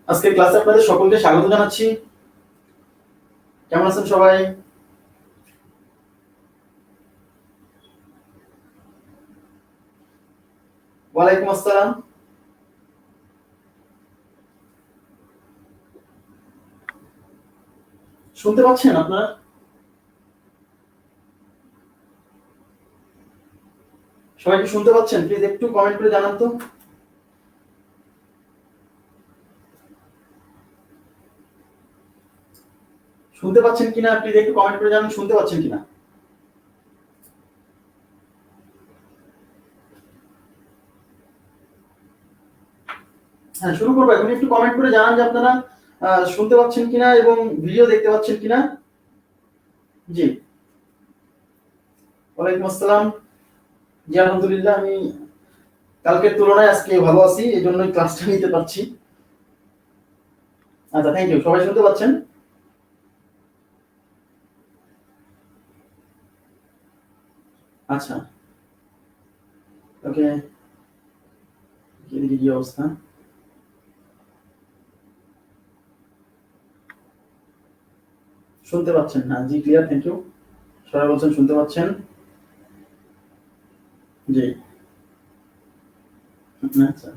আজকে ক্লাসে আপনাদের সকলকে স্বাগত জানাচ্ছি। কেমন আছেন সবাই? ওয়ালাইকুম আসসালাম। শুনতে পাচ্ছেন আপনারা? সবাই কি শুনতে পাচ্ছেন? প্লিজ একটু কমেন্ট করে জানান তো। শুনতে পাচ্ছেন কিনা প্লিজ একটু কমেন্ট করে জানান, শুনতে পাচ্ছেন কিনা। হ্যাঁ, শুরু করবো এখন। একটু কমেন্ট করে জানান যে আপনারা শুনতে পাচ্ছেন কিনা এবং ভিডিও দেখতে পাচ্ছেন কিনা। জি, ওয়ালাইকুম আসসালাম। জি, আলহামদুলিল্লাহ, আমি কালকের তুলনায় আজকে ভালো আছি, এই জন্যই ক্লাসটা নিতে পারছি। আচ্ছা, থ্যাংক ইউ। সবাই শুনতে পাচ্ছেন? আচ্ছা, ওকে। কি অবস্থা? শুনতে পাচ্ছেন? হ্যাঁ, জি, ক্লিয়ার, থ্যাংক ইউ। সবাই বলছেন শুনতে পাচ্ছেন। জি, আচ্ছা।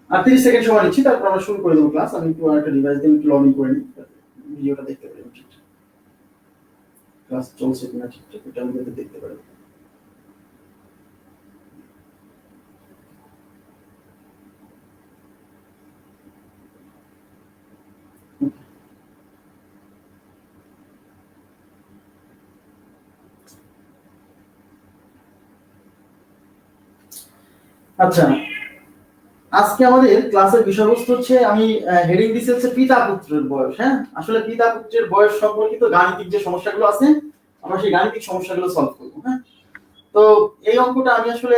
আর 30 সেকেন্ড সময় নিচ্ছি, তারপর আমরা শুরু করে দেবো ক্লাস। আমি একটু একটা ডিভাইস দিয়ে একটু লগ ইন করে নিই, ভিডিওটা দেখতে পারি ঠিকঠাক। ক্লাস চলছে কিনা ঠিকঠাক এটা আমি দেখতে পারি। আচ্ছা, আজকে আমাদের ক্লাসের বিষয়বস্তু হচ্ছে, আমি হেডিং দিচ্ছি হচ্ছে পিতা পুত্রের বয়স। হ্যাঁ, আসলে পিতা পুত্রের বয়স সম্পর্কিত গাণিতিক যে সমস্যাগুলো আছে, আমরা সেই গাণিতিক সমস্যাগুলো সলভ করবো। হ্যাঁ, তো এই অঙ্কটা আমি আসলে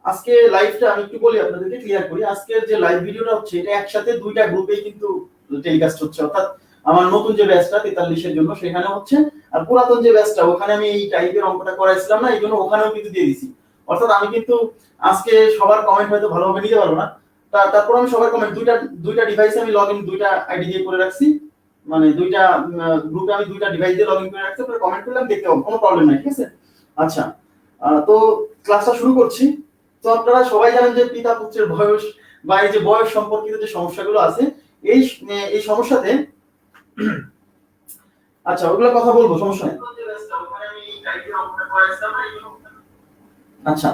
আজকে লাইভটা আমি একটু বলি আপনাদেরকে, ক্লিয়ার করি। আজকের যে লাইভ ভিডিওটা হচ্ছে, এটা একসাথে দুইটা গ্রুপে কিন্তু টেলিকাস্ট হচ্ছে, অর্থাৎ আমার নতুন যে ব্যাচটা 43 এর জন্য সেখানে হচ্ছে, আর পুরাতন যে ব্যাচটা ওখানে আমি এই টাইপের অঙ্কটা করাইছিলাম না, এই জন্য ওখানেও কিন্তু দিয়ে দিছি। অর্থাৎ আমি কিন্তু আজকে সবার কমেন্ট হয়তো ভালোভাবে নিতে পারবো না, তারপর আমি সবার কমেন্ট দুইটা দুইটা ডিভাইসে আমি লগইন দুইটা আইডি দিয়ে করে রাখছি। মানে দুইটা গ্রুপে আমি দুইটা ডিভাইস দিয়ে লগইন করে রাখছি, আপনারা কমেন্ট করলে আমি দেখতে পাবো, কোনো প্রবলেম নাই, ঠিক আছে? আচ্ছা, তো ক্লাসটা শুরু করছি। তো আপনারা সবাই জানেন যে পিতা পুত্রের বয়স বা এই যে বয়স সম্পর্কিত যে সমস্যাগুলো আছে, এই এই সমস্যাতে, আচ্ছা ওগুলো কথা বলবো, সমস্যা নেই। আচ্ছা,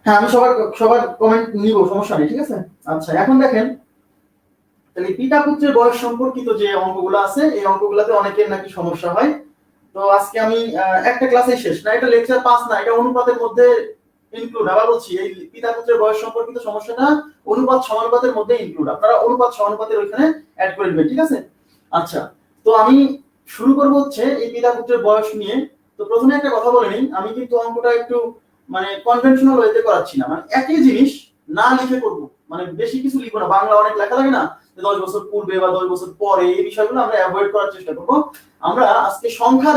হ্যাঁ, আমি সবার সবার কমেন্ট নিব, সমস্যা নেই, ঠিক আছে? আচ্ছা, এখন দেখেন, তাহলে পিতা পুত্রের বয়স সম্পর্কিত যে অঙ্কগুলো আছে, এই অঙ্কগুলোতে অনেকের নাকি সমস্যা হয়। তো আজকে আমি একটা ক্লাসেই শেষ না, এটা লেকচার 5 না, এটা অনুপাতের মধ্যে ইনক্লুড। আবার বলছি, এই পিতা পুত্রের বয়স সম্পর্কিত সমস্যাটা অনুপাত সমানুপাতের মধ্যে ইনক্লুড। আপনারা অনুপাত সমানুপাতের ওইখানে অ্যাড করে দিবেন, ঠিক আছে? আচ্ছা, তো আমি শুরু করব হচ্ছে এই পিতা পুত্রের বয়স নিয়ে। তো প্রথমে একটা কথা বলে নিই, আমি কিন্তু অঙ্কটা একটু মানে কনভেনশনাল ওয়েতে করাচ্ছি না, মানে একই জিনিস না লিখে করব, মানে বেশি কিছু লিখবো না। বাংলা অনেক লেখা লাগে না, 10 বছর পূর্বে বা 10 বছর পরে, এই বিষয়গুলো আমরা অ্যাভয়েড করার চেষ্টা করব। আমরা আজকে সংখ্যা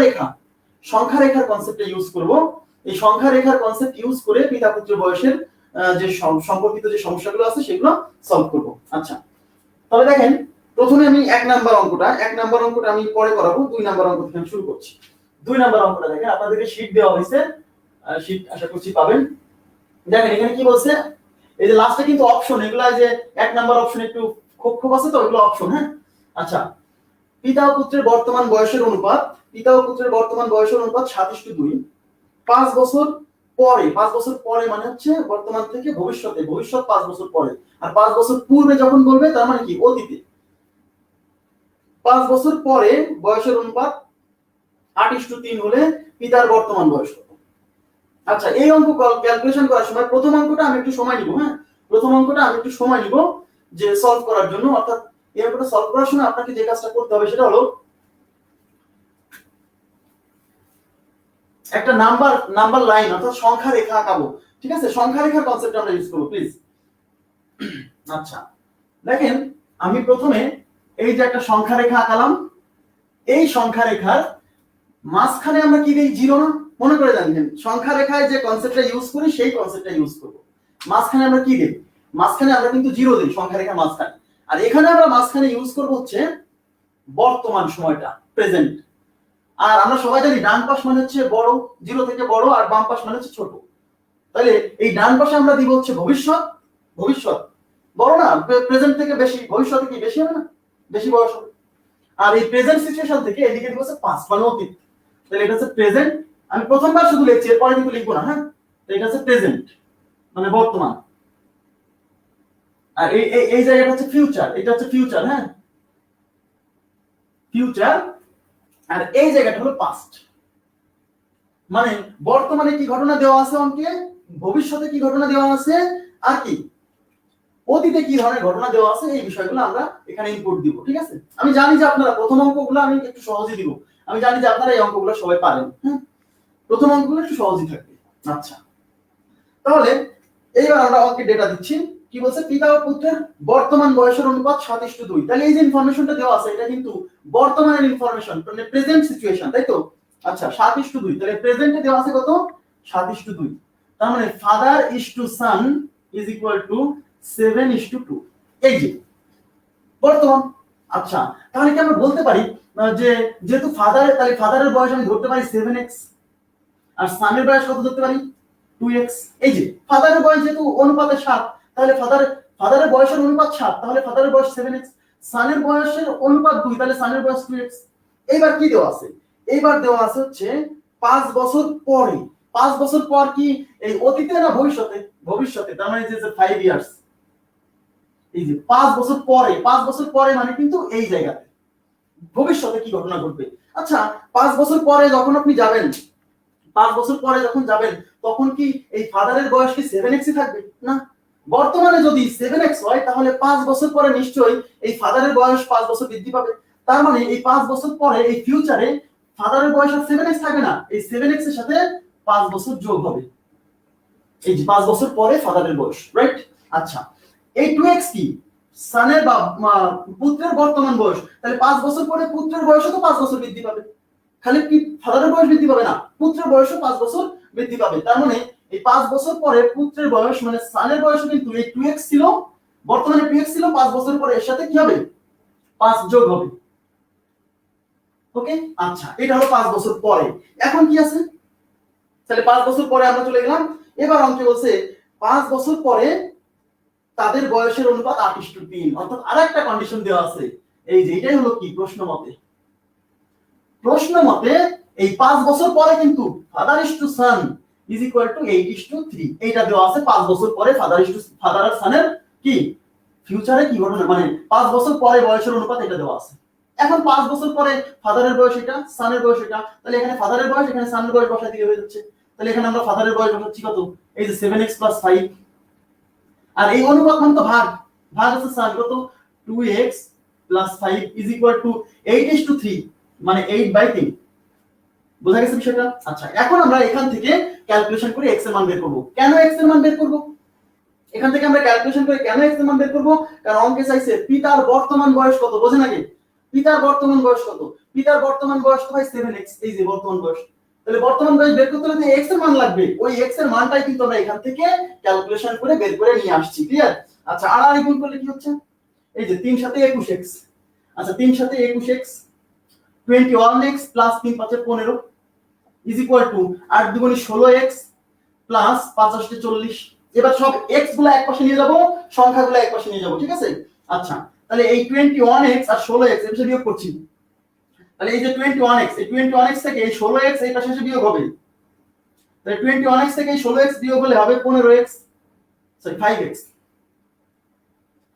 রেখার কনসেপ্টটা ইউজ করব। এই সংখ্যা রেখার কনসেপ্ট ইউজ করে পিতা পুত্র বয়সের যে সম্পর্কিত যে সমস্যাগুলো আছে সেগুলো সলভ করব। আচ্ছা, তবে দেখেন, প্রথমে আমি এক নাম্বার অঙ্কটা আমি পরে করাবো। 2 নাম্বার অঙ্ক থেকে আমি শুরু করছি। 2 নাম্বার অঙ্কটা দেখেন, আপনাদেরকে শীট দেওয়া হয়েছে, শীট আশা করছি পাবেন। দেখেন এখানে কি বলছে, এই যে লাস্টে কিন্তু অপশন, এগুলা যে 1 নাম্বার অপশন একটু খোপ খোপ আছে, তো এগুলো অপশন। হ্যাঁ, আচ্ছা, পিতা ও পুত্রের বর্তমান বয়সের অনুপাত, পিতা ও পুত্রের বর্তমান বয়সের অনুপাত 7:2। 5 বছর পরে, 5 বছর পরে মানে হচ্ছে বর্তমান থেকে ভবিষ্যতে, ভবিষ্যৎ 5 বছর পরে। আর 5 বছর পূর্বে যখন বলবে তার মানে কি, অতীতে। 5 বছর পরে বয়সের অনুপাত 8:3 হলে পিতার বর্তমান বয়স কত? আচ্ছা, এই অঙ্ক ক্যালকুলেশন করার সময় প্রথম অঙ্কটা আমি একটু সময় নিব। হ্যাঁ, প্রথম অঙ্কটা আমি একটু সময় নিব যে সলভ করার জন্য। অর্থাৎ এই অঙ্কটা সলভ করার সময় আপনাকে যে কাজটা করতে হবে সেটা হলো, একটা নাম্বার লাইন অর্থাৎ সংখ্যা রেখা আঁকাবো, ঠিক আছে? সংখ্যা রেখার কনসেপ্ট আমরা ইউজ করব, প্লিজ। আচ্ছা, দেখেন, আমি প্রথমে এই যে একটা সংখ্যা রেখা আঁকালাম, এই সংখ্যা রেখার মাঝখানে আমরা কি দিই, জিরো না? মনে করে জানেন সংখ্যা রেখায় যে কনসেপ্টটা ইউজ করি সেই কনসেপ্টটা ইউজ করব। মাঝখানে আমরা কি দিই, মাঝখানে আমরা কিন্তু জিরো দিই সংখ্যা রেখার মাঝখানে। আর এখানে আমরা মাঝখানে ইউজ করব হচ্ছে বর্তমান সময়টা, প্রেজেন্ট। আর আমরা সবাই জানি ডান পাশ মানে হচ্ছে বড়, জিরো থেকে বড়, আর বাম পাশ মানে হচ্ছে ছোট। তাহলে এই ডান পাশে আমরা দিব হচ্ছে ভবিষ্যৎ, ভবিষ্যৎ বড় না, প্রেজেন্ট থেকে বেশি, ভবিষ্যতে কি বেশি হবে না, বেশি বয়স হবে। আর এই প্রেজেন্ট সিচুয়েশন থেকে এদিকে দিব হচ্ছে পাস্ট মানে অতীত। তাহলে এটা হচ্ছে প্রেজেন্ট, আমি প্রথমবার শুধু লিখছি, এরপরে কিন্তু লিখবো না, হ্যাঁ। তো এটা হচ্ছে প্রেজেন্ট মানে বর্তমান। আর এই এই জায়গাটা হচ্ছে ফিউচার, এটা হচ্ছে ফিউচার, হ্যাঁ, ফিউচার। আর এই জায়গাটা হলো পাস্ট। মানে বর্তমানে কি ঘটনা দেওয়া আছে অঙ্কে, ভবিষ্যতে কি ঘটনা দেওয়া আছে, আর কি অতীতে কি ধরনের ঘটনা দেওয়া আছে, এই বিষয়গুলো আমরা এখানে ইনপুট দিব। ঠিক আছে, আমি জানি যে আপনারা প্রথম অঙ্কগুলো আমি একটু সহজে দিব, আমি জানি যে আপনারা এই অঙ্কগুলো সবাই পারেন, হ্যাঁ, প্রথম অঙ্কগুলো একটু সহজই থাকবে। আচ্ছা, তাহলে এইবার আমরা অঙ্কের ডেটা দিচ্ছি। কি বলছে, পিতা ও পুত্রের বর্তমান বয়সের অনুপাত 7:2। তাহলে এই যে ইনফরমেশনটা দেওয়া আছে এটা কিন্তু বর্তমানের ইনফরমেশন, মানে প্রেজেন্ট সিচুয়েশন, তাই তো? আচ্ছা, 7:2, তাহলে প্রেজেন্টে দেওয়া আছে কত, 7:2। তার মানে father is to son is equal to 7:2। এই যে বর্তমান। আচ্ছা, তাহলে কি আমরা বলতে পারি যে যেহেতু ফাদার, তাহলে ফাদারের বয়স আমি ধরতে পারি 7x, আর সানের বয়স কত ধরতে পারি, 2x। এই যে ফাদারের বয়স যেহেতু অনুপাতে 7, তাহলে ফাদারের বয়সের অনুপাত 7, তাহলে ফাদারের বয়স 7x, সানের বয়সের অনুপাত 2, তাহলে সানের বয়স 2x। এইবার কি দেওয়া আছে, এইবার দেওয়া আছে হচ্ছে 5 বছর পরে। 5 বছর পর কি এই অতীতে না ভবিষ্যতে, ভবিষ্যতে, তার মানে যে 5 ইয়ার্স। এই যে 5 বছর পরে, 5 বছর পরে মানে কিন্তু এই জায়গাতে ভবিষ্যতে কি ঘটনা ঘটবে। আচ্ছা, 5 বছর পরে যখন আপনি যাবেন, 5 বছর পরে যখন যাবেন, তখন কি এই ফাদারের বয়স কি 7x থাকবে না? বর্তমানে যদি 7x হয়, তাহলে 5 বছর পরে নিশ্চয়ই এই ফাদারের বয়স 5 বছর বৃদ্ধি পাবে। তার মানে এই 5 বছর পরে এই ফিউচারে ফাদারের বয়স আর 7x থাকবে না, এই 7x এর সাথে 5 বছর যোগ হবে। এই যে 5 বছর পরে ফাদারের বয়স, রাইট? আচ্ছা, এই 2x কি সানের বা পুত্রের বর্তমান বয়স, তাহলে 5 বছর পরে পুত্রের বয়সও তো 5 বছর বৃদ্ধি পাবে। খালি কি ফাদারের বয়স বৃদ্ধি পাবে না, পুত্রের বয়সও 5 বছর বৃদ্ধি পাবে। তার মানে এই 5 বছর পরে পুত্রের বয়স মানে সানের বয়সও কিন্তু এই 2x ছিল, বর্তমানে 2x ছিল, 5 বছর পরে এর সাথে কি হবে, 5 যোগ হবে। ওকে, আচ্ছা, এটা হলো 5 বছর পরে। এখন কি আছে, তাহলে 5 বছর পরে আমরা চলে গেলাম। এবার অঙ্কে বলছে 5 বছর পরে তাদের বয়সের অনুপাত 8:3, অর্থাৎ আরেকটা কন্ডিশন দেওয়া আছে। এই যে এটাই হলো কি প্রশ্ন মতে, প্রশ্ন মতে এই 5 বছর পরে কিন্তু father is to son is equal to 8:3, এইটা দেওয়া আছে। 5 বছর পরে ফাদার আর সানের কি ফিউচারে কি ঘটনা, মানে 5 বছর পরে বয়সের অনুপাত এটা দেওয়া আছে। এখন 5 বছর পরে ফাদারের বয়স এটা, সানের বয়স এটা, তাহলে এখানে ফাদারের বয়স, এখানে সানের বয়স বসাই দিলে হয়ে যাচ্ছে। তাহলে এখানে আমরা ফাদারের বয়স বসাচ্ছি কত, এই যে 7x + 5, আর এই অনুপাত মানে তো ভাগ, ভাগ আছে সান কত, 2x + 5 ইজ ইকুয়াল টু 8:3, মানে 8/3। বোঝা গেছে বিষয়টা? আচ্ছা, এখন আমরা এখান থেকে ক্যালকুলেশন করে x এর মান বের করব। কেন x এর মান বের করব, এখান থেকে আমরা ক্যালকুলেশন করে কেন x এর মান বের করব, কারণ অঙ্কে চাইছে পিতার বর্তমান বয়স কত, বোঝেন আগে পিতার বর্তমান বয়স কত। পিতার বর্তমান বয়স তো ভাই 7x, এই যে বর্তমান বয়স। তাহলে বর্তমান বয়স বের করতে হলে x এর মান লাগবে, ওই x এর মানটাই কিন্তু আমরা এখান থেকে ক্যালকুলেশন করে বের করে নিয়ে আসছি। ক্লিয়ার? আচ্ছা, আর গুণ করলে কি হচ্ছে, এই যে 3 সাথে 21x, আচ্ছা 3 সাথে 21x, 21x + 3 × 5 = 15 is equal two 8 × 2 = 16x plus 5 × 8 = 40। এবার সব x গুলো এক পাশে নিয়ে যাব, সংখ্যাগুলো এক পাশে নিয়ে যাব, ঠিক আছে? আচ্ছা, তাহলে এই 21x আর 16x এর পাশে বিয়োগ করছি। তাহলে এই যে 21x, এই 21x থেকে এই 16x এই পাশে এসে বিয়োগ হবে। তাহলে 21x থেকে এই 16x বিয়োগ হলে হবে 15x, সরি 5x।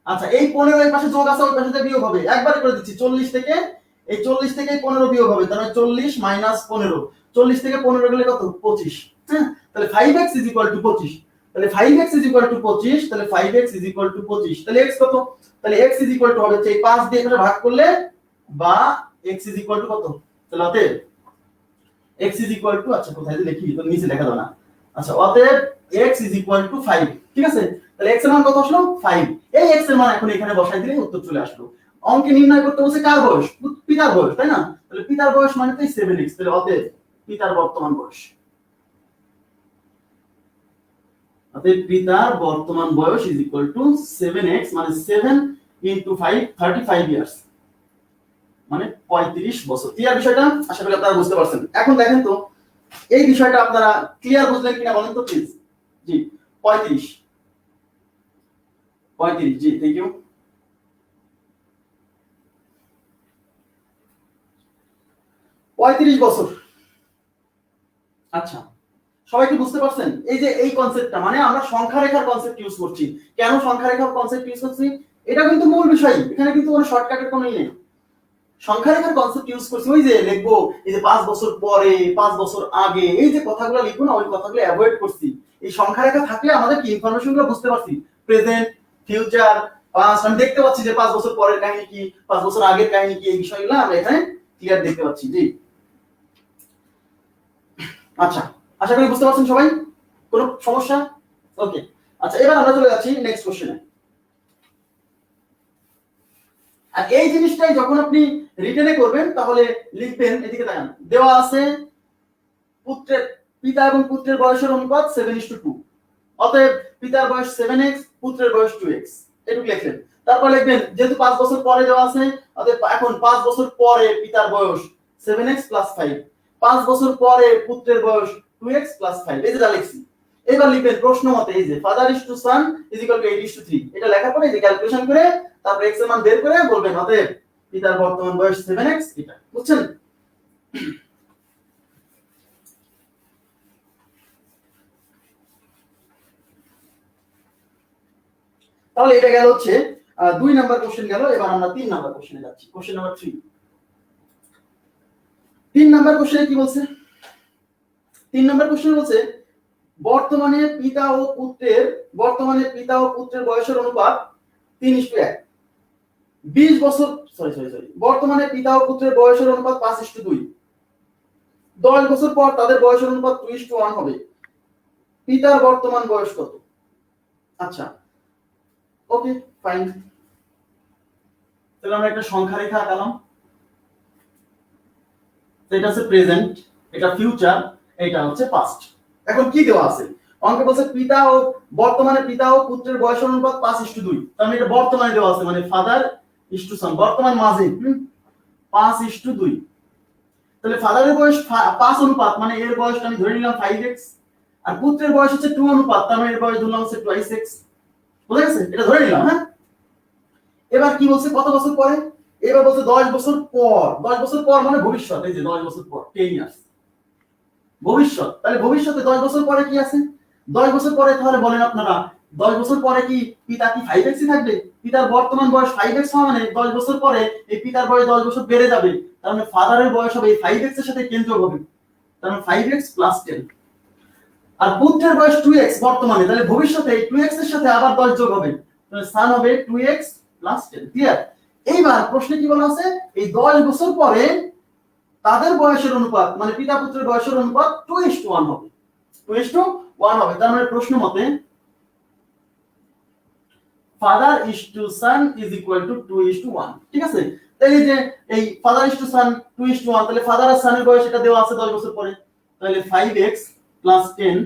আচ্ছা, এই 15 এর পাশে যোগ আছে, ওই পাশে বিয়োগ হবে। একবারে করে দিচ্ছি, 40 থেকে এই 15 বিয়োগ হবে, তাহলে 40 - 15, 40 থেকে 15 গেলে কত, 25। হ্যাঁ, তাহলে 5x = 25, তাহলে 5x = 25, তাহলে 5x = 25, তাহলে x কত, তাহলে x = হবে এই 5 দিয়ে এখানে ভাগ করলে, বা x = কত, তাহলে অতএব x = আচ্ছা কোথায় লিখি, তো নিচে লেখা দাও না। আচ্ছা, অতএব x = 5, ঠিক আছে? তাহলে x এর মান কত আসলো, 5। এই x এর মান এখন এখানে বসাই দিলে উত্তর চলে আসলো। অঙ্কে নির্ণয় করতে বলছে কার বয়স? পিতার বয়স, তাই না? তাহলে পিতার বয়স মানে তো 7x, তাহলে অতএব পিতার বর্তমান বয়স, অতএব পিতার বর্তমান বয়স ইজ ইকুয়াল টু 7x, মানে 7 ইনটু 5 35 ইয়ার্স, মানে 35 বছর। ক্লিয়ার বিষয়টা? আশা করি আপনারা বুঝতে পারছেন। এখন দেখেন তো এই বিষয়টা আপনারা ক্লিয়ার বুঝলেন কিনা বলেন তো প্লিজ। জি 35 জি থ্যাংক ইউ। 35 বছর। আচ্ছা সবাই কি বুঝতে পারছেন? এই যে এই কনসেপ্টটা, মানে আমরা সংখ্যা রেখার কনসেপ্ট ইউজ করছি। কেন সংখ্যা রেখার কনসেপ্ট ইউজ করছি? এটা কিন্তু মূল বিষয়, এখানে কিন্তু কোনো শর্টকাটের কোনো নেই। সংখ্যা রেখার কনসেপ্ট ইউজ করছি, ওই যে লিখবো এই যে 5 বছর পরে, 5 বছর আগে, এই যে কথাগুলো লিখবো না, ওই কথাগুলো অ্যাভয়েড করছি। এই সংখ্যা রেখা থাকলে আমাদের কি ইনফরমেশনগুলো বুঝতে পারছি, প্রেজেন্ট, ফিউচার, পাস্ট, আমি দেখতে পাচ্ছি যে 5 বছর পরের কাহিনী কি, 5 বছর আগের কাহিনী কি, এই বিষয়গুলো আমরা এখানে ক্লিয়ার দেখতে পাচ্ছি। জি আচ্ছা আশা করি বুঝতে পারছেন সবাই, কোনো সমস্যা? ওকে আচ্ছা এবার আমরা চলে যাচ্ছি নেক্সট কোশ্চেনে। আর এই জিনিসটাই যখন আপনি রিটেনে করবেন তাহলে লিখবেন, এদিকে দেখেন দেওয়া আছে পুত্রের, পিতা এবং পুত্রের বয়সের অনুপাত 7:2, অতএব পিতার বয়স 7x, পুত্রের বয়স 2x, এটুকু লিখলেন। তারপর লিখবেন যেহেতু 5 বছর পরে দেওয়া আছে, অতএব এখন 5 বছর পরে পিতার বয়স 7x + 5, 5 বছর পরে পুত্রের বয়স 2x + 5, এই যে লিখছি। এবার লিখবেন প্রশ্ন মতে এই যে father is to son is equal to 8:3, এটা লেখার পরে এই যে ক্যালকুলেশন করে তারপর x এর মান বের করে বলবেন অতএব পিতার বর্তমান বয়স 7x, এটা বুঝছেন? তাহলে এটা গেল হচ্ছে 2 নাম্বার কোশ্চেন গেল। এবার আমরা 3 নাম্বার কোশ্চেনে যাচ্ছি, কোশ্চেন নাম্বার 3। 3 নাম্বার কোশ্চেনে কি বলছে? 3 নাম্বার কোশ্চেনে বলছে বর্তমানে পিতা ও পুত্রের বয়সের অনুপাত 3:1। 20 বছর বর্তমানে পিতা ও পুত্রের বয়সের অনুপাত 5:2। 10 বছর পর তাদের বয়সের অনুপাত 2:1 হবে। পিতার বর্তমান বয়স কত? আচ্ছা ওকে ফাইন, তাহলে আমরা একটা সংখ্যা রেখা আঁকালাম। এটা হচ্ছে প্রেজেন্ট, এটা ফিউচার, এটা হচ্ছে পাস্ট। এখন কি দেওয়া আছে? অঙ্কে বলছে বর্তমানে পিতা ও পুত্রের বয়সের অনুপাত 5:2, তার মানে এটা বর্তমানে দেওয়া আছে, মানে ফাদার ইজ টু সান, বর্তমান মাঝে 5:2। তাহলে ফাদারের বয়স 5 অনুপাত, মানে এর বয়সটা আমি ধরে নিলাম 5x, আর পুত্রের বয়স হচ্ছে 2 অনুপাত, তার মানে এর বয়স ধরলাম হচ্ছে 2x। বুঝা গেছে? এটা ধরে নিলাম। হ্যাঁ এবার কি বলছে কত বছর পরে? এবার বলছে 10 বছর পর। 10 বছর পর মানে ভবিষ্যৎ, এই যে 10 বছর পর, 10 ইয়ার্স ভবিষ্যৎ। তাহলে ভবিষ্যতে 10 বছর পরে কি আছে? 10 বছর পরে তাহলে বলেন আপনারা 10 বছর পরে কি পিতা কি 5x থাকবে? পিতার বর্তমান বয়স 5x হওয়া মানে 10 বছর পরে এই পিতার বয়স 10 বছর বেড়ে যাবে, তার মানে ফাদারের বয়স হবে এই 5x এর সাথে কেন্দ্র হবে, তার মানে 5x + 10। আর পুত্রের বয়স 2x বর্তমানে, তাহলে ভবিষ্যতে এই 2x এর সাথে আবার 10 যোগ হবে, তাহলে সান হবে 2x + 10। ক্লিয়ার? এইবার প্রশ্নে কি বলা আছে? এই 10 বছর পরে তাদের বয়সের অনুপাত, মানে পিতা পুত্রের বয়সের অনুপাত 2:1 হবে, 2:1 হবে। তার মানে প্রশ্ন মতে father is to son is equal to 2:1। ঠিক আছে? তাহলে যে এই ফাদার ইজ টু সান 2:1, তাহলে ফাদার আর সানের বয়স এটা দেওয়া আছে 10 বছর পরে, তাহলে 5x + 10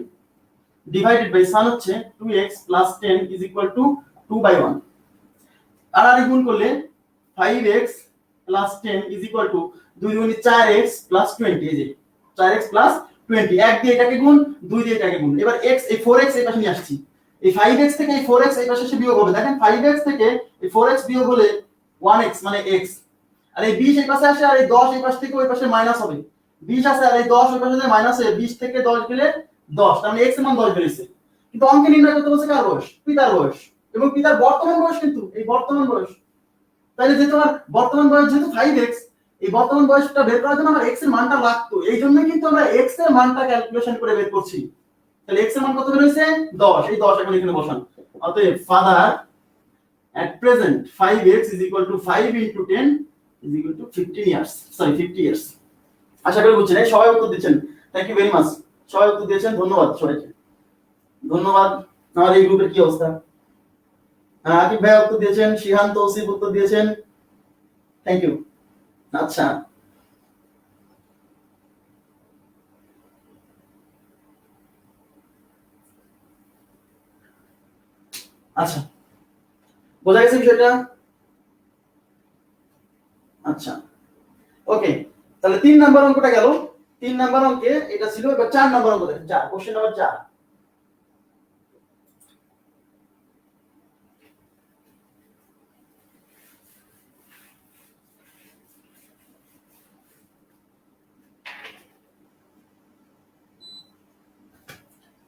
ডিভাইডেড বাই সান হচ্ছে 2x + 10 ইজ ইকুয়াল টু 2/1। আর গুণ করলে 5x + 10 is equal two 2 × 4x + 20, এই যে 4x + 20, 1 দিয়ে এটাকে গুণ, 2 দিয়ে এটাকে গুণ। এবার x এই 4x এই পাশে নিয়ে আসছি, এই 5x থেকে এই 4x এই পাশে এসে বিয়োগ হবে। দেখেন 5x থেকে এই 4x বিয়োগ হলে 1x, মানে x। আর এই 20 এই পাশে আসে, আর এই 10 এই পাশ থেকে ওই পাশে মাইনাস হবে। 20 আছে আর এই 10 ওই পাশে থেকে মাইনাস হয়ে 20 থেকে 10 গেলে 10, তার মানে x এর মান 10 বেরিয়েছে। কিন্তু অঙ্কে নির্ণয় করতে বলছে কার বয়স? পিতার বয়স, এবং পিতার বর্তমান বয়স কিন্তু এই বর্তমান বয়স। তাহলে যে তোমার বর্তমান বয়স যেহেতু 5x, এই বর্তমান বয়সটা বের করার জন্য আমার x এর মানটা লাগতো, এই জন্য কিন্তু আমরা x এর মানটা ক্যালকুলেশন করে বের করছি। তাহলে x এর মান কত বের হইছে? 10, এই 10 এখন এখানে বসান। অতএব father at present 5x is equal to 5 into 10 is equal to 15 years, sorry 50 years। আশা করি বুঝছেন, এই সবাই উত্তর দিচ্ছেন, থ্যাংক ইউ ভেরি মাচ, সবাই উত্তর দিয়েছেন, ধন্যবাদ সবাইকে, ধন্যবাদ। আমার এই গ্রুপের কি অবস্থা? আকিব ভাই উত্তর দিয়েছেন, শিহান তৌসিফ উত্তর দিয়েছেন, থ্যাংক ইউ। আচ্ছা আচ্ছা, বোঝা গেছে বিষয়টা? আচ্ছা ওকে, তাহলে 3 নাম্বার অঙ্কটা গেল। 3 নাম্বার অঙ্কে এটা ছিল। এবার 4 নাম্বার অঙ্ক দেখেন, 4, কোশ্চেন নাম্বার 4।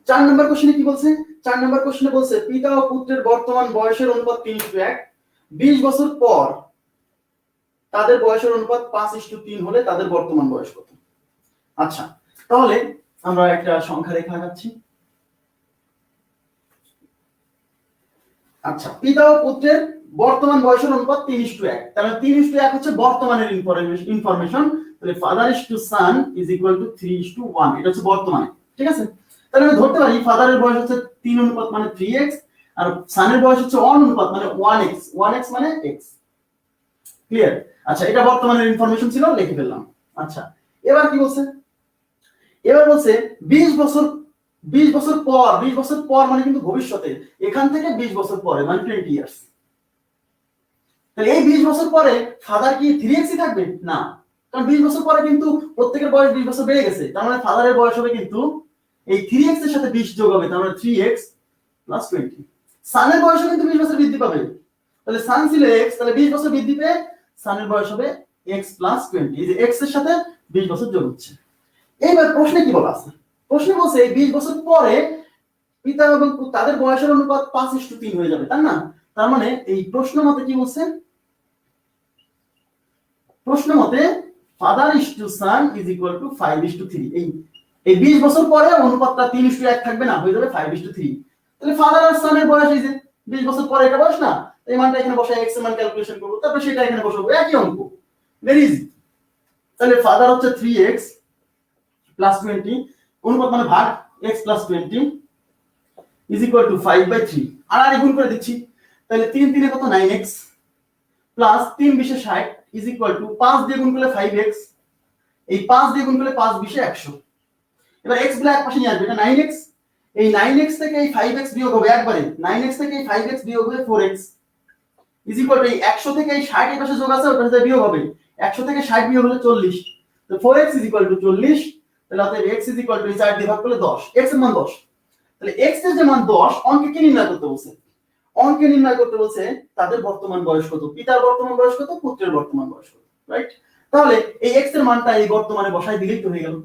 4 নাম্বার কোশ্চেনে কি বলছে? 4 নাম্বার কোশ্চেনে বলছে পিতা ও পুত্রের বর্তমান বয়সের অনুপাত 3:1। 20 বছর পর তাদের বয়সের অনুপাত 5:3 হলে তাদের বর্তমান বয়স কত? আচ্ছা, তাহলে আমরা একটা সংখ্যা রেখা আঁকাচ্ছি। আচ্ছা, পিতা ও পুত্রের বর্তমান বয়সের অনুপাত 3:1। তাহলে 3:1 হচ্ছে বর্তমানের ইনফরমেশন। তাহলে father is to son is equal to 3:1, এটা হচ্ছে বর্তমানে। ঠিক আছে, তাহলে আমি ধরতে পারি ফাদারের বয়স হচ্ছে 3 অনুপাত মানে 3x, আর সানের বয়স হচ্ছে 1 অনুপাত মানে 1x। 1x মানে x। ক্লিয়ার? আচ্ছা, এটা বর্তমানের ইনফরমেশন ছিল, লিখে ফেললাম। আচ্ছা, এবার কি বলছে? এবার বলছে 20 বছর 20 বছর পর। 20 বছর পর মানে কিন্তু ভবিষ্যতে, এখান থেকে 20 বছর পরে মানে 20 ইয়ার্স। তাহলে এই 20 বছর পরে ফাদার কি 3x থাকবে? না, কারণ 20 বছর পরে কিন্তু প্রত্যেকের বয়স 20 বছর বেড়ে গেছে। তার মানে ফাদারের বয়স হবে কিন্তু এই 3x এর সাথে 20 যোগ হবে, তার মানে 3x + 20। সানের বয়স কিন্তু 20 বছর বৃদ্ধি পাবে। তাহলে সান ছিল x, তাহলে 20 বছর বৃদ্ধি পেয়ে সানের বয়স হবে x + 20। এই যে x এর সাথে 20 বছর যোগ হচ্ছে। এইবার প্রশ্নে কি বলা আছে? প্রশ্নে বলছে এই 20 বছর পরে পিতা এবং তাদের বয়সের অনুপাত 5:3 হয়ে যাবে, তাই না? তার মানে এই প্রশ্ন মতে কি বলছে? প্রশ্ন মতে father is to son is equal to 5:3। এই 20 বছর পরে অনুপাতটা 3:1 থাকবে না, হয়ে যাবে 5:3। তাহলে ফাদার আর সানের বয়স এই যে 20 বছর পরে এটা বয়স না, এই মানটা এখানে বসায় x এর মান ক্যালকুলেশন করব, তারপর সেটা এখানে বসাবো, একই অঙ্ক, ভেরি ইজি। তাহলে ফাদার হচ্ছে 3x + 20, অনুপাত মানে ভাগ, x + 20 ইজ ইকুয়াল টু 5/3। আর গুণ করে দিচ্ছি, তাহলে 3 3 কত 9x plus 3 20 60 is equal two 5 দিয়ে গুণ করলে 5x, এই 5 দিয়ে গুণ করলে 5 20 100। এবার x গুলো এক পাশে নিয়ে আসবে, এটা 9x। এই 9x থেকে এই 5x বিয়োগ হবে একবারে, 9x থেকে এই 5x বিয়োগ হবে 4x ইজ ইকুয়াল টু এই 100 থেকে এই 60 এর পাশে যোগ আছে, ওটার সাথে বিয়োগ হবে। 100 থেকে 60 বিয়োগ হলে 40, তো 4x ইজ ইকুয়াল টু 40। তাহলে অতএব x ইজ ইকুয়াল টু 4 দিয়ে ভাগ করলে 10, x এর মান 10। তাহলে x এর যে মান 10, অঙ্কে কি নির্ণয় করতে বলছে? অঙ্কে নির্ণয় করতে বলছে তাদের বর্তমান বয়স কত, পিতার বর্তমান বয়স কত, পুত্রের বর্তমান বয়স কত, রাইট? তাহলে এই x এর মানটা এই বর্তমানে বসাই দিলেই তো হয়ে গেল।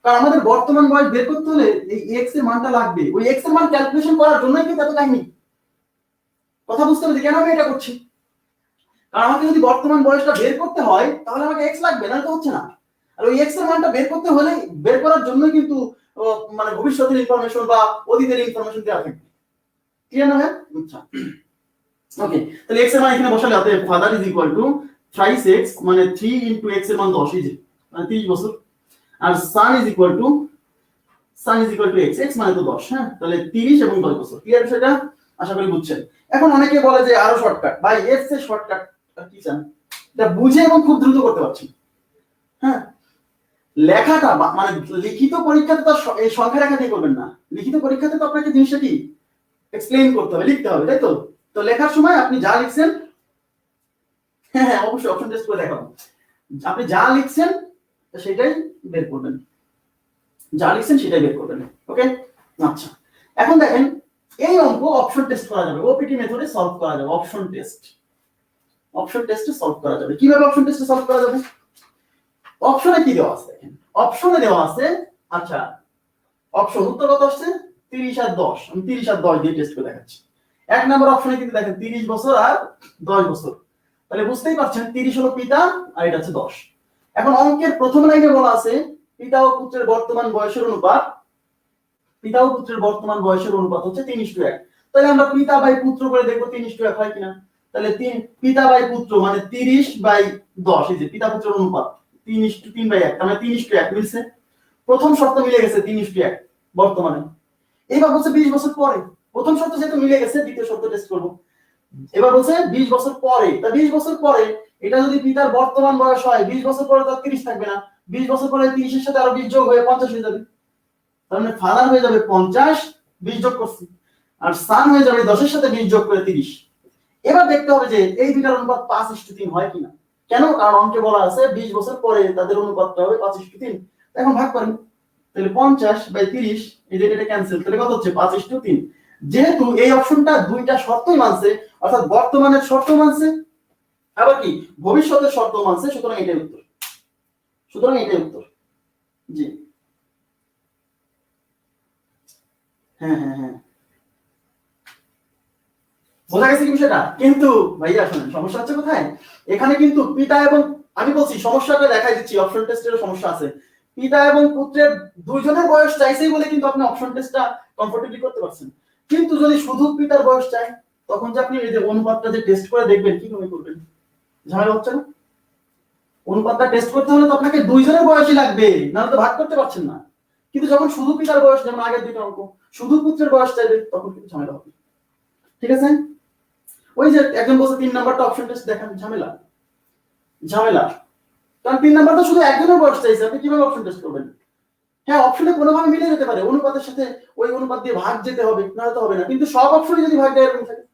কারণ আমাদের বর্তমান বয়স বের করতে হলে এই x এর মানটা লাগবে। ওই x এর মান ক্যালকুলেশন করার জন্যই কিন্তু এত কাহিনী। কথা বুঝতে হবে কেন আমি এটা করছি? কারণ আমাকে যদি বর্তমান বয়সটা বের করতে হয় তাহলে আমাকে x লাগবে, না তো হচ্ছে না। আর ওই x এর মানটা বের করতে হলে, বের করার জন্যই কিন্তু মানে ভবিষ্যতের ইনফরমেশন বা অতীতের ইনফরমেশন দেওয়া থাকে। ক্লিয়ার না ভাই? আচ্ছা ওকে, তাহলে x এর মান এখানে বসালে অতএব father is equal to 3x মানে 3 x এর মান 10 এই যে মানে 30 বছর, আর son is equal to x, x মানে তো 10। হ্যাঁ, তাহলে 30 এবং 10 বছর। ক্লিয়ার সেটা? আশা করি বুঝছেন। এখন অনেকে বলে যে আরো শর্টকাট, ভাই এর চেয়ে শর্টকাট কি চান? এটা বুঝে এবং খুব দ্রুত করতে পারছি। হ্যাঁ, লেখাটা মানে লিখিত পরীক্ষাতে তো এই সংখ্যা রেখা দিয়ে করবেন না। লিখিত পরীক্ষাতে তো আপনাকে জিনিসটা কি এক্সপ্লেইন করতে হবে, লিখতে হবে, তাই তো? তো লেখার সময় আপনি যা লিখছেন, হ্যাঁ হ্যাঁ অবশ্যই অপশন টেস্ট করে দেখাবো, আপনি যা লিখছেন সেটাই বের করবেন, যা লিখছেন সেটাই বের করবেন। ওকে, আচ্ছা এখন দেখেন এই অঙ্ক অপশন টেস্ট করা যাবে, ওপিটি মেথডে সলভ করা যাবে। অপশন টেস্টে সলভ করা যাবে। কিভাবে অপশন টেস্টে সলভ করা যাবে? অপশনে কি দেওয়া আছে দেখেন, অপশনে দেওয়া আছে, আচ্ছা অপশন উত্তর কত আসছে 30 আর 10, আমি 30 আর 10 দিয়ে টেস্ট করে দেখাচ্ছি। এক নম্বর অপশনে কিন্তু দেখেন 30 বছর আর 10 বছর, তাহলে বুঝতেই পারছেন 30 হলো পিতা আর এটা হচ্ছে 10। এখন অঙ্কের প্রথম লাইনে বলা আছে পিতা ও পুত্রের বর্তমান বয়সের অনুপাত, পিতা ও পুত্রের বর্তমান বয়সের অনুপাত হচ্ছে 3:1। তাহলে আমরা পিতা বাই পুত্র করে দেখবো 3:1 হয় কিনা। তাহলে পিতা বাই পুত্র মানে 30/10, এই যে পিতা পুত্রের অনুপাত 3:3/1, তার মানে 3:1 মিলছে। প্রথম শর্ত মিলে গেছে 3:1 বর্তমানে। এইবার হচ্ছে 20 বছর পরে, প্রথম শর্ত যেহেতু মিলে গেছে দ্বিতীয় শর্ত টেস্ট করব। এবার বলছে 20 বছর পরে, তা 20 বছর পরে এটা যদি পিতার বর্তমান বয়স হয় 20 বছর পরে তো 30 থাকবে না, 20 বছর পরে 30 এর সাথে আরো 20 যোগ হয়ে 50 হয়ে যাবে, তার মানে ফাদার হয়ে যাবে 50, 20 যোগ করছি, আর সান হয়ে যাবে 10 এর সাথে 20 যোগ করে 30। এবার দেখতে হবে যে এই দুইটার অনুপাত 5:3 হয় কিনা। কেন? কারণ অঙ্কে বলা আছে 20 বছর পরে তাদের অনুপাতটা হবে 5:3। এখন ভাগ করেন, তাহলে 50/30, এই যে এটা ক্যান্সেল, তাহলে কত হচ্ছে 5:3। যেহেতু এই অপশনটা দুইটা শর্তই মানছে, অর্থাৎ বর্তমানের শর্ত মানছে আবার কি ভবিষ্যতের শর্ত মানছে, সুতরাং এটাই উত্তর, সুতরাং এটাই উত্তর। জি হ্যাঁ হ্যাঁ হ্যাঁ, বোঝা গেছে কি বিষয়টা? কিন্তু ভাইয়া শুনেন সমস্যা হচ্ছে কোথায়, এখানে কিন্তু পিতা এবং, আমি বলছি সমস্যাটা দেখাই দিচ্ছি, অপশন টেস্টের সমস্যা আছে। পিতা এবং পুত্রের দুইজনের বয়স চাইছেই বলে কিন্তু আপনি অপশন টেস্টটা কমফোর্টেবলি করতে পারছেন। কিন্তু যদি শুধু পিতার বয়স চাই, তখন যে আপনি এই যে অনুপাতটা যে টেস্ট করে দেখবেন, কিভাবে করবেন? ঝামেলা হচ্ছে না? অনুপাতটা টেস্ট করতে হলে তো আপনাকে দুইজনের বয়সই লাগবে, নাহলে তো ভাগ করতে পারছেন না। কিন্তু যখন শুধু পিতার বয়স, যেমন আগের দুইটা অঙ্ক, শুধু পুত্রের বয়স চাইবে, তখন কিন্তু ঝামেলা হবে। ঠিক আছে? ওই যে একজন বলছে 3 নাম্বারটা অপশন টেস্ট দেখান, ঝামেলা ঝামেলা, কারণ 3 নাম্বারটা শুধু একজনের বয়স চাইছে, আপনি কিভাবে অপশন টেস্ট করবেন? হ্যাঁ, অপশনে কোনোভাবে মিলে যেতে পারে, অনুপাতের সাথে ওই অনুপাত দিয়ে ভাগ যেতে হবে, নাহলে তো হবে না। কিন্তু সব অপশনে যদি ভাগ দেয় এরকম থাকে,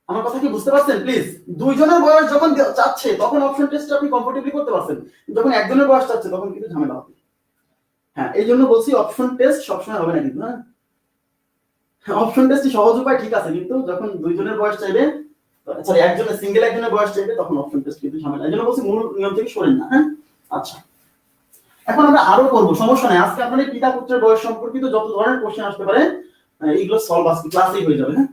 আমার কথা কি বুঝতে পারছেন? প্লিজ, দুইজনের বয়স যখন চাচ্ছে তখন অপশন টেস্ট আপনি কমফোর্টেবলি করতে পারছেন, যখন একজনের বয়স চাচ্ছে তখন কিন্তু ঝামেলা হবে। হ্যাঁ, এই জন্য বলছি অপশন টেস্ট সবসময় হবে না কিন্তু। হ্যাঁ, অপশন টেস্ট সহজ উপায় ঠিক আছে, কিন্তু যখন দুইজনের বয়স চাইবে, সরি একজনের সিঙ্গেল একজনের বয়স চাইবে, তখন অপশন টেস্ট কিন্তু ঝামেলা। এই জন্য বলছি মূল নিয়ম থেকে সরেন না। হ্যাঁ, আচ্ছা, এখন আমরা আরো করবো, সমস্যা নাই। আজকে আপনাদের পিতা পুত্রের বয়স সম্পর্কিত যত ধরনের কোশ্চেন আসতে পারে এইগুলো সলভ আজকে ক্লাসেই হয়ে যাবে। হ্যাঁ,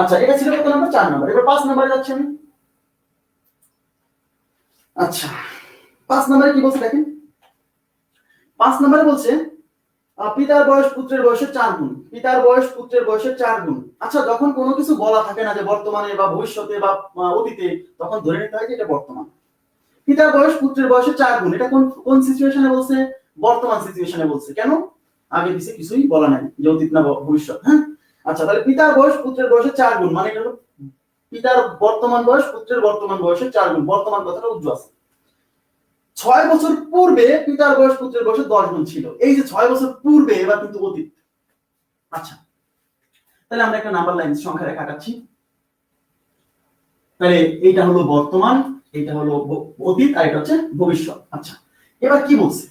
আচ্ছা, এটা ছিল কত নাম্বার? 4 নাম্বার। এবার 5 নাম্বারে যাচ্ছি আমি। আচ্ছা, 5 নাম্বারে কি বলছে দেখেন। 5 নাম্বারে বলছে পিতার বয়স পুত্রের বয়সের 4 গুণ, পিতার বয়স পুত্রের বয়সের 4 গুণ। আচ্ছা, যখন কোনো কিছু বলা থাকে না যে বর্তমানে বা ভবিষ্যতে বা অতীতে, তখন ধরে নিতে হয় যে এটা বর্তমান। পিতার বয়স পুত্রের বয়সের 4 গুণ, এটা কোন কোন সিচুয়েশনে বলছে? বর্তমান সিচুয়েশনে বলছে। কেন? আগে পিছে কিছুই বলা নাই যে অতীত না ভবিষ্যৎ। হ্যাঁ, আচ্ছা, তাহলে পিতার বয়স পুত্রের বয়সের 4 গুণ, মানে এটা হলো পিতার বর্তমান বয়স পুত্রের বর্তমান বয়সের 4 গুণ। বর্তমান কথাটা উজ্জ্ব আছে। 6 বছর পূর্বে পিতার বয়স পুত্রের বয়সের 10 গুণ ছিল। এই যে 6 বছর পূর্বে, এবার কিন্তু অতীত। আচ্ছা, তাহলে আমরা একটা নাম্বার লাইন সংখ্যা রেখা আঁকাচ্ছি। তাহলে এইটা হলো বর্তমান, এটা হলো অতীত, আর এটা হচ্ছে ভবিষ্যৎ। আচ্ছা, এবার কি বলছে?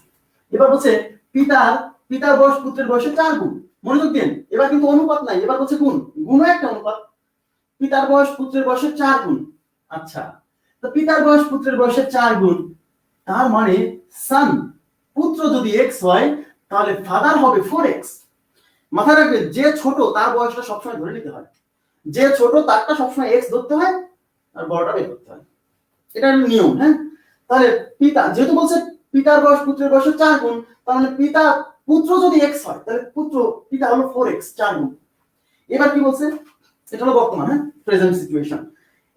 এবার বলছে পিতার পিতার বয়স পুত্রের বয়সের 4 গুণ। মনোযোগ দিন, এবার কিন্তু অনুপাত নাই, এবার বলছে গুণ। গুণও একটা অনুপাত। পিতার বয়স পুত্রের বয়সের 4 গুণ। আচ্ছা, তো পিতার বয়স পুত্রের বয়সের 4 গুণ, তার মানে সান, পুত্র যদি x হয় তাহলে ফাদার হবে 4x। মাথায় রাখবেন, যে ছোট তার বয়সটা সবসময় ধরে নিতে হয়, যে ছোট তারটা সবসময় x ধরতে হয়, আর বড়টা বের করতে হয়, এটা নিয়ম। হ্যাঁ, তাহলে পিতা যেহেতু বলছে পিতার বয়স পুত্রের বয়সের 4 গুণ, তার মানে পিতা পুত্র যদি x হয় তাহলে পুত্র পিতা হলো 4x, 4 গুণ। এবার কি বলছে? এটা হলো বর্তমান, হ্যাঁ, প্রেজেন্ট সিচুয়েশন।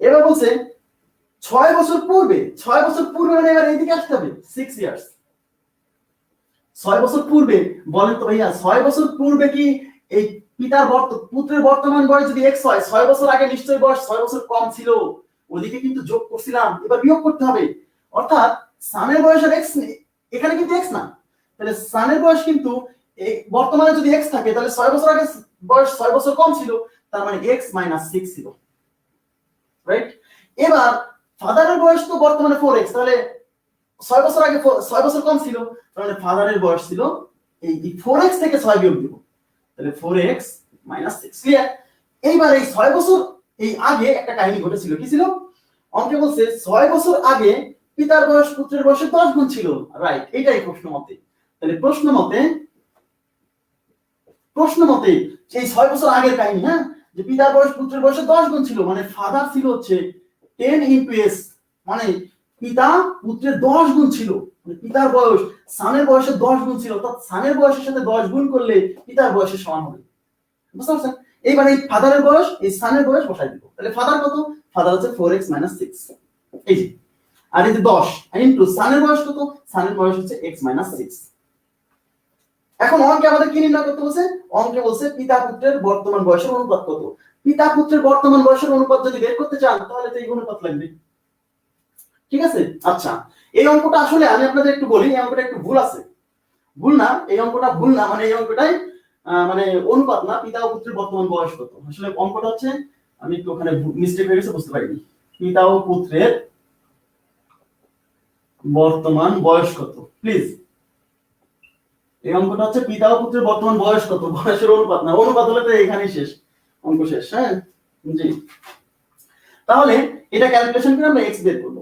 এবার বলছে 6 বছর পূর্বে, 6 বছর পূর্বে মানে এবার এইদিকে আসতে হবে 6 ইয়ার্স। 6 বছর পূর্বে, বলেন তো ভাইয়া 6 বছর পূর্বে কি এই পিতার পুত্রের বর্তমান বয়স যদি x হয়, 6 বছর আগে নিশ্চয়ই বয়স 6 বছর কম ছিল, ওদিকে কিন্তু যোগ করছিলাম, এবার বিয়োগ করতে হবে। অর্থাৎ সানের বয়স আর x, এখানে কিন্তু x না, তাহলে সানের বয়স কিন্তু এই বর্তমানে যদি x থাকে, তাহলে 6 বছর আগে বয়স 6 বছর কম ছিল, তার মানে x - 6 ছিল, রাইট? এবার ফাদারের বয়স তো বর্তমানে 4x, তাহলে 6 বছর আগে 6 বছর কম ছিল, তাহলে ফাদারের বয়স ছিল এই 4x থেকে 6 বিয়োগ দেব, তাহলে 4x - 6। ক্লিয়ার? এইবার এই 6 বছর এই আগে একটা কাহিনী ঘটেছিল। কি ছিল? অঙ্কে বলছে 6 বছর আগে পিতার বয়স পুত্রের বয়সের 10 গুণ ছিল, রাইট? এটাই প্রশ্ন মতে। তাহলে প্রশ্ন মতে এই 6 বছর আগের কাহিনী, হ্যাঁ, যে পিতার বয়স পুত্রের বয়সের 10 গুণ ছিল, মানে ফাদার ছিল হচ্ছে 10 × s, মানে পিতা পুত্রের 10 গুণ ছিল, মানে পিতার বয়স সানের বয়সের 10 গুণ ছিল, অর্থাৎ সানের বয়সের সাথে 10 গুণ করলে পিতার বয়সের সমান হবে। বুঝতে পারছেন? এইবার এই ফাদারের বয়স এই সানের বয়স বসাই দিব, তাহলে ফাদার কত? ফাদার হচ্ছে 4x - 6, এই যে, আর এই যে 10 ইনটু সানের বয়স কত? সানের বয়স হচ্ছে x - 6। এখন অঙ্কে আমাদের কি নির্ণয় করতে বলছে? অঙ্কে বলছে পিতা পুত্রের বর্তমান বয়সের অনুপাত কত। পিতা পুত্রের বর্তমান বয়সের অনুপাত যদি বের করতে চান তাহলে তো এই অনুপাত লাগবে, ঠিক আছে। আচ্ছা, এই অঙ্কটা আসলে আমি আপনাদের একটু বলি, এই অঙ্কটা একটু ভুল আছে। ভুল না, এই অঙ্কটা ভুল না, মানে এই অঙ্কটাই মানে অনুপাত না, পিতা ও পুত্রের বর্তমান বয়স কত। আসলে অঙ্কটা হচ্ছে, আমি একটু ওখানে মিস্টেক হয়ে গেছে, বুঝতে পারিনি। পিতা ও পুত্রের বর্তমান বয়স কত, প্লিজ। এই অঙ্কটা হচ্ছে পিতা ও পুত্রের বর্তমান বয়স কত, বয়সের অনুপাত না। অনুপাত হলে তো এখানেই শেষ, অঙ্ক শেষ। হ্যাঁ জি, তাহলে এটা ক্যালকুলেশন করে আমরা x বের করব।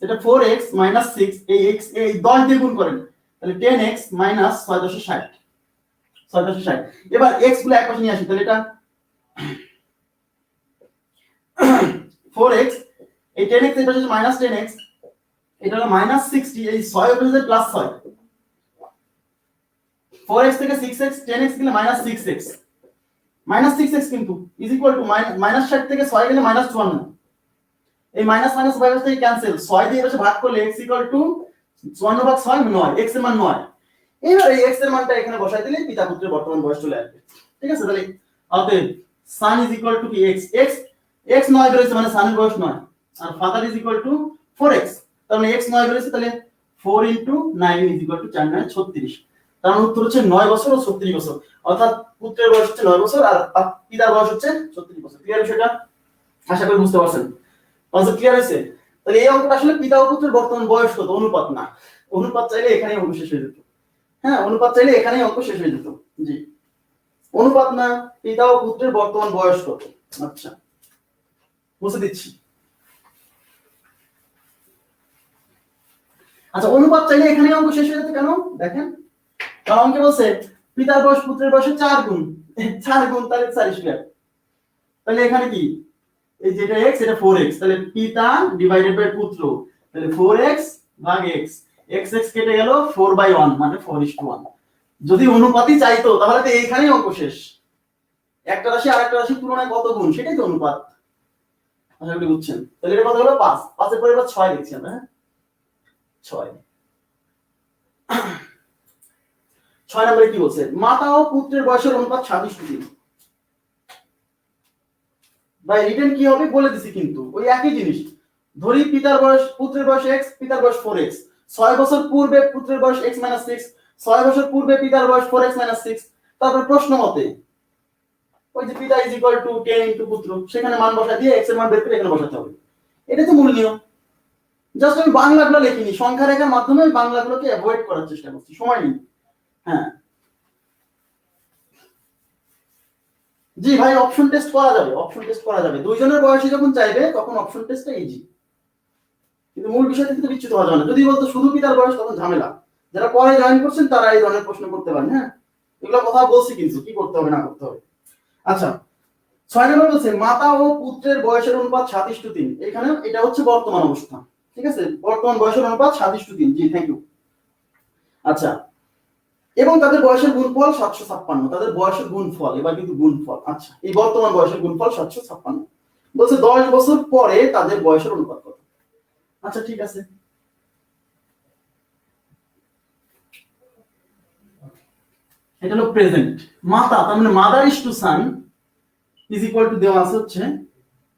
এটা 4x - 6, এই x এই 10 দিয়ে গুণ করেন, তাহলে 10x - 660, 660। এবার x গুলো একপাশে নিয়ে আসি, তাহলে এটা 4x, এই 10x এই পাশে -10x, এটা হলো -60, এই 6 এর পাশে +6, 4x থেকে 6x, 10x গেলে -6x, -6x কিন্তু ইজ ইকুয়াল টু -60 থেকে 6 গেলে -54, এই মাইনাস মাইনাস ভাগ থেকে ক্যান্সেল, 6 দিয়ে এসে ভাগ করলে x ইকুয়াল টু 54/6 9, x এর মান 9। এবার এই x এর মানটা এখানে বসাই দিলে পিতা পুত্রের বর্তমান বয়স চলে আসবে, ঠিক আছে। তাহলে অতএব সান ইজ ইকুয়াল টু কি x, x 9 বেরোচ্ছে, মানে সানের বয়স 9, আর father is equal to 4x, তার মানে x 9 বেরোচ্ছে, তাহলে 4 * 9 ইজ ইকুয়াল টু 4 9 36। তার মানে উত্তর হচ্ছে 9 বছর ও 36 বছর, অর্থাৎ পুত্রের বয়স হচ্ছে 9 বছর আর পিতার বয়স হচ্ছে 36 বছর। ক্লিয়ার বিষয়টা? আশা করি বুঝতে পারছেন। কনসেপ্ট ক্লিয়ার হয়েছে? তাহলে এই অঙ্কটা আসলে পিতা ও পুত্রের বর্তমান বয়স কত, অনুপাত না। অনুপাত চাইলে এখানেই অঙ্ক শেষ হয়ে যেত। হ্যাঁ, অনুপাত চাইলে এখানেই অঙ্ক শেষ হয়ে যেত। জি, অনুপাত না, পিতা ও পুত্রের বর্তমান বয়স কত। আচ্ছা, বুঝে দিচ্ছি। আচ্ছা, অনুপাত চাইলে এখানেই অঙ্ক শেষ হয়ে যেত কেন দেখেন, কারণ অঙ্কে বলছে পিতার বয়স পুত্রের বয়সের 4 গুণ, 4 গুণ তাহলে 4 তাহলে এখানে কি, এই যেটা x এটা 4x, তাহলে পিতা ডিভাইডেড বাই পুত্র, তাহলে 4x ভাগ x, x x কেটে গেল 4/1, মানে 4:1। যদি অনুপাতই চাইতো তাহলে তো এইখানেই অঙ্ক শেষ। একটা রাশি আরেকটা রাশির তুলনায় কত গুণ, সেটাই তো অনুপাত। আশা করি বুঝছেন। তাহলে এটা কত হলো 5, 5 এর পরে এবার 6 লিখছি আমরা। হ্যাঁ 6, 6 নম্বরে কি বলছে, মাতা ও পুত্রের বয়সের অনুপাত 27:3। ভাই রিটেন কি হবে বলে দিছি, কিন্তু ওই একই জিনিস। ধরি পিতার বয়স, পুত্রের বয়স x, পিতার বয়স 4x, 6 বছর পূর্বে পুত্রের বয়স x - 6, 6 বছর পূর্বে পিতার বয়স 4x - 6। তারপর প্রশ্ন মতে ওই যে পিতা ইজ ইকুয়াল টু 10 ইনটু পুত্র, সেখানে মান বসা দিয়ে x এর মান বের করে এখানে বসাতে হবে। এটা তো মূল নিয়ম। জাস্ট আমি বাংলাগুলো লিখিনি, সংখ্যা রেখার মাধ্যমে বাংলাগুলোকে অ্যাভয়েড করার চেষ্টা করছি, সময় নেই। হ্যাঁ জি ভাই, অপশন টেস্ট করা যাবে, অপশন টেস্ট করা যাবে। দুইজনের বয়সী যখন চাইবে তখন অপশন টেস্টটা ইজি, কিন্তু মূল বিষয় থেকে বিচ্যুত হওয়া যাবে না। যদি বলতো শুধু পিতার বয়স, তখন ঝামেলা। যারা পরে জয়েন করছেন তারা এই ধরনের প্রশ্ন করতে পারেন। হ্যাঁ, এগুলো কথা বলছি, কিন্তু কি করতে হবে না করতে হবে। আচ্ছা, 6 নম্বর বলছে মাতা ও পুত্রের বয়সের অনুপাত 27:3। এখানে এটা হচ্ছে বর্তমান অবস্থা, ঠিক আছে। বর্তমান বয়সের অনুপাত 27:3। জি থ্যাংক ইউ। আচ্ছা, এবং তাদের বয়সের গুণফল 756, তাদের বয়সের গুণফল, এবার কিন্তু গুণফল। আচ্ছা, এই বর্তমান বয়সের গুণফল 756, বলছে 10 বছর পরে তাদের বয়সের অনুপাত কত। আচ্ছা ঠিক আছে, এটা হলো প্রেজেন্ট। মাতা, তার মানে mother is to son is equal to দেওয়া আছে হচ্ছে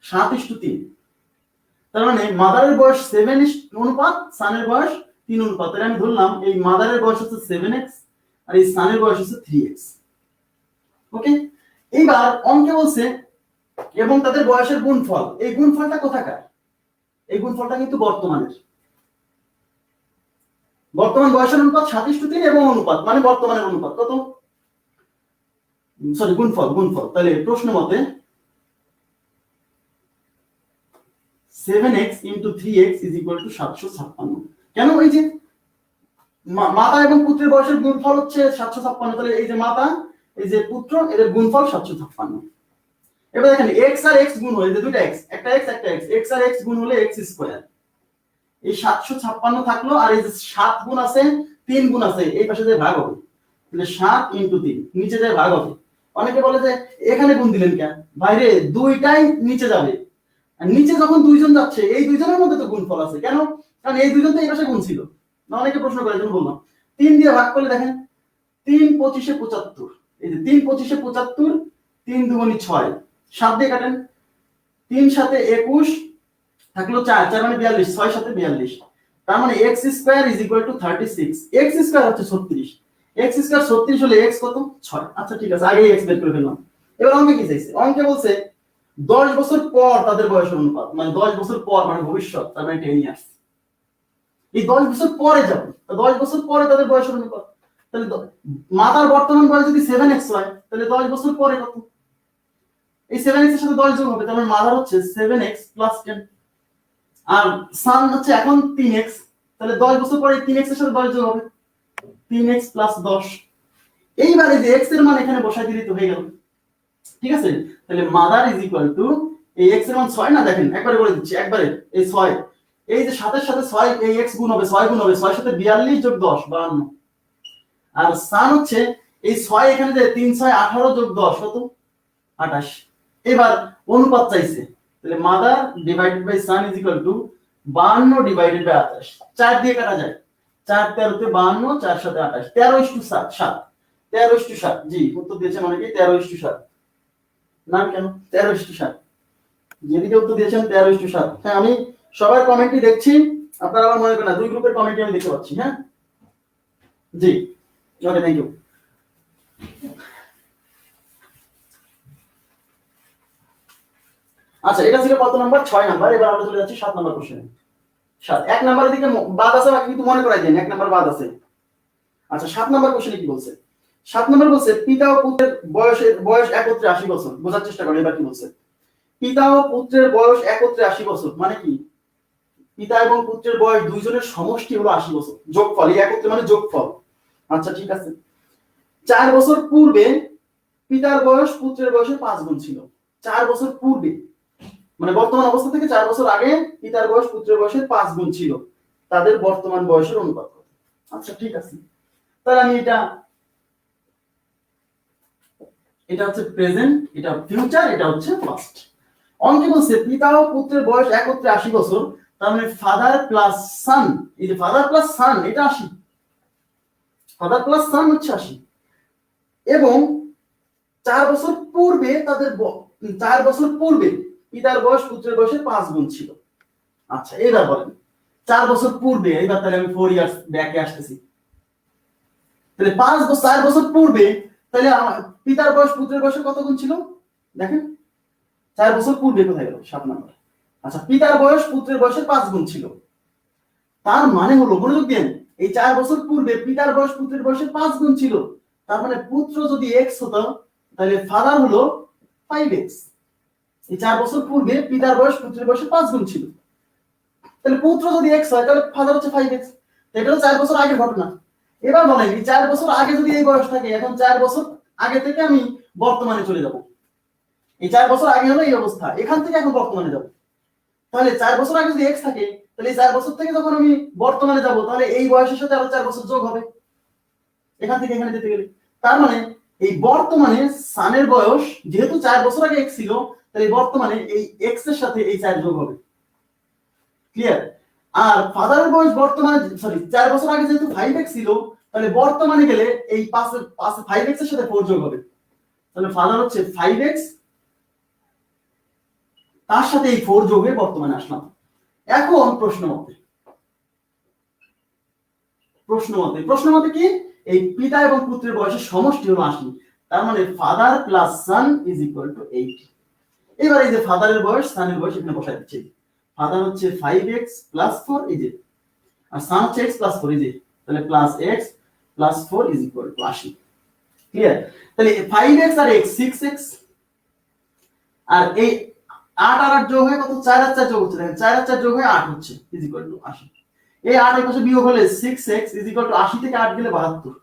7:3। তার মানে মাদারের বয়স 7 অনুপাত, সানের বয়স 3 অনুপাত। তাহলে আমি ধরলাম এই মাদারের বয়স হচ্ছে 7x আর এই সানের বয়স হচ্ছে 3x। ওকে, এইবার অঙ্কে বলছে এবং তাদের বয়সের গুণফল। এই গুণফলটা কোথাকার? এই গুণফলটা কিন্তু বর্তমানের। বর্তমান বয়সের অনুপাত 27:3 এবং অনুপাত মানে বর্তমানের অনুপাত কত, সরি গুণফল, গুণফল। তাহলে প্রশ্ন মতে 7x * 3x = 756। কেন? এই যে মাতা এবং পুত্রের বয়সের গুণফল হচ্ছে 756, তাহলে এই যে মাতা এই যে পুত্র এদের গুণফল 756। এবার দেখেন x আর x গুণ হলে, যে দুটো x, একটা x একটা x, x আর x গুণ হলে x স্কয়ার। এই 756 থাকলো, আর এই যে 7 গুণ আছে 3 গুণ আছে, এই পাশে যে ভাগ হবে, তাহলে 7 * 3 নিচে যে ভাগ হবে। অনেকে বলে যে এখানে গুণ দিলেন কেন? বাইরে দুইটাই নিচে যাবে, আর নিচে যখন দুইজন যাচ্ছে এই দুইজনের মধ্যে তো গুণফল আছে। কেন? কারণ এই দুইজন তো এই পাশে গুণ ছিল না। অনেকে প্রশ্ন করে, জন্য বললাম 3 দিয়ে ভাগ করলে দেখেন 3×25 = 75। এই যে 3×25 = 75, 3 × 2 = 6, 7 দিয়ে কাটেন, 3 × 7 = 21, থাকলো 4, 4 মানে 42, 6 × 7 = 42। তার মানে x² = 36, x² হচ্ছে 36, x² 36 হলে x কত? 6। আচ্ছা ঠিক আছে, আগে x বের করে ফেললাম। এবার অঙ্কে কি চাইছে? অঙ্কে বলছে 10 বছর পর তাদের বয়সের অনুপাত, মানে 10 বছর পর মানে ভবিষ্যৎ, তার মানে 10 ইয়ার্স। এই 10 বছর পরে যাব, 10 বছর পরে তাদের বয়সের অনুপাত, তাহলে মাতার বর্তমান বয়স যদি 7x হয়, তাহলে 10 বছর পরে কত? এই 7x এর সাথে 10 যোগ হবে, তাহলে মাদার হচ্ছে 7x + 10, আর সান হচ্ছে এখন 3x, তাহলে 10 বছর পরে 3x এর সাথে 10 যোগ হবে, 3x + 10। এইবারে যে x এর মান এখানে বসাই দিলেই তো হয়ে গেল। ঠিক আছে, তাহলে মাদার = এই x এর মান 6 না, দেখেন একবারে বলে দিচ্ছি, একবারে এই 6, এই যে 7 এর সাথে 6, এই x গুণ হবে, 6 গুণ হবে, 6 এর সাথে 42 + 10 52, আর সান হচ্ছে এই 6 এখানে যে 3 6 18 + 10 কত? 28। এবার অনুপাত চাইছে, তাহলে মাদার / সান = 52 / 28, 4 দিয়ে কাটা যায়, 4 13 তে 52, 4 7 28, 13:7, 13:7, জি উত্তর দিয়েছেন অনেকে 13:7, না কেন 13:7, যেদিকে উত্তর দিয়েছেন 13:7। হ্যাঁ, আমি সবার কমেন্টই দেখছি, আপনারা আমার মনে করেন না, দুই গ্রুপের কমেন্টই আমি দেখতে পাচ্ছি। হ্যাঁ জি, ওকে, থ্যাংক ইউ। আচ্ছা, এটা ছিল কত নাম্বার? 6 নাম্বার। এবার আমরা চলে যাচ্ছি 7 নাম্বার কোশ্চেনে। 7, 1 নাম্বারের দিকে বাদ আছে, বাকি কিন্তু মনে করাই দেন 1 নাম্বার বাদ আছে। আচ্ছা, 7 নাম্বার কোশ্চেনে কি বলছে? 7 নাম্বার বলছে পিতা ও পুত্রের বয়স একত্রে 80 বছর। বোঝার চেষ্টা করেন এবার কি বলছে। পিতা ও পুত্রের বয়স একত্রে 80 বছর মানে কি? পিতা এবং পুত্রের বয়স দুইজনের সমষ্টি হলো 80 বছর, যোগফল, এই একত্রে মানে যোগফল। আচ্ছা ঠিক আছে, 4 বছর পূর্বে পিতার বয়স পুত্রের বয়সের 5 গুণ ছিল। 4 বছর পূর্বে মানে বর্তমান অবস্থা থেকে 4 বছর আগে পিতার বয়স পুত্রের বয়সের 5 গুণ ছিল, তাদের বর্তমান বয়সের অনুপাত কত? আচ্ছা ঠিক আছে, তাহলে আমি এটা হচ্ছে প্রেজেন্ট, এটা ফিউচার, এটা হচ্ছে পাস্ট। অঙ্কে বলছে পিতা ও পুত্রের বয়স একত্রে 80 বছর, তার মানে ফাদার প্লাস সান, এই যে ফাদার প্লাস সান এটা 80, ফাদার প্লাস সান হচ্ছে 80, এবং 4 বছর পূর্বে তাদের 4 বছর পূর্বে পিতার বয়স পুত্রের বয়সের 5 গুণ ছিল। আচ্ছা এবার বলেন 4 বছর পূর্বে, এবার তাহলে আমি 4 ইয়ার্স ব্যাকে আসতেছি, তাহলে 4 বছর পূর্বে তাহলে পিতার বয়স পুত্রের বয়সের কত গুণ ছিল? দেখেন 4 বছর পূর্বে কোথায় গেল? 7 নাম্বার। আচ্ছা, পিতার বয়স পুত্রের বয়সের 5 গুণ ছিল, তার মানে হলো, মনোযোগ দেন, এই 4 বছর পূর্বে পিতার বয়স পুত্রের বয়সের 5 গুণ ছিল, তার মানে পুত্র যদি x হতো তাহলে ফাদার হলো 5x। এই 4 বছর পূর্বে পিতার বয়স পুত্রের বয়সের 5 গুণ ছিল, তাহলে পুত্র যদি x হয় তাহলে ফাদার হচ্ছে 5x। এটা হলো 4 বছর আগের ঘটনা। এবার বলেন এই 4 বছর আগে যদি এই বয়স থাকে, এখন 4 বছর আগে থেকে আমি বর্তমানে চলে যাব, এই 4 বছর আগে হলো এই অবস্থা, এখান থেকে এখন বর্তমানে যাব, তাহলে 4 বছর আগে যদি x থাকে, তাহলে এই 4 বছর থেকে যখন আমি বর্তমানে যাব, তাহলে এই বয়সের সাথে আরো 4 বছর যোগ হবে এখান থেকে এখানে যেতে গেলে। তার মানে এই বর্তমানে সানের বয়স যেহেতু 4 বছর আগে x ছিল, তাহলে বর্তমানে এই x এর সাথে এই 4 যোগ হবে। ক্লিয়ার? আর ফাদারের বয়স বর্তমানে 4 বছর আগে যেহেতু 5x ছিল, তাহলে বর্তমানে গেলে এই 5x এর সাথে 4 যোগ হবে, তাহলে ফাদার হচ্ছে 5x, তার সাথে এই 4 যোগ হয়ে বর্তমানে আসলাম। এখন প্রশ্ন মতে কি? এই পিতা এবং পুত্রের বয়সের সমষ্টি হলো 80, তার মানে father plus son is equal to 80। এবার এই যে ফাদারের বয়স সানের বয়স এখানে বসাই দিচ্ছি, ফাদার হচ্ছে 5x প্লাস 4, এই যে, আর সান হচ্ছে x প্লাস 4, এই যে, তাহলে plus x plus 4 is equal to 80। Clear? তাহলে 5x আর x 6x, আর এই 8 আর 8 যোগ হয়ে কত? 4 আর 4 যোগ হচ্ছে, দেখেন 4 আর 4 যোগ হয়ে 8 হচ্ছে, ইজ ইকুয়াল টু 80। এই 8 এর পাশে বিয়োগ হলে 6x ইজ ইকুয়াল টু 80 থেকে 8 গেলে 72,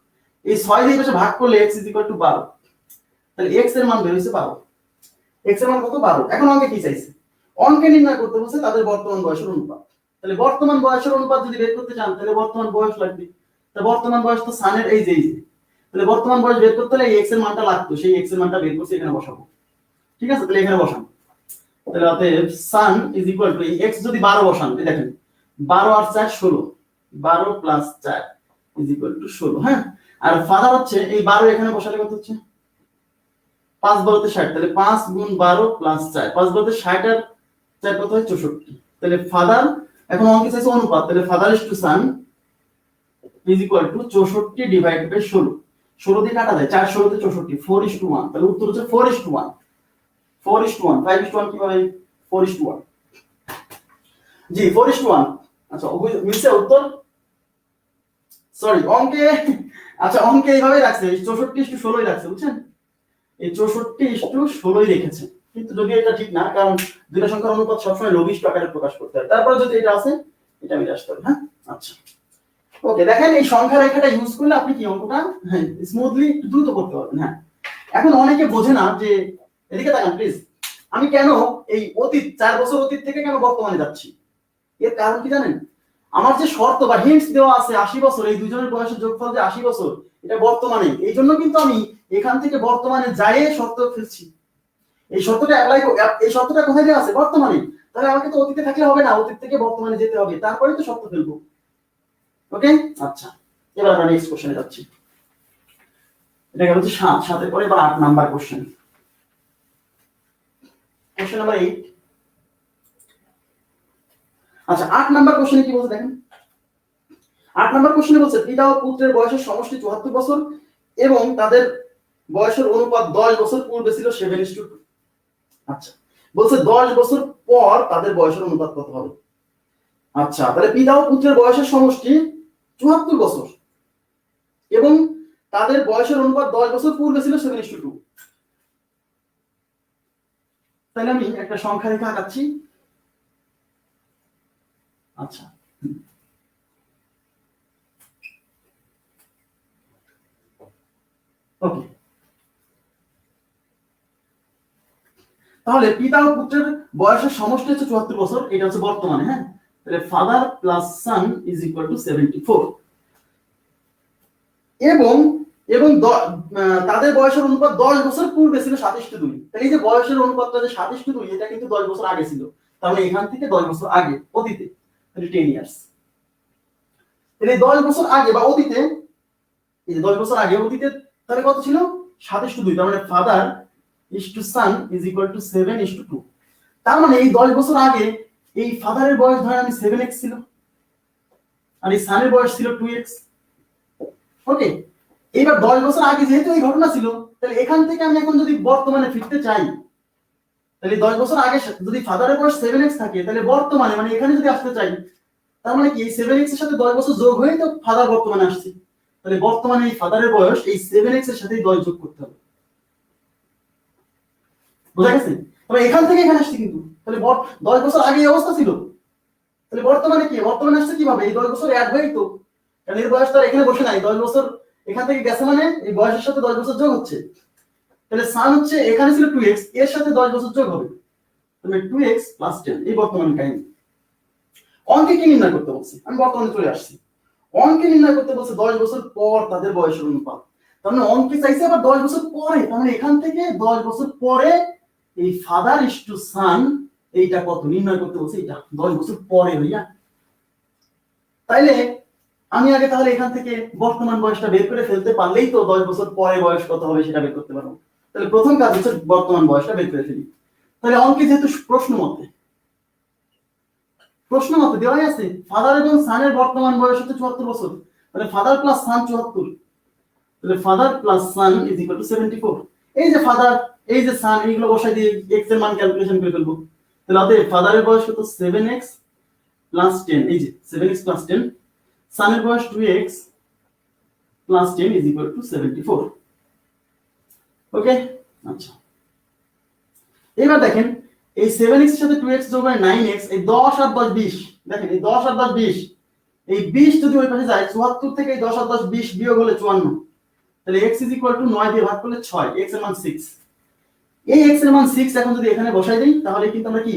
এই 6 দিয়ে পাশে ভাগ করলে x ইজ ইকুয়াল টু 12, তাহলে x এর মান বের হইছে 12, x এর মান কত? 12। এখন অঙ্কে কি চাইছে? অঙ্কে নির্ণয় করতে বলছে তাদের বর্তমান বয়সের অনুপাত। তাহলে বর্তমান বয়সের অনুপাত যদি বের করতে চান, তাহলে বর্তমান বয়স লাগবে, তাহলে বর্তমান বয়স তো সানের এই যে, তাহলে বর্তমান বয়স বের করতে হলে x এর মানটা লাগতো, সেই x এর মানটা বের করছি এখানে বসাবো। ঠিক আছে, তাহলে এখানে বসান, তাহলে অতএব son is equal to x যদি 12 বসান, এই দেখেন 12 আর 4 16, 12 প্লাস 4 ইজ ইকুয়াল টু 16। হ্যাঁ, আর ফাদার হচ্ছে এই 12 এখানে বসালে কত হচ্ছে 5 12 60, তাহলে 5 গুণ 12 প্লাস 4, 5 12 60 আর 4 কত হয় 64। তাহলে ফাদার এখন অঙ্কে চাইছে অনুপাত, তাহলে father is to son is equal to 64 divided by 16, 16 দিয়ে কাটা যায় 4 16 তে 64, 4:1, তাহলে উত্তর হচ্ছে 4:1, 4:1, 5:1 কি হবে 4:1, জি 4:1। আচ্ছা মিলছে উত্তর, সরি অঙ্কে, আচ্ছা অঙ্কে এইভাবে রাখছে 64:16 রাখছে, বুঝছেন, এই 64:16 রেখেছে, কিন্তু যদি এটা ঠিক না, কারণ দুইটা সংখ্যার অনুপাত সবসময় লঘিষ্ঠ আকারে প্রকাশ করতে হয়, তারপরে যদি এটা আছে এটা মিলে আসতে হবে। হ্যাঁ আচ্ছা ওকে, দেখেন এই সংখ্যা রেখাটা ইউজ করলে আপনি কি অঙ্কটা স্মুথলি দ্রুত করতে পারবেন। হ্যাঁ এখন অনেকে বোঝে না যে, এদিকে তাকান প্লিজ, আমি কেন এই অতীত 4 বছর অতীত থেকে কেন বর্তমানে যাচ্ছি, এর কারণ কি জানেন, আমার যে শর্ত বা হিন্টস দেওয়া আছে 80 বছর, এই দুজনের বয়সের যোগফল যে 80 বছর, এটা বর্তমানে, এই জন্য কিন্তু আমি এখান থেকে বর্তমানে যাই শর্ত ফেলছি, এই শর্তটা অ্যাপ্লাই, এই শর্তটা কোথায় দেওয়া আছে বর্তমানে, তাহলে আমাকে তো অতীতে থাকলে হবে না, অতীত থেকে বর্তমানে যেতে হবে, তারপরে তো শর্ত ফেলবো। ওকে আচ্ছা, এবার আমরা নেক্সট কোশ্চেনে যাচ্ছি। এটা গেল হচ্ছে 7 পরে, এবার 8 নাম্বার কোশ্চেন, কোশ্চেন নাম্বার 8। আচ্ছা 8 নাম্বার কোশ্চেনে কি বলছে দেখেন, 8 নাম্বার কোশ্চেনে বলছে পিতা ও পুত্রের বয়সের সমষ্টি 74 বছর এবং তাদের বয়সের অনুপাত 10 বছর পূর্বে ছিল 7:2। আচ্ছা বলছে 10 বছর পর তাদের বয়সের অনুপাত কত হবে। আচ্ছা তাহলে পিতা ও পুত্রের বয়সের সমষ্টি 74 বছর এবং তাদের বয়সের অনুপাত 10 বছর পূর্বে ছিল 7:2। তাহলে আমি একটা সংখ্যা রেখা আঁকাচ্ছি। আচ্ছা ওকে, তাহলে পিতা ও পুত্রের বয়সের সমষ্টি হচ্ছে 74 বছর, এটা হচ্ছে বর্তমানে। হ্যাঁ তাহলে father plus son is equal to 74 এবং এবং তাদের বয়সের অনুপাত 10 বছর পূর্বে ছিল 27:2। তাহলে এই যে বয়সের অনুপাতটা যে 27:2, এটা কিন্তু 10 বছর আগে ছিল, তাহলে এখান থেকে 10 বছর আগে অতীতে, তাহলে 10 ইয়ার্স। তাহলে 10 বছর আগে বা অতীতে, এই যে 10 বছর আগে অতীতে তাহলে কত ছিল 27:2, তার মানে father is to son is equal to 7:2। তার মানে এই 10 বছর আগে এই ফাদারের বয়স ধরেন আমি 7x ছিল আর এই সানের বয়স ছিল 2x। ওকে, এবার 10 বছর আগে যেহেতু এই ঘটনা ছিল, তাহলে এখান থেকে আমি এখন যদি বর্তমানে ফিরতে চাই, তাহলে 10 বছর আগে যদি ফাদারের বয়স 7x থাকে, তাহলে বর্তমানে মানে এখানে যদি আসতে চাই, তার মানে কি এই 7x এর সাথে 10 বছর যোগ হয়ে তো ফাদার বর্তমানে আসছে, তাহলে বর্তমানে এই ফাদারের বয়স এই 7x এর সাথে 10 যোগ করতে হবে। বুঝা গেছে? তবে এখান থেকে এখানে আসছে কিন্তু, তাহলে 10 বছর আগে এই অবস্থা ছিল, তাহলে বর্তমানে কি, বর্তমানে আসছে কিভাবে, এই 10 বছর অ্যাড হয়েই তো, কারণ এর বয়স তো এখানে বসে নাই, 10 বছর এখান থেকে গেছে মানে এই বয়সের সাথে 10 বছর যোগ হচ্ছে, তাহলে সান হচ্ছে এখানে ছিল 2x, এর সাথে 10 বছর যোগ হবে, তাহলে 2x + 10 এই বর্তমান কাহিনী। অঙ্কে কি নির্ণয় করতে বলছি, আমি বর্তমানে চলে আসছি, অঙ্কে নির্ণয় করতে বলছে 10 বছর পর তাদের বয়সের অনুপাত, তার মানে অঙ্কে চাইছে আবার 10 বছর পরে, তার মানে এখান থেকে 10 বছর পরে এই ফাদার ইজ টু সান এইটা কত নির্ণয় করতে বলছে, এটা 10 বছর পরে হইয়া। তাইলে আমি আগে তাহলে এখান থেকে বর্তমান বয়সটা বের করে ফেলতে পারলেই তো 10 বছর পরে বয়স কত হবে সেটা বের করতে পারবো। তাহলে প্রথম কাজ হচ্ছে বর্তমান বয়সটা বের করে ফেলি। তাহলে অঙ্কে যেহেতু প্রশ্ন মতে দেওয়াই আছে ফাদার এবং সানের বর্তমান বয়স হচ্ছে 74 বছর, তাহলে ফাদার প্লাস সান 74, তাহলে father plus son is equal to 74। এই যে ফাদার এই যে সান এইগুলো বসাই দিয়ে x এর মান ক্যালকুলেশন করে ফেলবো, তাহলে অতএব ফাদারের বয়স কত 7x + 10, এই যে 7x + 10, সানের বয়স 2x + 10 ইজ ইকুয়াল টু 74। ওকে আচ্ছা এবার দেখেন এই 7x এর সাথে 2x যোগ হয় 9x, এই 10 আর 10 20, দেখেন এই 10 আর 10 20, এই 20 যদি ওই পাশে যায় 74 থেকে এই 10 আর 10 20 বিয়োগ হলে 54, তাহলে x = 9 দিয়ে ভাগ করলে 6, x এর মান 6। এই x এর মান 6 এখন যদি এখানে বসাই দেই, তাহলে কিন্তু আমরা কি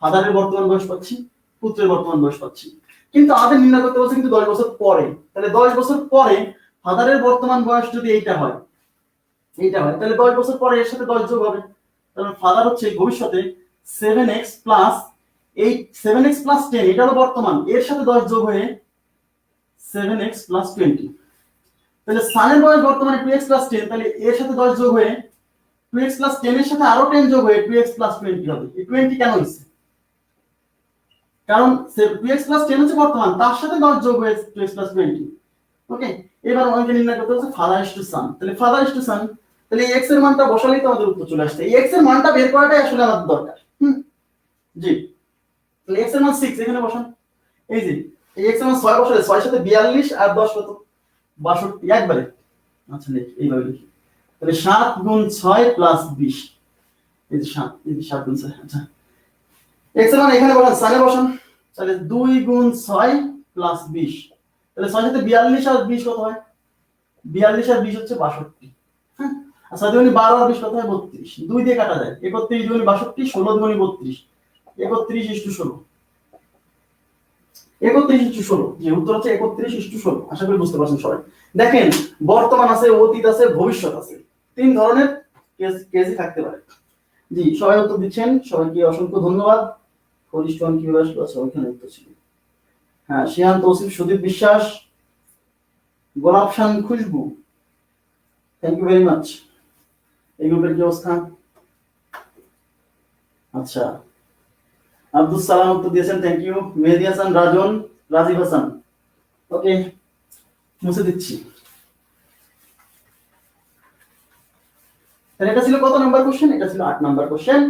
ফাদারের বর্তমান বয়স পাচ্ছি, পুত্রের বর্তমান বয়স পাচ্ছি, কিন্তু আমাদের নির্ণয় করতে বলছে কিন্তু 10 বছর পরে, তাহলে 10 বছর পরে ফাদারের বর্তমান বয়স যদি এইটা হয় তাহলে 10 বছর পরে এর সাথে 10 যোগ হবে, তাহলে ফাদার হচ্ছে ভবিষ্যতে 7x + 8, 7x + 10 এটা হলো বর্তমান, এর সাথে 10 যোগ হয়ে 7x + 20, তাহলে সানের বয়স বর্তমানে 2x + 10, তাহলে এর সাথে 10 যোগ হয়ে 2x + 10 এর সাথে আরো 10 যোগ হয়ে 2x + 20 হবে। এই 20 কেন হইছে? কারণ 2x + 10 হচ্ছে বর্তমান, তার সাথে 10 যোগ হয়ে 2x + 20। ওকে, এবার আমাকে নির্ণয় করতে হচ্ছে ফাদার ইস টু সান। তাহলে ফাদার ইস টু সান, তাহলে এই x এর মানটা বসালেই তো আমাদের উত্তর চলে আসছে। এই x এর মানটা বের করাটাই আসলে আমাদের দরকার। জি, তাহলে x এর মান 6 এখানে বসান। এই যে এই x এর মান 6 বসালে 6 এর সাথে 42 আর 10 কত? 62 একবারে। আচ্ছা লিখ, এইভাবে লিখি। তাহলে 7 গুণ 6 প্লাস 20, এই যে 7, এই যে 7 গুণ 6। আচ্ছা, x এর মান এখানে বসান, সানে বসান। তাহলে 2 গুণ 6 প্লাস 20, তাহলে 6 এর সাথে 42 আর 20 কত হয়? 42 আর 20 হচ্ছে 62। হ্যাঁ, আচ্ছা 2 12 আর 20 কত হয়? 32। 2 দিয়ে কাটা যায়, 31 2 62, 16 2 32, 31:16। 31:16, যে উত্তর হচ্ছে 31:16। আশা করি বুঝতে পারছেন সবাই। দেখেন, বর্তমান আছে, অতীত আছে, ভবিষ্যৎ আছে, তিন ধরনের কেসই থাকতে পারে। জি, সবাই উত্তর দিচ্ছেন, সবাইকে অসংখ্য ধন্যবাদ। হরিষ্ঠন কিভাবে আসলো? আচ্ছা, ওইখানে উত্তর ছিল। হ্যাঁ, শিয়ান তৌসিফ, সুদীপ বিশ্বাস, গোলাপ শান, খুশবু, থ্যাংক ইউ ভেরি মাচ। এই গ্রুপের কি অবস্থা? আচ্ছা, আব্দুল সালাম উত্তর দিয়েছেন, থ্যাংক ইউ। মেহেদি হাসান, রাজন, রাজীব হাসান, ওকে, মুছে দিচ্ছি। তাহলে এটা ছিল কত নাম্বার কোশ্চেন? এটা ছিল 8 নাম্বার কোশ্চেন।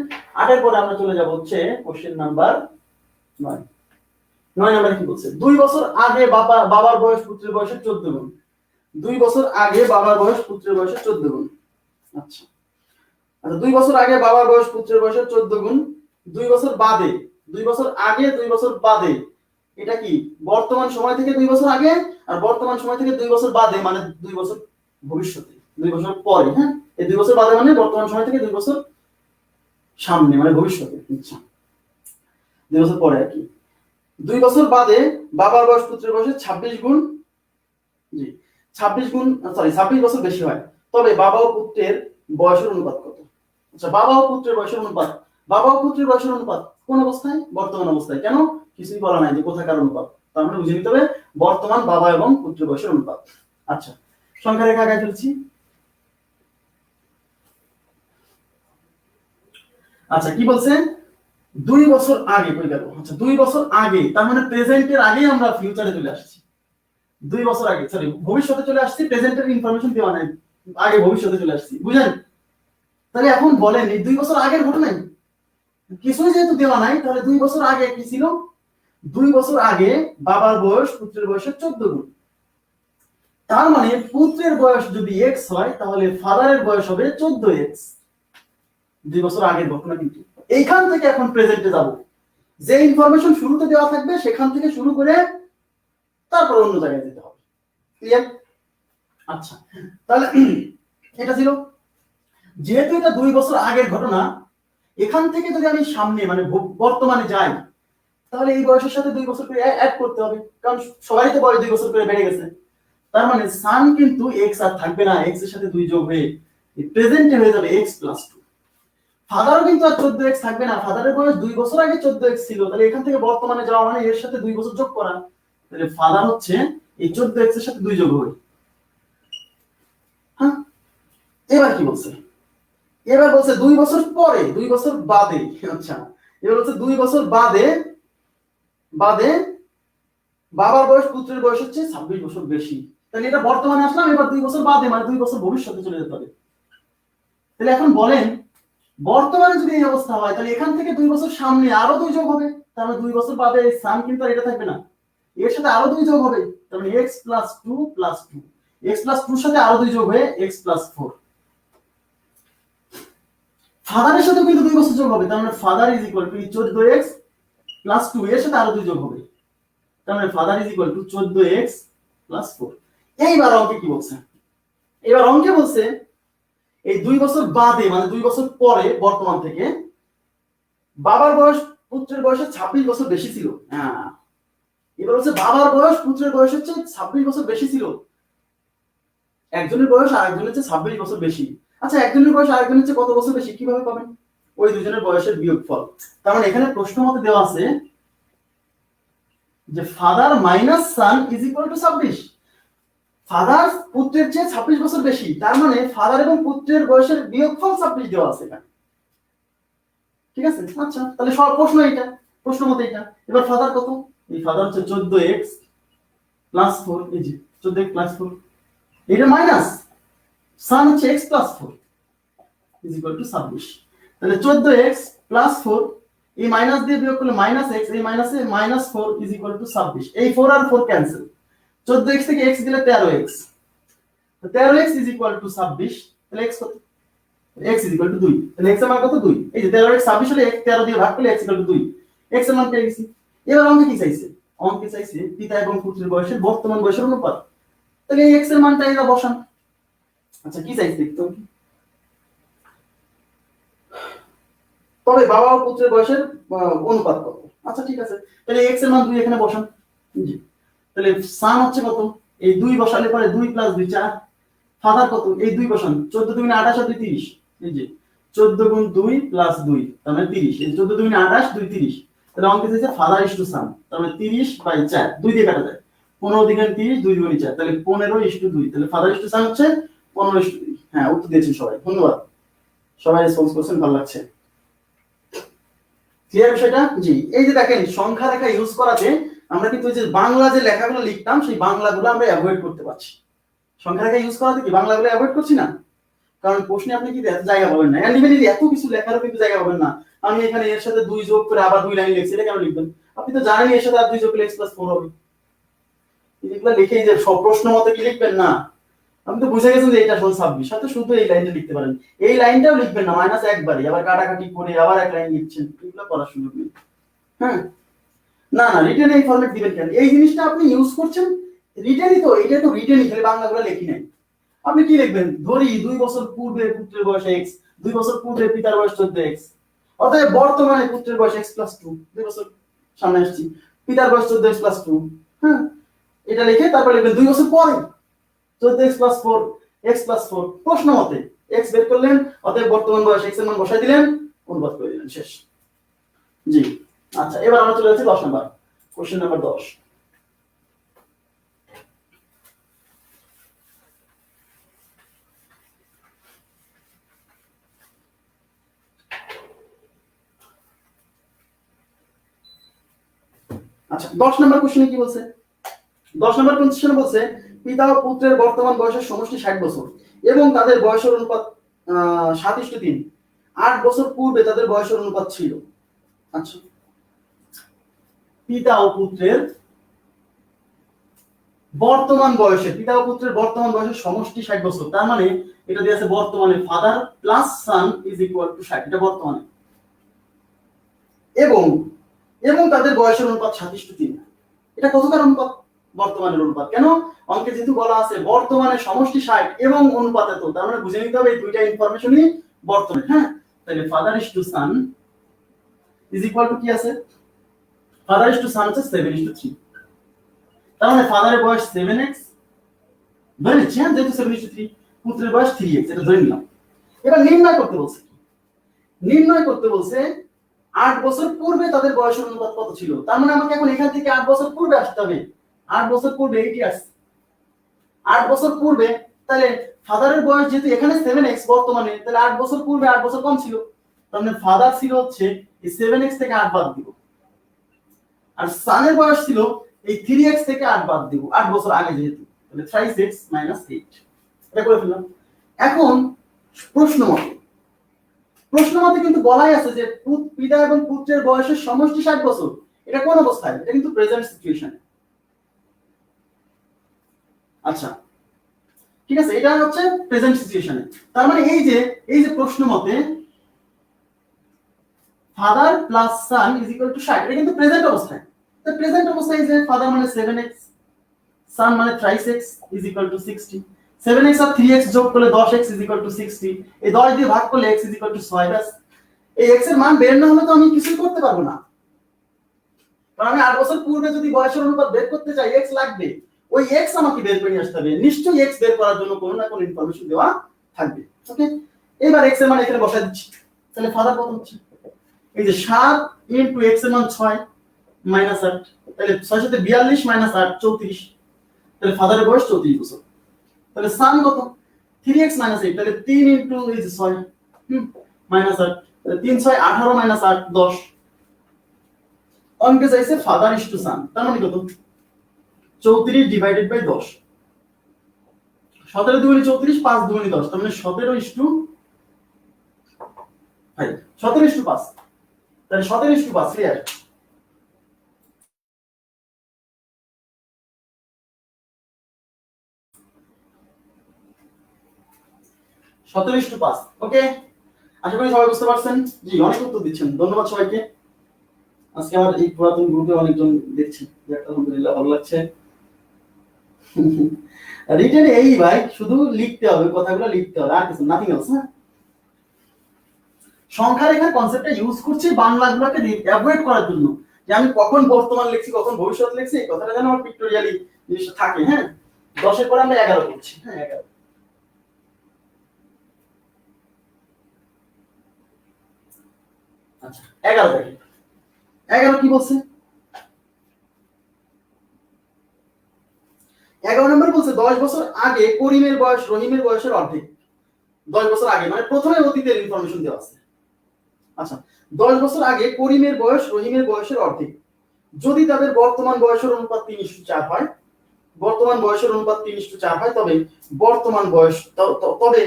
8 এর পরে আমরা চলে যাব হচ্ছে কোশ্চেন নাম্বার 9। 9 নম্বরে কি বলছে? 2 বছর আগে বাবার বয়স পুত্রের বয়সের 14 গুণ। 2 বছর আগে বাবার বয়স পুত্রের বয়সের 14 গুণ। আচ্ছা, আচ্ছা 2 বছর আগে বাবার বয়স পুত্রের বয়সের 14 গুণ, 2 বছর বাদে, 2 বছর আগে 2 বছর বাদে, এটা কি বর্তমান সময় থেকে 2 বছর আগে, আর বর্তমান সময় থেকে 2 বছর বাদে মানে 2 বছর ভবিষ্যতে, 2 বছর পরে। হ্যাঁ, এই 2 বছর বাদে মানে বর্তমান সময় থেকে 2 বছর সামনে মানে ভবিষ্যতে। আচ্ছা, 2 বছর পরে আর কি। 2 বছর বাদে বাবার বয়স পুত্রের বয়সের 26 গুণ, জি 26 গুণ, সরি 26 বছর বেশি হয়, তবে বাবা ও পুত্রের বয়সের অনুপাত কত? আচ্ছা, বাবা ও পুত্রের বয়সের অনুপাত, বাবা ও পুত্রের বয়সের অনুপাত কোন অবস্থায়? বর্তমান অবস্থায়। কেন? কিছুই বলা নাই যে কোথাকার অনুপাত, তার মানে বুঝে নিতে হবে বর্তমান বাবা এবং পুত্রের বয়সের অনুপাত। আচ্ছা, সংখ্যা রেখা আঁকায় ফেলছি। আচ্ছা, কি বলছে? 2 বছর আগে কই গেল? আচ্ছা, 2 বছর আগে, তার মানে প্রেজেন্টের আগেই আমরা ফিউচারে চলে আসছি। 2 বছর আগে, সরি ভবিষ্যতে চলে আসছি, প্রেজেন্টের ইনফরমেশন দেওয়া নাই, আগে ভবিষ্যতে চলে আসছি, বুঝেন? তাহলে এখন বলেন এই 2 বছর আগের ঘটনাই কিছুই যেহেতু দেওয়া নাই, তাহলে 2 বছর আগে কি ছিল? 2 বছর আগে বাবার বয়স পুত্রের বয়সের 14 গুণ। তার মানে পুত্রের বয়স যদি x হয়, তাহলে ফাদারের বয়স হবে 14x। 2 বছর আগের ঘটনা। কিন্তু এইখান থেকে এখন প্রেজেন্টে যাব, যে ইনফরমেশন শুরুতে দেওয়া থাকবে সেখান থেকে শুরু করে তারপর অন্য জায়গায় যেতে হবে। ক্লিয়ার? আচ্ছা, তাহলে এটা ছিল, যেহেতু এটা 2 বছর আগের ঘটনা, এখান থেকে যদি আমি সামনে মানে বর্তমানে যাই, তাহলে এই বয়সের সাথে 2 বছর করে অ্যাড করতে হবে, কারণ সবাই তো বয়স 2 বছর করে বেড়ে গেছে। তার মানে সান কিন্তু x আর থাকবে না, x এর সাথে 2 যোগ হয়ে প্রেজেন্টে হয়ে যাবে x + 2। ফাদারও কিন্তু আর 14x থাকবে না, ফাদারের বয়স 2 বছর আগে 14x ছিল, তাহলে এখান থেকে বর্তমানে যাওয়া মানে এর সাথে 2 বছর যোগ করা, তাহলে ফাদার হচ্ছে এই 14x এর সাথে 2 যোগ হবে। হ্যাঁ, এবার কি বলছে? এবার বলছে 2 বছর পরে, 2 বছর বাদে। আচ্ছা, এবার হচ্ছে 2 বছর বাদে বাবার বয়স পুত্রের বয়স হচ্ছে 26 বছর বেশি। তাহলে এটা বর্তমানে আসলাম, এবার 2 বছর বাদে মানে 2 বছর ভবিষ্যতে চলে যেতে হবে। তাহলে এখন বলেন বর্তমানে যদি এই অবস্থা হয়, তাহলে এখান থেকে 2 বছর সামনে আরো 2 যোগ হবে, তার মানে 2 বছর বাদে সান কিন্তু আর এটা থাকবে না, এর সাথে আরো 2 যোগ হবে, তার মানে x + 2 + 2, x + 2 এর সাথে আরো 2 যোগ হয়ে x + 4। ফাদারের সাথে কিন্তু 2 বছর যোগ হবে, তার মানে ফাদার = 14x + 2, এর সাথে আরো 2 যোগ হবে, তার মানে ফাদার = 14x + 4। এইবার অঙ্কে কি বলছে? এবার অঙ্কে বলছে এই 2 বছর বাদে মানে 2 বছর পরে বর্তমান থেকে বাবার বয়স পুত্রের বয়সের 26 বছর বেশি ছিল। হ্যাঁ, এবার হচ্ছে বাবার বয়স পুত্রের বয়সের চেয়ে 26 বছর বেশি ছিল, একজনের বয়স আরেকজনের চেয়ে 26 বছর বেশি। আচ্ছা, একজনের বয়স আরেকজনের চেয়ে কত বছর বেশি কিভাবে পাবেন? ওই দুজনের বয়সের বিয়োগফল। তার মানে এখানে প্রশ্ন মতে দেওয়া আছে যে ফাদার মাইনাস সান = 26। ফাদার পুত্রের চেয়ে 26 বছর বেশি, তার মানে ফাদার এবং পুত্রের বয়সের বিয়োগফল 26 দেওয়া আছে এখানে, ঠিক আছে। আচ্ছা, তাহলে সব প্রশ্ন এটা, প্রশ্ন মতে এটা। এবার ফাদার কত? এই ফাদার হচ্ছে 14x প্লাস 4, এই যে 14x প্লাস 4, এটা মাইনাস সান হচ্ছে x plus 4 is equal two 26। তাহলে 14x প্লাস 4 এই মাইনাস দিয়ে বিয়োগ করলে মাইনাস x, এই মাইনাসে মাইনাস 4 ইজ ইকুয়াল টু 26। এই 4 আর 4 ক্যান্সেল, 14x থেকে x গেলে 13x, তো 13x ইজ ইকুয়াল টু 26। তাহলে x কত? x is equal two 2। তাহলে x এর মান কত? 2। এই যে 13x 26 হলে 13 দিয়ে ভাগ করলে x ইকুয়াল টু 2, x এর মান পেয়ে গেছি। এবার অঙ্কে কি চাইছে? অঙ্কে চাইছে পিতা এবং পুত্রের বয়সের বর্তমান বয়সের অনুপাত। তাহলে এই x এর মানটা এরা বসান। আচ্ছা, কি চাইছে দেখতে হবে, তবে বাবা ও পুত্রের বয়সের অনুপাত কত? আচ্ছা ঠিক আছে, তাহলে x এর মান 2 এখানে বসান। জি, তাহলে সান হচ্ছে কত? এই 2 বসালে পরে 2 প্লাস 2 4। ফাদার কত? এই 2 বসান, 14 2 28 আর 2 30, এই যে 14 গুণ 2 প্লাস 2 তার মানে 30, এই 14 2 28 2 30। তাহলে অঙ্কে দিয়েছে ফাদার ইস টু সান, তার মানে 30/4, 2 দিয়ে কাটা যায়, 15 দিকে 30, 2 দুগুণে 4, তাহলে 15/2। তাহলে ফাদার ইস টু সান হচ্ছে 15/2। হ্যাঁ, উত্তর দিয়েছেন সবাই, ধন্যবাদ, সবাই রেসপন্স করছেন, ভালো লাগছে। ক্লিয়ার বিষয়টা? জি, এই যে দেখেন সংখ্যা রেখা ইউজ করাতে আমরা কিন্তু যে বাংলা যে লেখাগুলো লিখতাম সেই বাংলাগুলো আমরা অ্যাভয়েড করতে পারছি। সংখ্যা রেখা ইউজ করাতে কি বাংলাগুলো অ্যাভয়েড করছি না, কারণ প্রশ্নে আপনি কি এত জায়গা পাবেন না, অ্যান্ডিমেলি এত কিছু লেখারও কিন্তু জায়গা পাবেন না। আমি এখানে এর সাথে 2 যোগ করে আবার 2 লাইন লিখছি, এটা কেন লিখবেন? আপনি তো জানেন এর সাথে আর 2 যোগ করলে x + 4 হবে। এগুলো লিখেই যে সব প্রশ্ন মতো কি লিখবেন না, আপনি তো বুঝে গেছেন যে এটা 26, সাথে শুধু এই লাইনটা লিখতে পারেন, এই লাইনটাও লিখবেন না, মাইনাস একবারই আবার কাটাকাটি করে আবার এক লাইন লিখছেন, এগুলো করার সুযোগ নেই। হ্যাঁ, না না, রিটেন এই ফরম্যাট দিবেন কেন? এই জিনিসটা আপনি ইউজ করছেন রিটেনই, তো এটা তো রিটেনই, খালি বাংলাগুলো লিখি নাই। আপনি কি লিখবেন? ধরি 2 বছর পূর্বে পুত্রের বয়স x, 2 বছর পূর্বে পিতার বয়স 14x, অতএব বর্তমানে পুত্রের বয়স x + 2, 2 বছর সামনে আসছি, পিতার বয়স 14x + 2। হ্যাঁ, এটা লিখে তারপর লিখবেন 2 বছর পরে 14x + 4, x + 4, প্রশ্ন মতে x বের করলেন, অতএব বর্তমান বয়স x এর মান বসাই দিলেন, অনুপাত করে দিলেন, শেষ। জি, আচ্ছা, এবার আমরা চলে যাচ্ছি 10 নাম্বার, কোশ্চেন নাম্বার 10। আচ্ছা, 10 নাম্বার কোশ্চেনে কি বলছে? 10 নাম্বার কোশ্চেনে বলছে পিতা ও পুত্রের বর্তমান বয়সের সমষ্টি 60 বছর এবং তাদের বয়সের অনুপাত 7:3। 8 বছর পূর্বে তাদের বয়সের অনুপাত ছিল। আচ্ছা, পিতা ও পুত্রের বর্তমান বয়সের সমষ্টি 60 বছর, তার মানে এটা দিয়ে আছে বর্তমানে father plus son is equal to 60, এটা বর্তমানে, এবং এবং তাদের বয়সের অনুপাত 7:3। এটা কতকার অনুপাত? বর্তমানের অনুপাত। কেন? অঙ্কে যেহেতু বলা আছে বর্তমানে সমষ্টি 60 এবং অনুপাত এত, তার মানে বুঝে নিতে হবে এই দুইটা ইনফরমেশনই বর্তমান। হ্যাঁ, তাহলে father is to son is equal to কি আছে? ফাদার ইজ টু সান হচ্ছে 7:3, তার মানে ফাদারের বয়স 7x, ধরে নিচ্ছি, হ্যাঁ, যেহেতু 7:3, পুত্রের বয়স 3x, এটা ধরে নিলাম। এবার নির্ণয় করতে বলছে, 8 বছর পূর্বে তাদের বয়সের অনুপাত কত ছিল, তার মানে আমাকে এখন এখান থেকে 8 বছর পূর্বে আসতে হবে। 8 বছর পূর্বে এটি আসছে, 8 বছর পূর্বে, তাহলে ফাদারের বয়স যেহেতু এখানে 7x বর্তমানে, তাহলে 8 বছর পূর্বে 8 বছর কম ছিল, তার মানে ফাদার ছিল হচ্ছে এই 7x থেকে 8 বাদ দিব, আর সানের বয়স ছিল এই 3x থেকে 8 বাদ দিব, 8 বছর আগে যেহেতু, তাহলে 3x - 8, এটা করে ফেললাম। এখন প্রশ্ন মতে কিন্তু বলাই আছে যে পিতা এবং পুত্রের বয়সের সমষ্টি 60 বছর, এটা কোন অবস্থায়? এটা কিন্তু প্রেজেন্ট সিচুয়েশনে। আচ্ছা ঠিক আছে, এটা হচ্ছে প্রেজেন্ট সিচুয়েশনে, তার মানে এই যে প্রশ্ন মতে father plus son is equal to 60, এটা কিন্তু প্রেজেন্ট অবস্থায়। তো প্রেজেন্ট অবস্থায় যে ফাদার মানে 7x, সান মানে 3x is equal to 60, 7x R 3x যোগ করলে 10x ইজ ইকুয়াল টু 60, এই 10 দিয়ে ভাগ করলে x ইজ ইকুয়াল টু 6, ব্যাস। এই x এর মান বের না হলে তো আমি কিছুই করতে পারবো না, কারণ আমি 8 বছর পূর্বে যদি বয়সের অনুপাত বের করতে চাই x লাগবে, ওই x আমাকে বের করে নিয়ে আসতে হবে, নিশ্চয়ই x বের করার জন্য কোনো না কোনো ইনফরমেশন দেওয়া থাকবে। ওকে, এবার x এর মান এখানে বসাই দিচ্ছি, তাহলে ফাদার কত হচ্ছে? এই যে 7 ইনটু x এর মান 6 - 8, তাহলে 6 সাথে 42 - 8 34, তাহলে ফাদারের বয়স 34 বছর। তাহলে সান কত 3x - 8, তাহলে 3 ইনটু এই যে 6 মাইনাস 8, তাহলে 3 6 18 মাইনাস 8 10। অঙ্কে চাইছে ফাদার ইস টু সান, তার মানে কত 34 ডিভাইডেড বাই 10। 17 দুগুণে 34, 5 দুগুণে 10, তার মানে 17 ইস টু 5 তাহলে 17:5 ক্লিয়ার। ওকে, আশা করি সবাই বুঝতে পারছেন। জি, অনেক উত্তর দিচ্ছেন, ধন্যবাদ সবাইকে। আজকে আমার এই পুরাতন গ্রুপে অনেকজন দেখছি, আলহামদুলিল্লাহ ভালো লাগছে। রিটেনে এই ভাই শুধু লিখতে হবে, কথাগুলো লিখতে হবে, আর কিছু নাথিং এলস। হ্যাঁ, সংখ্যা রেখার কনসেপ্টটা ইউজ করছি বাংলাগুলোকে অ্যাভয়েড করার জন্য, যে আমি কখন বর্তমান লিখছি কখন ভবিষ্যৎ লিখছি এই কথাটা যেন আমার পিক্টোরিয়ালি জিনিসটা থাকে। হ্যাঁ, 10 এর পরে আমরা 11 করছি। হ্যাঁ, 11। আচ্ছা, 11 দেখেন, 11 কি বলছে? 11 নম্বর বলছে 10 বছর আগে করিমের বয়স রহিমের বয়সের অর্ধেক। 10 বছর আগে মানে প্রথমে অতীতের ইনফরমেশন দেওয়া আছে। আচ্ছা, 10 বছর আগে করিমের বয়স রহিমের বয়সের অর্ধেক যদি তাদের বর্তমান বয়সের অনুপাত 3:4 হয়, বর্তমান বয়সের অনুপাত 3:4 হয়, তবে বর্তমান বয়স তবে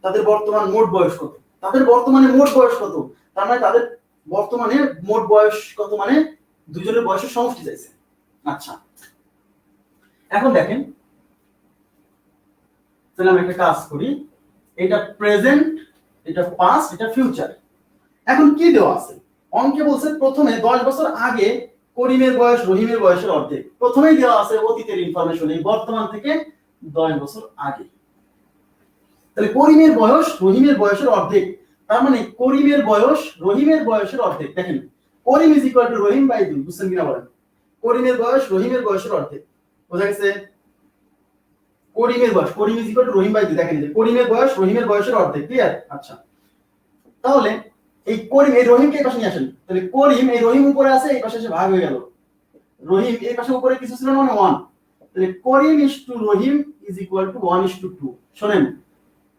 তাদের বর্তমান মোট বয়স কত? তাদের বর্তমানে মোট বয়স কত? তার মানে তাদের বর্তমানে মোট বয়স কত, মানে দুজনের বয়সের সমষ্টি চাইছে। আচ্ছা, এখন দেখেন, তাহলে আমি একটা কাজ করি, এটা প্রেজেন্ট, এটা পাস্ট, এটা ফিউচার। এখন কি দেওয়া আছে অঙ্কে? বলছে প্রথমে 10 বছর আগে করিমের বয়স রহিমের বয়সের অর্ধেক। প্রথমেই দেওয়া আছে অতীতের ইনফরমেশন, এই বর্তমান থেকে 10 বছর আগে। তাহলে করিমের বয়স রহিমের বয়সের অর্ধেক, তার মানে করিমের বয়স রহিমের বয়সের অর্ধেক। দেখেন, Karim is equal to Rahim by 2, বুঝছেন কিনা বলেন? করিমের বয়স রহিমের বয়সের অর্ধেক, বোঝা গেছে? করিমের বয়স, Karim is equal to Rahim by 2, দেখেন যে করিমের বয়স রহিমের বয়সের অর্ধেক। ক্লিয়ার? আচ্ছা, তাহলে এই করিম এই রহিমকে এই পাশে নিয়ে আসেন, তাহলে করিম এই রহিম উপরে আছে, এই পাশে এসে ভাগ হয়ে গেল। রহিম এই পাশে উপরে কিছু ছিল না, মানে 1, তাহলে Karim is to Rahim is equal to 1:2। শুনেন,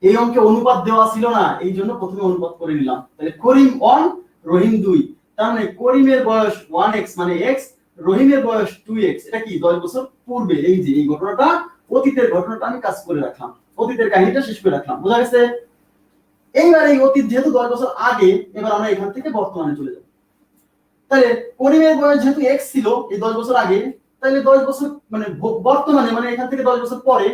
এই অঙ্কে অনুপাত দেওয়া ছিল না, এই জন্য প্রথমে অনুপাত করে নিলাম। তাহলে করিম 1 রহিম 2, তার মানে করিমের বয়স 1x মানে x, রহিমের বয়স 2x। এটা কি 10 বছর পূর্বে? এই যে এই ঘটনাটা, অতীতের ঘটনাটা আমি কাজ করে রাখলাম, অতীতের কাহিনীটা শেষ করে রাখলাম, বোঝা গেছে? এইবার এই অতীত যেহেতু 10 বছর আগে, এবার আমরা এখান থেকে বর্তমানে চলে যাব। তাহলে করিমের বয়স যেহেতু x ছিল এই 10 বছর আগে, তাহলে 10 বছর মানে বর্তমানে, মানে এখান থেকে 10 বছর পরে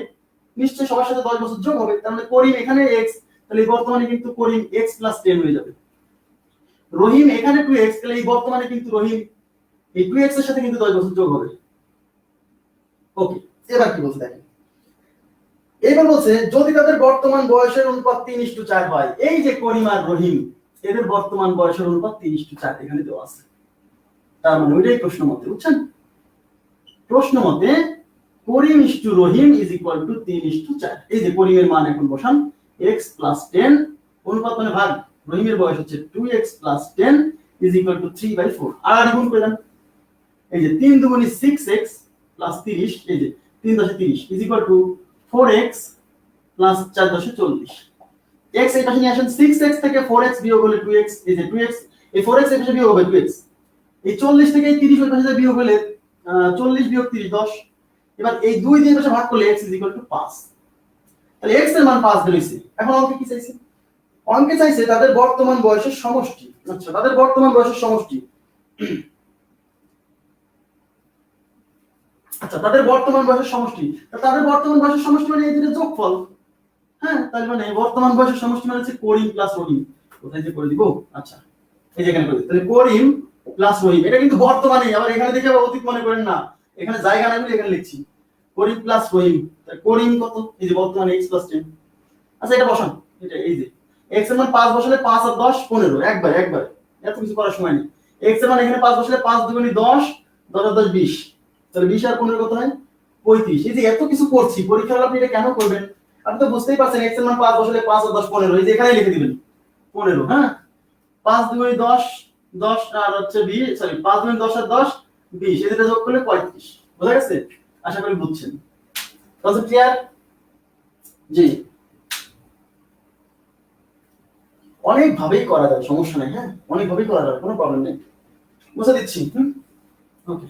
নিশ্চয়ই সবার সাথে 10 বছর যোগ হবে, তার মানে করিম এখানে x, তাহলে বর্তমানে কিন্তু করিম x + 10 হয়ে যাবে। রহিম এখানে 2x, তাহলে এই বর্তমানে কিন্তু রহিম এই 2x এর সাথে কিন্তু 10 বছর যোগ হবে। ওকে, এবার কি বলছে দেখেন, এবার বলছে যদি তাদের বর্তমান বয়সের অনুপাত 3:4 হয়, এই যে করিম আর রহিম এদের বর্তমান বয়সের অনুপাত 3:4 এখানে দেওয়া আছে, তার মানে ওইটাই প্রশ্ন মতে, বুঝছেন? প্রশ্ন মতে Karim is to Rahim is equal to 3:4। এই যে করিমের মান এখন বসান, x + 10 অনুপাত মানে ভাগ, রহিমের বয়স হচ্ছে 2x + 10 ইজ ইকুয়াল টু 3/4। আর গুণ করে দেন, এই যে 3 দুগুণে 6x + 30, এই যে 3 10 30 is equal to 4x + 4 10 40। x এই পাশে নিয়ে আসেন, 6x থেকে 4x বিয়োগ হলে 2x, এই যে 2x, এই 4x এই পাশে বিয়োগ হবে 2x, এই 40 থেকে এই 30 ওই পাশে বিয়োগ হলে 40 বিয়োগ 30 10। এবার এই 2 দিয়ে পাশে ভাগ করলে x = 5, তাহলে x এর মান 5 বেরিয়েছে। এখন অঙ্কে কি চাইছে? অঙ্কে চাইছে তাদের বর্তমান বয়সের সমষ্টি। আচ্ছা, তাদের বর্তমান বয়সের সমষ্টি, আচ্ছা তাদের বর্তমান বয়সের সমষ্টি, তাদের বর্তমান বয়সের সমষ্টি মানে এই দুটোর যোগফল। হ্যাঁ, তার মানে বর্তমান বয়সের সমষ্টি মানে হচ্ছে করিম + রহিম। কোথায় যে করে দিব? আচ্ছা, এই যে এখানে করে দিই, তাহলে করিম + রহিম, এটা কিন্তু বর্তমানে, আবার এখানে দেখে আবার অতীত মনে করেন না, এখানে জায়গা নাই বলে এখানে লিখছি করিম + রহিম। তাহলে করিম কত? এই যে বর্তমানে x + 10। আচ্ছা, এটা বসান, এটা এই যে x এর মান 5 বসালে 5 আর 10 15, একবার এত কিছু করার সময় নেই। x এর মান এখানে 5 বসালে 5 দুগুণে 10, 10 আর 10 20, তাহলে 20 আর 15 কত হয়? 35। এই যে এত কিছু করছি, পরীক্ষা হলে আপনি এটা কেন করবেন? আপনি তো বুঝতেই পারছেন, x এর মান 5 বসালে 5 আর 10 15, এই যে এখানেই লিখে দিবেন 15। হ্যাঁ, 5 দুগুণে 10, 10 আর হচ্ছে 20, সরি 5 দুগুণে 10 আর 10 20, এই দুটো যোগ করলে 35। বোঝা গেছে? আশা করি বুঝছেন। তাহলে ক্লিয়ার? জি, অনেক ভাবেই করা যায়, সমস্যা নেই। হ্যাঁ, অনেক ভাবেই করা যায়, কোনো প্রবলেম নেই। বুঝে দিচ্ছি। ওকে,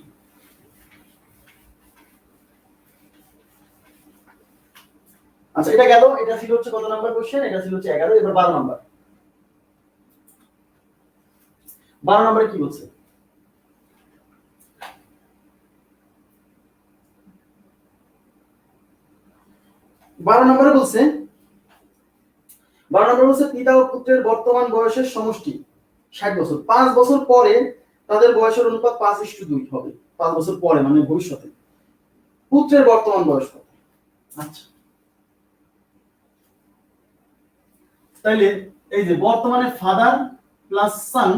আচ্ছা এটা গেল। এটা ছিল হচ্ছে কত নাম্বার কোশ্চেন? এটা ছিল হচ্ছে 11। এবার 12 নাম্বার। 12 নম্বরে কি বলছে? 12 নম্বরে বলছে, 12 নম্বরে বলছে পিতা ও পুত্রের বর্তমান বয়সের সমষ্টি 60 বছর। 5 বছর পরে তাদের বয়সের অনুপাত 5:2 হবে। 5 বছর পরে মানে ভবিষ্যতে পুত্রের বর্তমান বয়স কত? আচ্ছা, তাইলে এই যে বর্তমানে ফাদার প্লাস সান,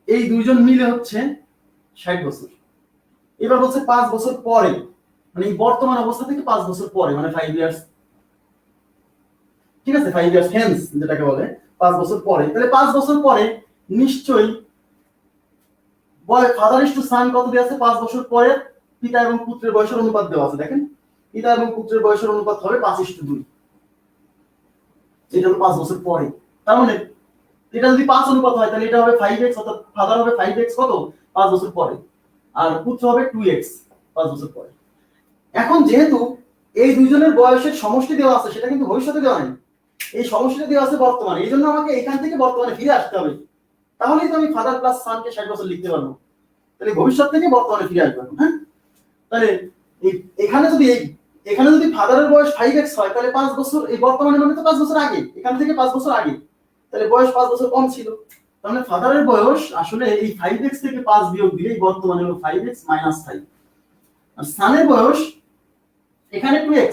এই দুইজন মিলে হচ্ছে 60 বছর। এবার বলছে 5 বছর পরে, মানে এই বর্তমান অবস্থা থেকে 5 বছর পরে, মানে 5 ইয়ার্স। ঠিক আছে, 5 ইয়ার্স হেন্স যেটাকে বলে, 5 বছর পরে। তাহলে 5 বছর পরে নিশ্চয়ই ফাদার ইস টু সান কত দেওয়া আছে? 5 বছর পরে পিতা এবং পুত্রের বয়সের অনুপাত দেওয়া আছে। দেখেন, পিতা এবং পুত্রের বয়সের অনুপাত হবে 5:2। এটা হলো 5 বছর পরে। তার মানে এটা যদি 5 অনুপাত হয় তাহলে এটা হবে 5x, অর্থাৎ ফাদার হবে 5x কত? 5 বছর পরে, আর পুত্র হবে 2x 5 বছর পরে। এখন যেহেতু এই দুইজনের বয়সের সমষ্টি দেওয়া আছে, সেটা কিন্তু ভবিষ্যতে দেওয়া নেই, এই সমষ্টিটা দেওয়া আছে বর্তমানে। এই জন্য আমাকে এখান থেকে বর্তমানে ফিরে আসতে হবে, তাহলেই তো আমি ফাদার প্লাস সানকে 60 বছর লিখতে পারবো। তাহলে ভবিষ্যৎ থেকে বর্তমানে ফিরে আসবো। হ্যাঁ, তাহলে এখানে যদি এখানে যদি ফাদারের বয়স 5x হয়, তাহলে 5 বছর, এই বর্তমানে মানে তো 5 বছর আগে, এখান থেকে 5 বছর আগে, তাহলে বয়স 5 বছর কম ছিল। তাহলে ফাদারের বয়স আসলে এই 5x থেকে 5 বিয়োগ দিলে বর্তমানে হলো 5x - 5, আর সানের বয়স এখানে 2x,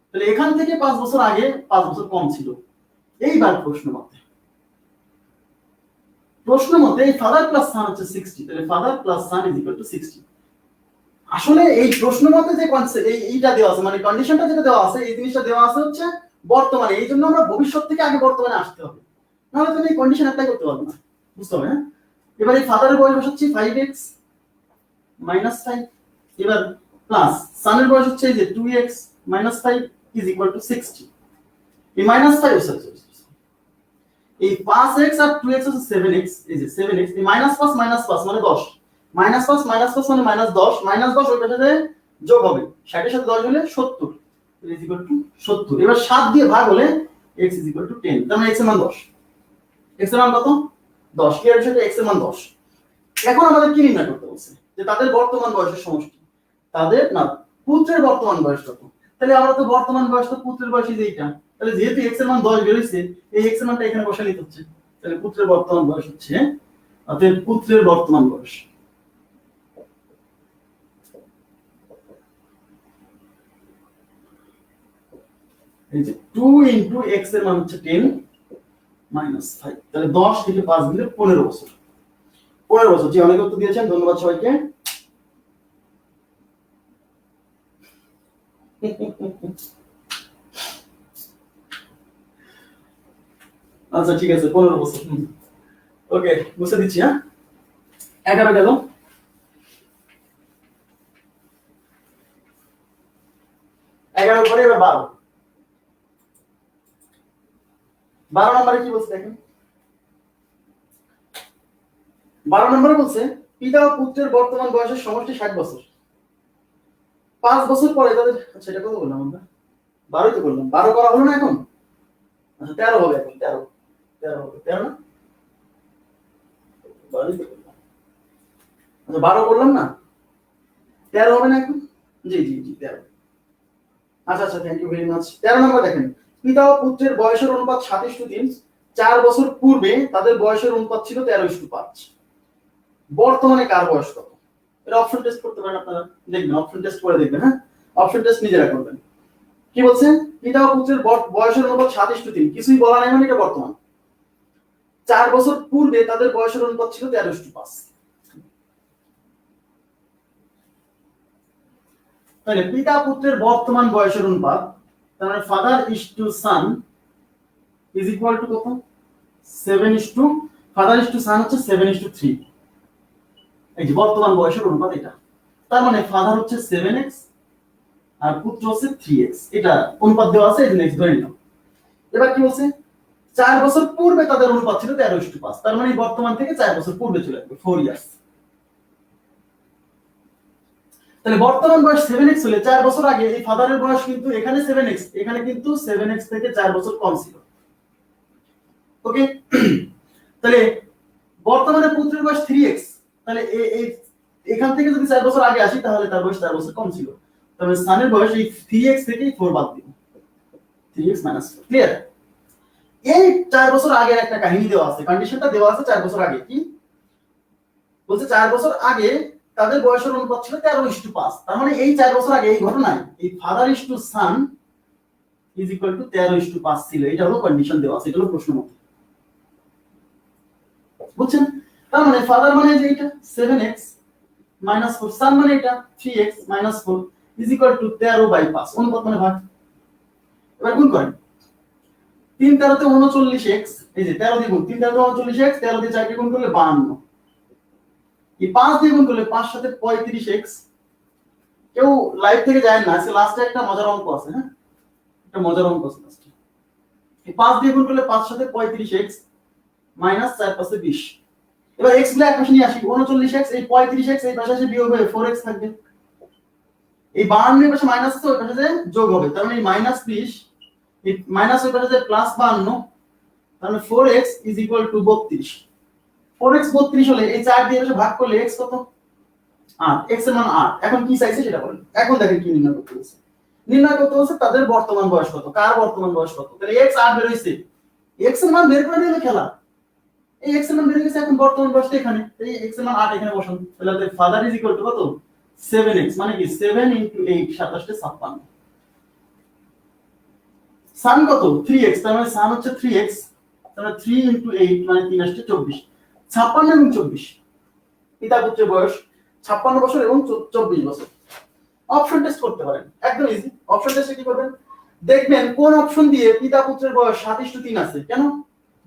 তাহলে এখান থেকে 5 বছর আগে 5 বছর কম ছিল। এইবার প্রশ্ন মতে এই ফাদার প্লাস সান হচ্ছে 60, তাহলে father plus son is equal to 60। আসলে এই প্রশ্ন মতে যে কনসেপ্ট এইটা দেওয়া আছে, মানে কন্ডিশনটা যেটা দেওয়া আছে, এই জিনিসটা দেওয়া আছে হচ্ছে বর্তমানে। এই জন্য আমরা ভবিষ্যৎ থেকে আগে বর্তমানে আসতে হবে, নাহলে তুমি এই কন্ডিশন অ্যাপ্লাই করতে পারবে না। বুঝতে হবে? হ্যাঁ, এবার এই ফাদারের বয়স হচ্ছে 5x - 5, এবার প্লাস সানের বয়স হচ্ছে এই যে 2x - 5 ইজ ইকুয়াল টু 60। এই -5 এই 5x আর 2x হচ্ছে 7x, এই যে 7x, এই -5 মানে 10, -5 মানে -10, -10 ওই পাশে যোগ হবে, 60 এর সাথে 10 হলে 70 ইজ ইকুয়াল টু 70। এবার 7 দিয়ে ভাগ হলে x ইজ ইকুয়াল টু 10, তার মানে x এর মান 10। x এর মান কত? 10। কি এর সাথে x এর মান 10। এখন আমাদের কি নির্ণয় করতে বলছে? যে তাদের বর্তমান বয়সের সমষ্টি, তাদের না পুত্রের বর্তমান বয়স কত। তাহলে আমরা তো বর্তমান বয়স তো পুত্রের বয়স এই এইটা, তাহলে যেহেতু x এর মান 10 বের হইছে, এই x এর মানটা এখানে বসাই নিতে হচ্ছে। তাহলে পুত্রের বর্তমান বয়স হচ্ছে, অতএব পুত্রের বর্তমান বয়স এই যে 2 ইনটু x এর মান হচ্ছে 10 - 5, তাহলে 10 থেকে 5 দিলে 15 বছর। 15 বছর। জি, অনেক উত্তর দিয়েছেন, ধন্যবাদ সবাইকে। আচ্ছা ঠিক আছে, 15 বছর। ওকে, বুঝতে দিচ্ছি। হ্যাঁ, 11 গেল। 11 পরে এবার 12। 12 নম্বরে কি বলছে দেখেন। 12 নম্বরে বলছে পিতা ও পুত্রের বর্তমান বয়সের সমষ্টি 60 বছর। 5 বছর পরে তাদের, আচ্ছা এটা কত বললাম আমরা? 12 তো বললাম, 12 করা হলো না এখন? আচ্ছা 13 হবে এখন, 13 হবে, 13 না? 12 তো বললাম। আচ্ছা 12 করলাম না, 13 হবে না এখন? জি জি জি 13। আচ্ছা আচ্ছা, থ্যাংক ইউ ভেরি মাচ। 13 নম্বর দেখেন, পিতা ও পুত্রের বয়সের অনুপাত 7:3। 4 বছর পূর্বে তাদের বয়সের অনুপাত ছিল 13:5। বর্তমানে কার বয়স কত? এটা অপশন টেস্ট করতে পারেন আপনারা, দেখবেন অপশন টেস্ট করে দেখবেন। হ্যাঁ, অপশন টেস্ট নিজেরা করবেন। কি বলছে? পিতা ও পুত্রের বয়সের অনুপাত 7:3, কিছুই বলা নাই মানে এটা বর্তমান। 4 বছর পূর্বে তাদের বয়সের অনুপাত ছিল 13:5। তাহলে পিতা পুত্রের বর্তমান বয়সের অনুপাত, তার মানে father is to son is equal to কত? 7:, ফাদার ইস টু সান হচ্ছে 7:3। এই যে বর্তমান বয়সের অনুপাত এটা, তার মানে ফাদার হচ্ছে 7x আর পুত্র হচ্ছে 3x। এটা অনুপাত দেওয়া আছে, এজন্য x ধরে নিলাম। এবার কি বলছে, 4 বছর পূর্বে তাদের অনুপাত ছিল 13:5, তার মানে বর্তমান থেকে 4 বছর পূর্বে চলে আসবে, 4 ইয়ার্স। তাহলে বর্তমান বয়স 7x হলে 4 বছর আগে এই ফাদারের বয়স কিন্তু এখানে 7x, এখানে কিন্তু 7x থেকে 4 বছর কম ছিল। ওকে, তাহলে বর্তমানে পুত্রের বয়স 3x, তাহলে এই এখান থেকে যদি 4 বছর আগে আসি তাহলে তার বয়স 4 বছর কম ছিল, তবে সানের বয়স এই 3x থেকে 4 বাদ দিব, 3x - 4। ক্লিয়ার? এই 4 বছর আগের একটা কাহিনী দেওয়া আছে, কন্ডিশনটা দেওয়া আছে 4 বছর আগে। কি বলছে, 4 বছর আগে তাদের বয়সের অনুপাত ছিল 13:5, তার মানে এই 4 বছর আগে এই ঘটনায় এই father is to son is equal to 13:5 ছিল। এটা হলো কন্ডিশন দেওয়া আছে, এটা হলো প্রশ্ন মতে। বুঝছেন? তার মানে ফাদার মানে যে এটা 7x - 4, সান মানে এটা 3x - 4 ইজ ইকুয়াল টু 13/5, অনুপাত মানে ভাগ। এবার গুণ করেন, 3 13 তে 39x, এই যে 13 দিয়ে গুণ, 3 13 তে 39x, 13 দিয়ে 4 কে গুণ করলে 52, এই 5 দিয়ে গুণ করলে 5 সাথে 35x। কেউ লাইভ থেকে যায় না, আজকে লাস্টে একটা মজার অঙ্ক আছে। হ্যাঁ, একটা মজার অঙ্ক আছে লাস্টে। এই 5 দিয়ে গুণ করলে 5 সাথে 35x মাইনাস 4 পাশে 20। এবার x গুলো এক পাশে নিয়ে আসি, 39x, এই 35x এই পাশে এসে বিয়োগ হয়ে 4x থাকবে। এই 52 এর পাশে মাইনাস আছে, ওই পাশে যে যোগ হবে, তার মানে এই -20, এই মাইনাস ওই পাশে যে +52, তার মানে 4x is equal two 32। 4x 32 হলে এই 4 দিয়ে এসে ভাগ করলে x কত? 8। x এর মান 8। এখন কি চাইছে সেটা বলেন। এখন দেখেন কি নির্ণয় করতে বলছে। নির্ণয় করতে বলছে তাদের বর্তমান বয়স কত, কার বর্তমান বয়স কত। তাহলে x 8 বের হইছে, x এর মান বের করে দিলে খেলা। এই x এর মান বের হইছে, এখন বর্তমান বয়সটা এখানে, এই x এর মান 8 এখানে বসান। তাহলে ফাদার ইজ ইকুয়াল টু কত? 7x, মানে কি 7 * 8 27 56। সান কত? 3x, তার মানে সান হচ্ছে 3x, তার মানে 3 * 8 মানে 3 আসছে 24। 56 এবং 24, পিতা পুত্রের বয়স 56 বছর এবং 24 বছর। অপশন টেস্ট করতে পারেন, একদম ইজি। অপশন টেস্টে কি করবেন, দেখবেন কোন অপশন দিয়ে পিতা পুত্রের বয়স 7:3 আছে। কেন?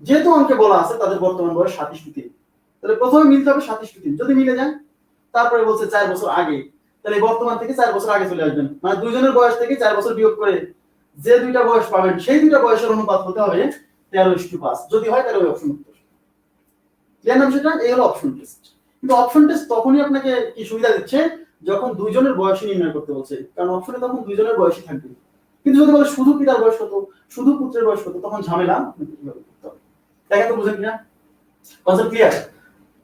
যেহেতু অঙ্কে বলা আছে তাদের বর্তমান বয়স 7:3, তাহলে প্রথমে মিলতে হবে 7:3। যদি মিলে যায়, তারপরে বলছে 4 বছর আগে, তাহলে বর্তমান থেকে 4 বছর আগে চলে আসবেন, মানে দুইজনের বয়স থেকে 4 বছর বিয়োগ করে যে দুইটা বয়স পাবেন সেই দুইটা বয়সের অনুপাত হতে হবে 13:5। যদি হয় তাহলে ওই অপশন উত্তর। ক্লিয়ার না বিষয়টা? এই হলো অপশন টেস্ট। কিন্তু অপশন টেস্ট তখনই আপনাকে কি সুবিধা দিচ্ছে, যখন দুইজনের বয়সই নির্ণয় করতে বলছে, কারণ অপশনে তখন দুইজনের বয়সই থাকবে। কিন্তু যদি বলে শুধু পিতার বয়স কত, শুধু পুত্রের বয়স কত, তখন ঝামেলা। দেখেন তো বুঝেন কিনা, কনসেপ্ট ক্লিয়ার?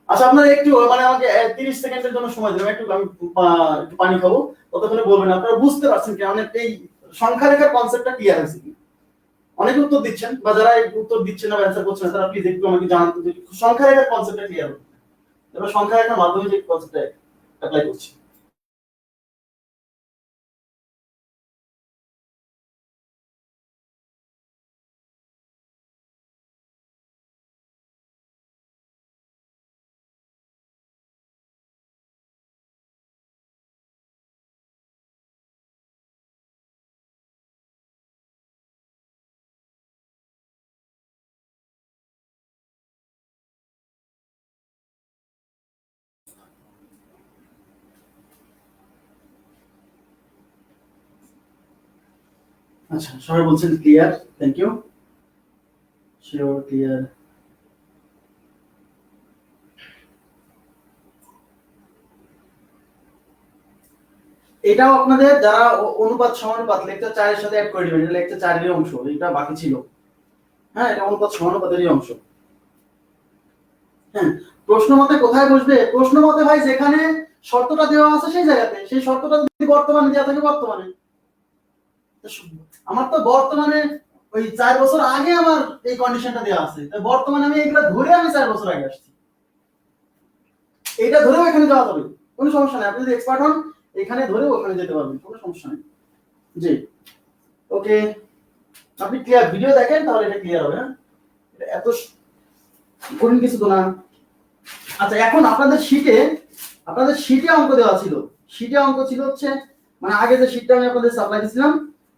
আচ্ছা, আপনারা একটু মানে আমাকে 30 সেকেন্ডের জন্য সময় দিবেন, একটু আমি একটু পানি খাবো, ততক্ষণে বলবেন আপনারা বুঝতে পারছেন কি, মানে এই সংখ্যা রেখার কনসেপ্টটা ক্লিয়ার হয়েছে কি। অনেকে উত্তর দিচ্ছেন, বা যারা উত্তর দিচ্ছেন না বা অ্যানসার করছেন না, তারা প্লিজ একটু আমাকে জানান যে সংখ্যা রেখার কনসেপ্টটা ক্লিয়ার হবে। এবার সংখ্যা রেখার মাধ্যমে যে কনসেপ্টটা অ্যাপ্লাই করছি। আচ্ছা, সবাই বলছেন clear, thank you, sure clear. এটাও আপনাদের যারা অনুপাত সমানুপাত লেকচার 4 এর সাথে অ্যাড করে দিবেন, এটা লেকচার 4 এর অংশ, এটা বাকি ছিল। হ্যাঁ, এটা অনুপাত সমানুপাতেরই অংশ। হ্যাঁ, প্রশ্ন মতে কোথায় বসবে? প্রশ্ন মতে ভাই যেখানে শর্তটা দেওয়া আছে সেই জায়গাতে, সেই শর্তটা যদি বর্তমানে দেওয়া থাকে বর্তমানে। আমার তো বর্তমানে ওই 4 বছর আগে আমার এই কন্ডিশনটা দেওয়া আছে, তাই বর্তমানে আমি এগুলা ধরে আমি 4 বছর আগে আসছি, এইটা ধরেও এখানে যাওয়া যাবে, কোনো সমস্যা নেই। আপনি যদি এক্সপার্ট হন এখানে ধরেও ওখানে যেতে পারবেন, কোনো সমস্যা নেই। জি, ওকে, আপনি ক্লিয়ার ভিডিও দেখেন তাহলে এটা ক্লিয়ার হবে। হ্যাঁ, এটা এত কঠিন কিছু তো না। আচ্ছা, এখন আপনাদের শীটে অঙ্ক দেওয়া ছিল, শীটে অঙ্ক ছিল হচ্ছে, মানে আগে যে শীটটা আমি আপনাদের সাপ্লাই দিয়েছিলাম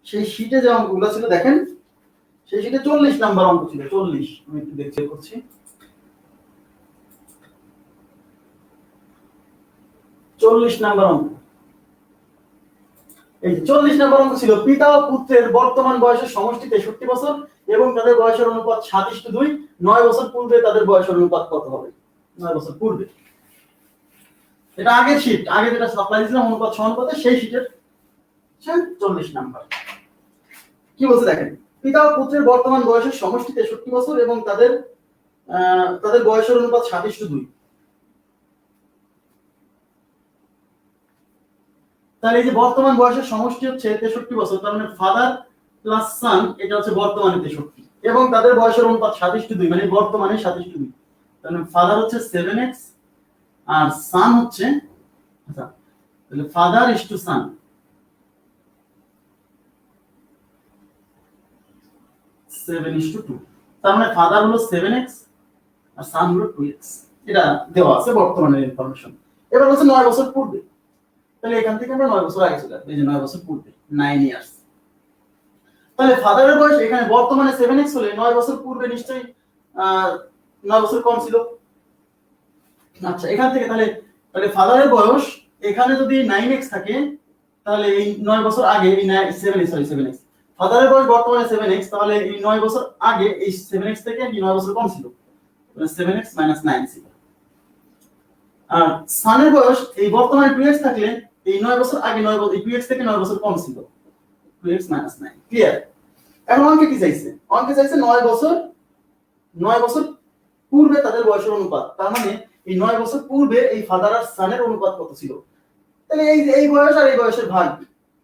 সেই শীটে যে অঙ্কগুলো ছিল দেখেন, সেই শীটে 40 নাম্বার অঙ্ক ছিল। 40, আমি একটু দেখতে করছি, 40 নাম্বার অঙ্ক। এই 40 নম্বর অঙ্ক ছিল পিতা ও পুত্রের বর্তমান বয়সের সমষ্টি 63 বছর এবং তাদের বয়সের অনুপাত 7:2। 9 বছর পূর্বে তাদের বয়সের অনুপাত কত হবে? 9 বছর পূর্বে। এটা আগের শীট, আগে যেটা সাপ্লাই দিয়েছিলাম অনুপাত সমানুপাতে, সেই শীটের 40 নাম্বার। কি বলছে দেখেন, পিতা ও পুত্রের বর্তমান বয়সের সমষ্টি 63 বছর এবং তাদের বয়সের অনুপাত 7:2। তাহলে এই যে বর্তমান বয়সের সমষ্টি হচ্ছে 63 বছর, তার মানে ফাদার প্লাস সান, এটা হচ্ছে বর্তমানে 63 এবং তাদের বয়সের অনুপাত 7:2, মানে বর্তমানে 7:2। তাহলে ফাদার হচ্ছে 7x আর সান হচ্ছে, আচ্ছা তাহলে ফাদার ইস টু সান, তার মানে ফাদার হলো 7x আর সান হলো 2x। এটা দেওয়া আছে বর্তমানের ইনফরমেশন। এবার হচ্ছে 9 বছর পূর্বে, তাহলে এখান থেকে আমরা 9 বছর আগে চলে আসবো। এই যে 9 বছর পূর্বে, 9 ইয়ার্স। তাহলে ফাদারের বয়স এখানে বর্তমানে 7x হলে 9 বছর পূর্বে নিশ্চয়ই 9 বছর কম ছিল। আচ্ছা এখান থেকে তাহলে ফাদারের বয়স এখানে যদি 9x থাকে, তাহলে এই 9 বছর আগে এই 7x ফাদারের বয়স বর্তমানে 7x, তাহলে এই 9 বছর আগে এই 7x থেকে এই 9 বছর কম ছিল, মানে 7x - 9 ছিল। আর সানের বয়স এই বর্তমানে 2x থাকলে এই 9 বছর আগে 9 বছর এই 2x থেকে 9 বছর কম ছিল, 2x - 9। ক্লিয়ার? এখন অঙ্কে কি চাইছে? অঙ্কে চাইছে 9 বছর পূর্বে তাদের বয়সের অনুপাত। তার মানে এই 9 বছর পূর্বে এই ফাদার আর সানের অনুপাত কত ছিল। তাহলে এই বয়স আর এই বয়সের ভাগ,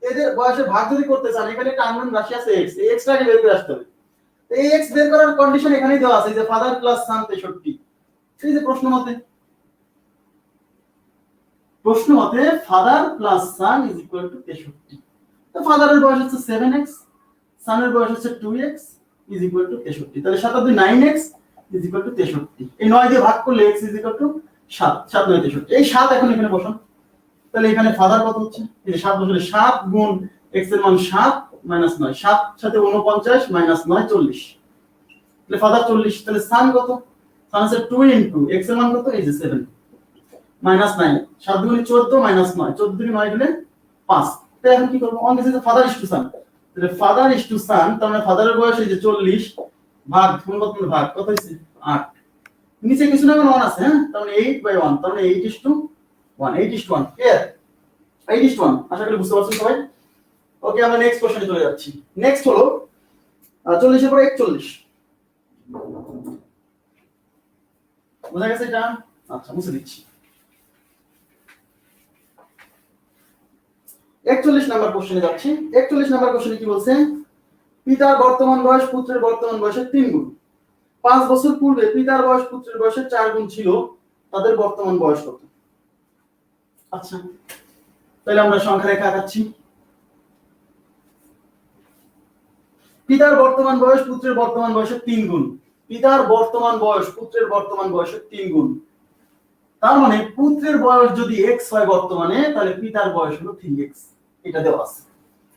এদের বয়সের ভাগ যদি করতে চান, এখানে একটা আননোন রাশি আছে x, এই x টাকে বের করে আসতে হবে। তো এই x বের করার কন্ডিশন এখানেই দেওয়া আছে, যে ফাদার প্লাস সান 63। এই যে প্রশ্ন মতে father plus son is equal to 63। তো ফাদারের বয়স হচ্ছে 7x, সানের বয়স হচ্ছে 2x ইজ ইকুয়াল টু 63। তাহলে 7 2 9x ইজ ইকুয়াল টু 63। এই 9 দিয়ে ভাগ করলে x ইজ ইকুয়াল টু 7, 7 9 63। এই 7 এখন এখানে বসান। তাহলে এখানে ফাদার কত হচ্ছে, এই যে 7 বসলে 7 গুণ x এর মান 7 মাইনাস 9, 7 সাথে 49 মাইনাস 9 40। তাহলে ফাদার 40। তাহলে সান কত? সান আছে 2 ইনটু x এর মান কত, এই যে 7 মাইনাস 9, 7 দুগুণে 14 মাইনাস 9, 14 দুগুণে 9 দিলে 5। তাহলে এখন কি করব? অঙ্কে আছে ফাদার ইস টু সান, তাহলে ফাদার ইস টু সান, তার মানে ফাদারের বয়স এই যে 40 ভাগ গুণগত ভাগ কত হইছে 8। নিচে কিছু না 1 আছে, হ্যাঁ, তার মানে 8/1, তার মানে 8:1, 8:1। ক্লিয়ার? 8:1। আশা করি বুঝতে পারছেন সবাই। ওকে, আমরা নেক্সট কোশ্চেনে চলে যাচ্ছি। নেক্সট হলো 40 এর পরে 41। বুঝা গেছে এটা? আচ্ছা মুছে দিচ্ছি। 41 নাম্বার কোশ্চেনে যাচ্ছি। 41 নাম্বার কোশ্চেনে কি বলছে? পিতার বর্তমান বয়স পুত্রের বর্তমান বয়সের 3 গুণ। 5 বছর পূর্বে পিতার বয়স পুত্রের বয়সের 4 গুণ ছিল, তাদের বর্তমান বয়স কত? আচ্ছা তাহলে আমরা সংখ্যা রেখা আঁকাচ্ছি। পিতার বর্তমান বয়স পুত্রের বর্তমান বয়সের 3 গুণ। পিতার বর্তমান বয়স পুত্রের বর্তমান বয়সের 3 গুণ। তার মানে পুত্রের বয়স যদি x হয় বর্তমানে, তাহলে পিতার বয়স হলো 3x। এটা দেওয়া আছে।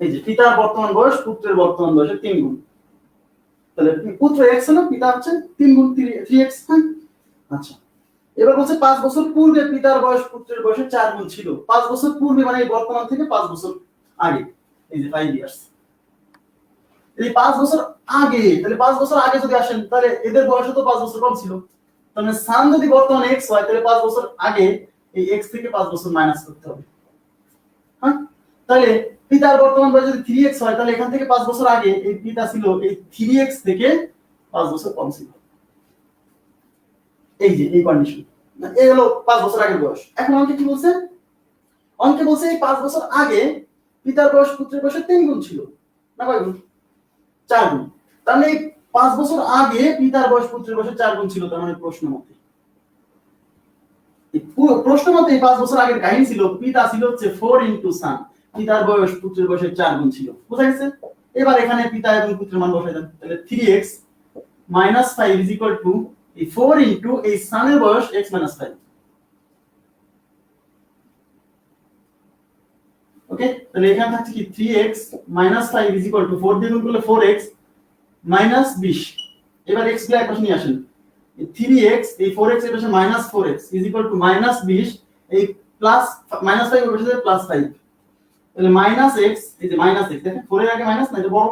এই যে পিতার বর্তমান বয়স পুত্রের বর্তমান বয়সের 3 গুণ। তাহলে পুত্র x হলো, পিতা হচ্ছে 3 গুণ 3x। আচ্ছা এবার বলছে 5 বছর পূর্বে পিতার বয়স পুত্রের বয়সের 4 গুণ ছিল। 5 বছর পূর্বে মানে এই বর্তমান থেকে 5 বছর আগে, এই যে 5 ইয়ার্স। এই 5 বছর আগে, তাহলে 5 বছর আগে যদি আসেন, তাহলে এদের বয়স তো 5 বছর কম ছিল। তাহলে সান যদি বর্তমানে x হয়, তাহলে 5 বছর আগে এই x থেকে 5 বছর মাইনাস করতে হবে। হ্যাঁ, তাহলে পিতার বর্তমান বয়স যদি 3x হয়, তাহলে এখান থেকে 5 বছর আগে এই পিতা ছিল এই 3x থেকে 5 বছর কম ছিল। এই যে এই কন্ডিশন, এই হলো 5 বছর আগের বয়স। এখন অঙ্কে কি বলছে? অঙ্কে বলছে এই 5 বছর আগে পিতার বয়স পুত্রের বয়সের 3 গুণ ছিল, না কয় গুণ? 4 গুণ। তাহলে 5 বছর আগে পিতার বয়স পুত্রের বয়সের 4 গুণ ছিল। তার মানে প্রশ্ন মতে এই 5 বছর আগের কাহিনী ছিল, পিতা ছিল হচ্ছে 4 ইনটু সান, পিতার বয়স পুত্রের বয়সের 4 গুণ ছিল। বুঝা গেছে? এবার এখানে পিতা এবং পুত্রের মান বসাই দেন। তাহলে 3x - 5 ইজ ইকুয়াল টু এই 4 ইনটু এই সানের বয়স x - 5। ওকে, তাহলে এখানে থাকছে কি 3x - 5 ইজ ইকুয়াল টু 4 দিয়ে গুণ করলে 4x - 20। এবার x গুলো একপাশে নিয়ে আসেন। এই 3x এই 4x এর পাশে -4x ইজ ইকুয়াল টু -20, এই প্লাস -5 এর পাশে +5। তাহলে মাইনাস এক্স, এই যে মাইনাস এক্স দেখেন 4 এর আগে মাইনাস না, এটা বড়,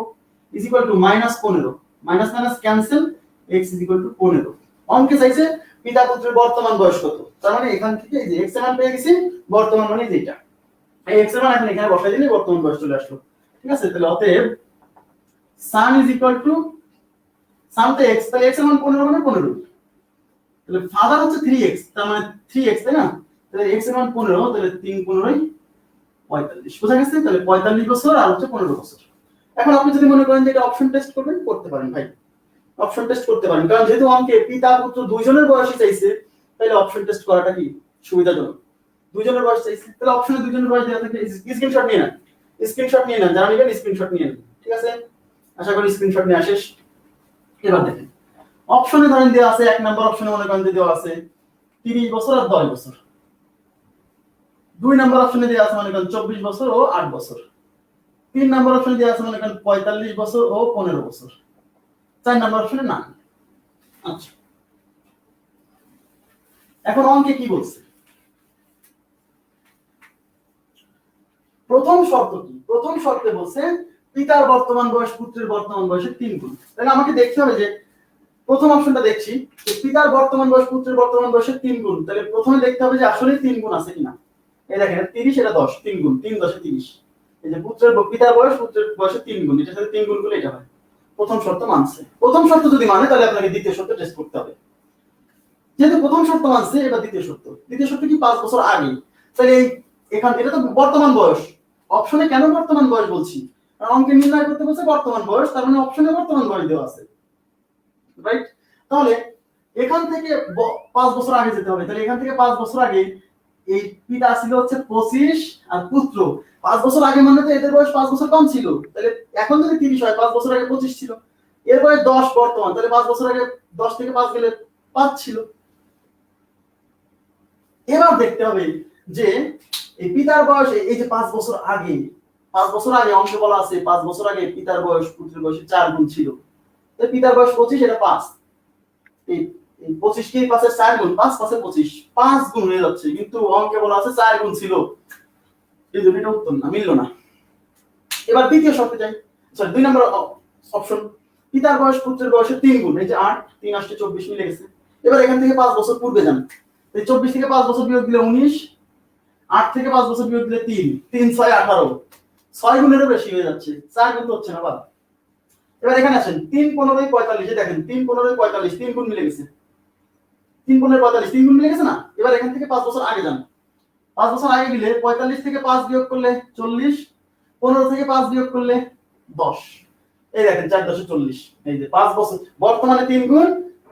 is equal two minus 15, minus minus cancel, x is equal two 15। অঙ্কে চাইছে পিতা পুত্রের বর্তমান বয়স কত, তার মানে এখান থেকে এই যে এক্স এর মান পেয়ে গেছি, বর্তমান মানে যেটা এই এক্স এর মান এখন এখানে বসাই দিলে বর্তমান বয়স চলে আসলো। ঠিক আছে, তাহলে অতএব সান ইজ ইকুয়াল টু সান তো এক্স, তাহলে এক্স এর মান 15 মানে 15, তাহলে ফাদার হচ্ছে 3x, তার মানে 3x তাই না, তাহলে x এর মান 15, তাহলে 3 15 45, বুঝা গেছে? তাহলে 45 বছর আর হচ্ছে 15 বছর। এখন আপনি যদি মনে করেন যে এটা অপশন টেস্ট করবেন, করতে পারেন ভাই, অপশন টেস্ট করতে পারেন, কারণ যেহেতু অঙ্কে পিতা পুত্র দুইজনের বয়সই চাইছে, তাহলে অপশন টেস্ট করাটা কি সুবিধাজনক। দুইজনের বয়স চাইছে, তাহলে অপশনে দুইজনের বয়স দেওয়া থাকে, স্ক্রিনশট নিয়ে নেন, স্ক্রিনশট নিয়ে নেন, যারা নেবেন স্ক্রিনশট নিয়ে নেন। ঠিক আছে, আশা করি স্ক্রিনশট নিয়ে আসিস। এবার দেখেন অপশনে ধরেন দেওয়া আছে, এক নাম্বার অপশনে মনে করেন দেওয়া আছে 30 বছর আর 10 বছর, দুই নাম্বার অপশনে দেওয়া আছে মনে করেন 24 বছর ও 8 বছর, তিন নাম্বার অপশনে দেওয়া আছে মনে করেন 45 বছর ও 15 বছর, চার নাম্বার অপশনে না। আচ্ছা, এখন অঙ্কে কি বলছে, প্রথম শর্ত কি, প্রথম শর্তে বলছে পিতার বর্তমান বয়স পুত্রের বর্তমান বয়সের 3 গুণ। তাহলে আমাকে দেখতে হবে যে প্রথম অপশনটা দেখছি যে পিতার বর্তমান বয়স পুত্রের বর্তমান বয়সের 3 গুণ, তাহলে প্রথমে দেখতে হবে যে আসলে 3 গুণ আছে কিনা। এই দেখেন 30, এটা 10, 3 গুণ, 3 10 30, এই যে পিতার বয়স পুত্রের বয়সের 3 গুণ, এটার সাথে 3 গুণ করলে এটা হয়। প্রথম শর্ত মানছে, প্রথম শর্ত যদি মানে তাহলে আপনাকে দ্বিতীয় শর্ত টেস্ট করতে হবে। যেহেতু প্রথম শর্ত মানছে, এবার দ্বিতীয় শর্ত, দ্বিতীয় শর্ত কি 5 বছর আগে, তাহলে এখান এটা তো বর্তমান বয়স, অপশনে কেন বর্তমান বয়স বলছি, কারণ অঙ্কে নির্ণয় করতে বলছে বর্তমান বয়স, তার মানে অপশনে বর্তমান বয়স দেওয়া আছে, রাইট? তাহলে এখান থেকে 5 বছর আগে যেতে হবে, তাহলে এখান থেকে 5 বছর আগে এই পিতা ছিল হচ্ছে 25 আর পুত্র 5 বছর আগে, মানে তো এদের বয়স 5 বছর কম ছিল, তাহলে এখন যদি 30 হয়, 5 বছর আগে 25 ছিল, এর বয়স 10 বর্তমান, তাহলে 5 বছর আগে 10 থেকে 5 গেলে 5 ছিল। এবার দেখতে হবে যে এই পিতার বয়স, এই যে 5 বছর আগে, 5 বছর আগে অঙ্কে বলা আছে 5 বছর আগে পিতার বয়স পুত্রের বয়সের 4 গুণ ছিল, তাহলে পিতার বয়স 25, এটা 5, এই 25 কে 5 এর 4 গুণ, 5 5 এর 25, 5 গুণ হয়ে যাচ্ছে, কিন্তু অঙ্কে বলা আছে 4 গুণ ছিল, এই জন্য এটা উত্তর না, মিললো না। এবার দ্বিতীয় শর্তে যাই, সরি 2 নম্বর অপশন, পিতার বয়স পুত্রের বয়সের 3 গুণ, এই যে 8, 3 8 24 মিলে গেছে। এবার এখান থেকে 5 বছর পূর্বে যান, এই 24 থেকে 5 বছর বিয়োগ দিলে 19, 8 থেকে 5 বছর বিয়োগ দিলে 3, 3 6 18, 6 গুণেরও বেশি হয়ে যাচ্ছে, 4 গুণ তো হচ্ছে না বাদ। এবার এখানে আসেন 3 15 45, দেখেন 3 15 45, 3 গুণ মিলে গেছে, 3 15 45, 3 গুণ মিলে গেছে না। এবার এখান থেকে 5 বছর আগে যান, 5 বছর আগে গেলে 45 থেকে 5 বিয়োগ করলে 40, 15 থেকে 5 বিয়োগ করলে 10, এই দেখেন 4 10 40, এই যে 5 বছর বর্তমানে 3 গুণ,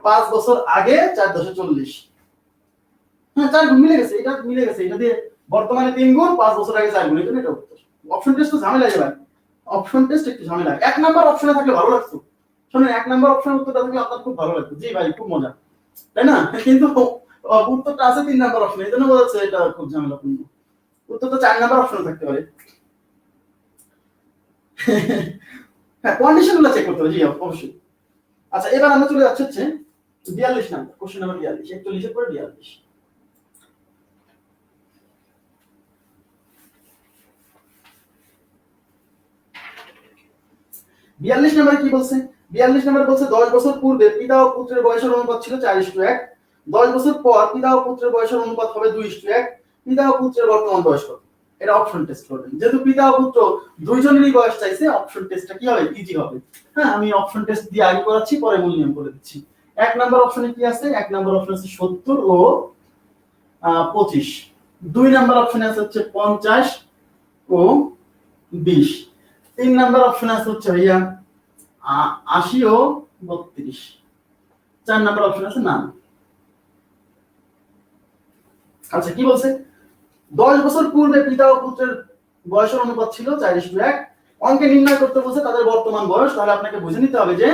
5 বছর আগে 4 10 40, হ্যাঁ 4 গুণ মিলে গেছে, এটা মিলে গেছে, এটা দিয়ে বর্তমানে 3 গুণ, 5 বছর আগে 4 গুণ, এটা উত্তর। অপশন টেস্ট তো ঝামেলা যাবে, অপশন টেস্ট একটু ঝামেলা, এক নাম্বার অপশনে থাকলে ভালো লাগতো, শুনুন এক নাম্বার অপশনের উত্তরটা থাকলে আপনার খুব ভালো লাগতো, জি ভাই খুব মজা, তাই না? কিন্তু উত্তরটা আছে 3 নাম্বার অপশনে, এই জন্য বলছে এটা খুব ঝামেলাপূর্ণ, উত্তর তো 4 নাম্বার অপশনে থাকতে পারে। হ্যাঁ কন্ডিশন গুলো চেক করতে হবে, জি অবশ্যই। আচ্ছা এবার আমরা চলে যাচ্ছি হচ্ছে 42 নাম্বার কোশ্চেন, নাম্বার 42, 41 এর পরে 42। 42 নম্বরে কি বলছে, 42 নম্বরে বলছে 10 বছর পূর্বে পিতা ও পুত্রের বয়সের অনুপাত ছিল 4:1, 10 বছর পর পিতা ও পুত্রের বয়সের অনুপাত হবে 2:1, পিতা ও পুত্রের বর্তমান বয়স কত, এটা অপশন টেস্ট করবেন। যেহেতু পিতা ও পুত্র দুইজনেরই বয়স চাইছে, অপশন টেস্টটা কি হবে, ইজি হবে। হ্যাঁ আমি অপশন টেস্ট দিয়ে আগে করাচ্ছি, পরে মূল্যায়ন করে দিচ্ছি। এক নাম্বার অপশনে কি আছে, এক নাম্বার অপশন আছে 70 ও 25, দুই নাম্বার অপশনে আছে হচ্ছে 50 ও 20, তিন নাম্বার অপশনে আছে হচ্ছে ভাইয়া 80 ও 32, চার নাম্বার অপশন আছে না। আচ্ছা কি বলছে, 10 বছর পূর্বে পিতা ও পুত্রের বয়সের অনুপাত ছিল 4:1, অঙ্কে নির্ণয় করতে বলছে তাদের বর্তমান বয়স, তাহলে আপনাকে বুঝে নিতে হবে যে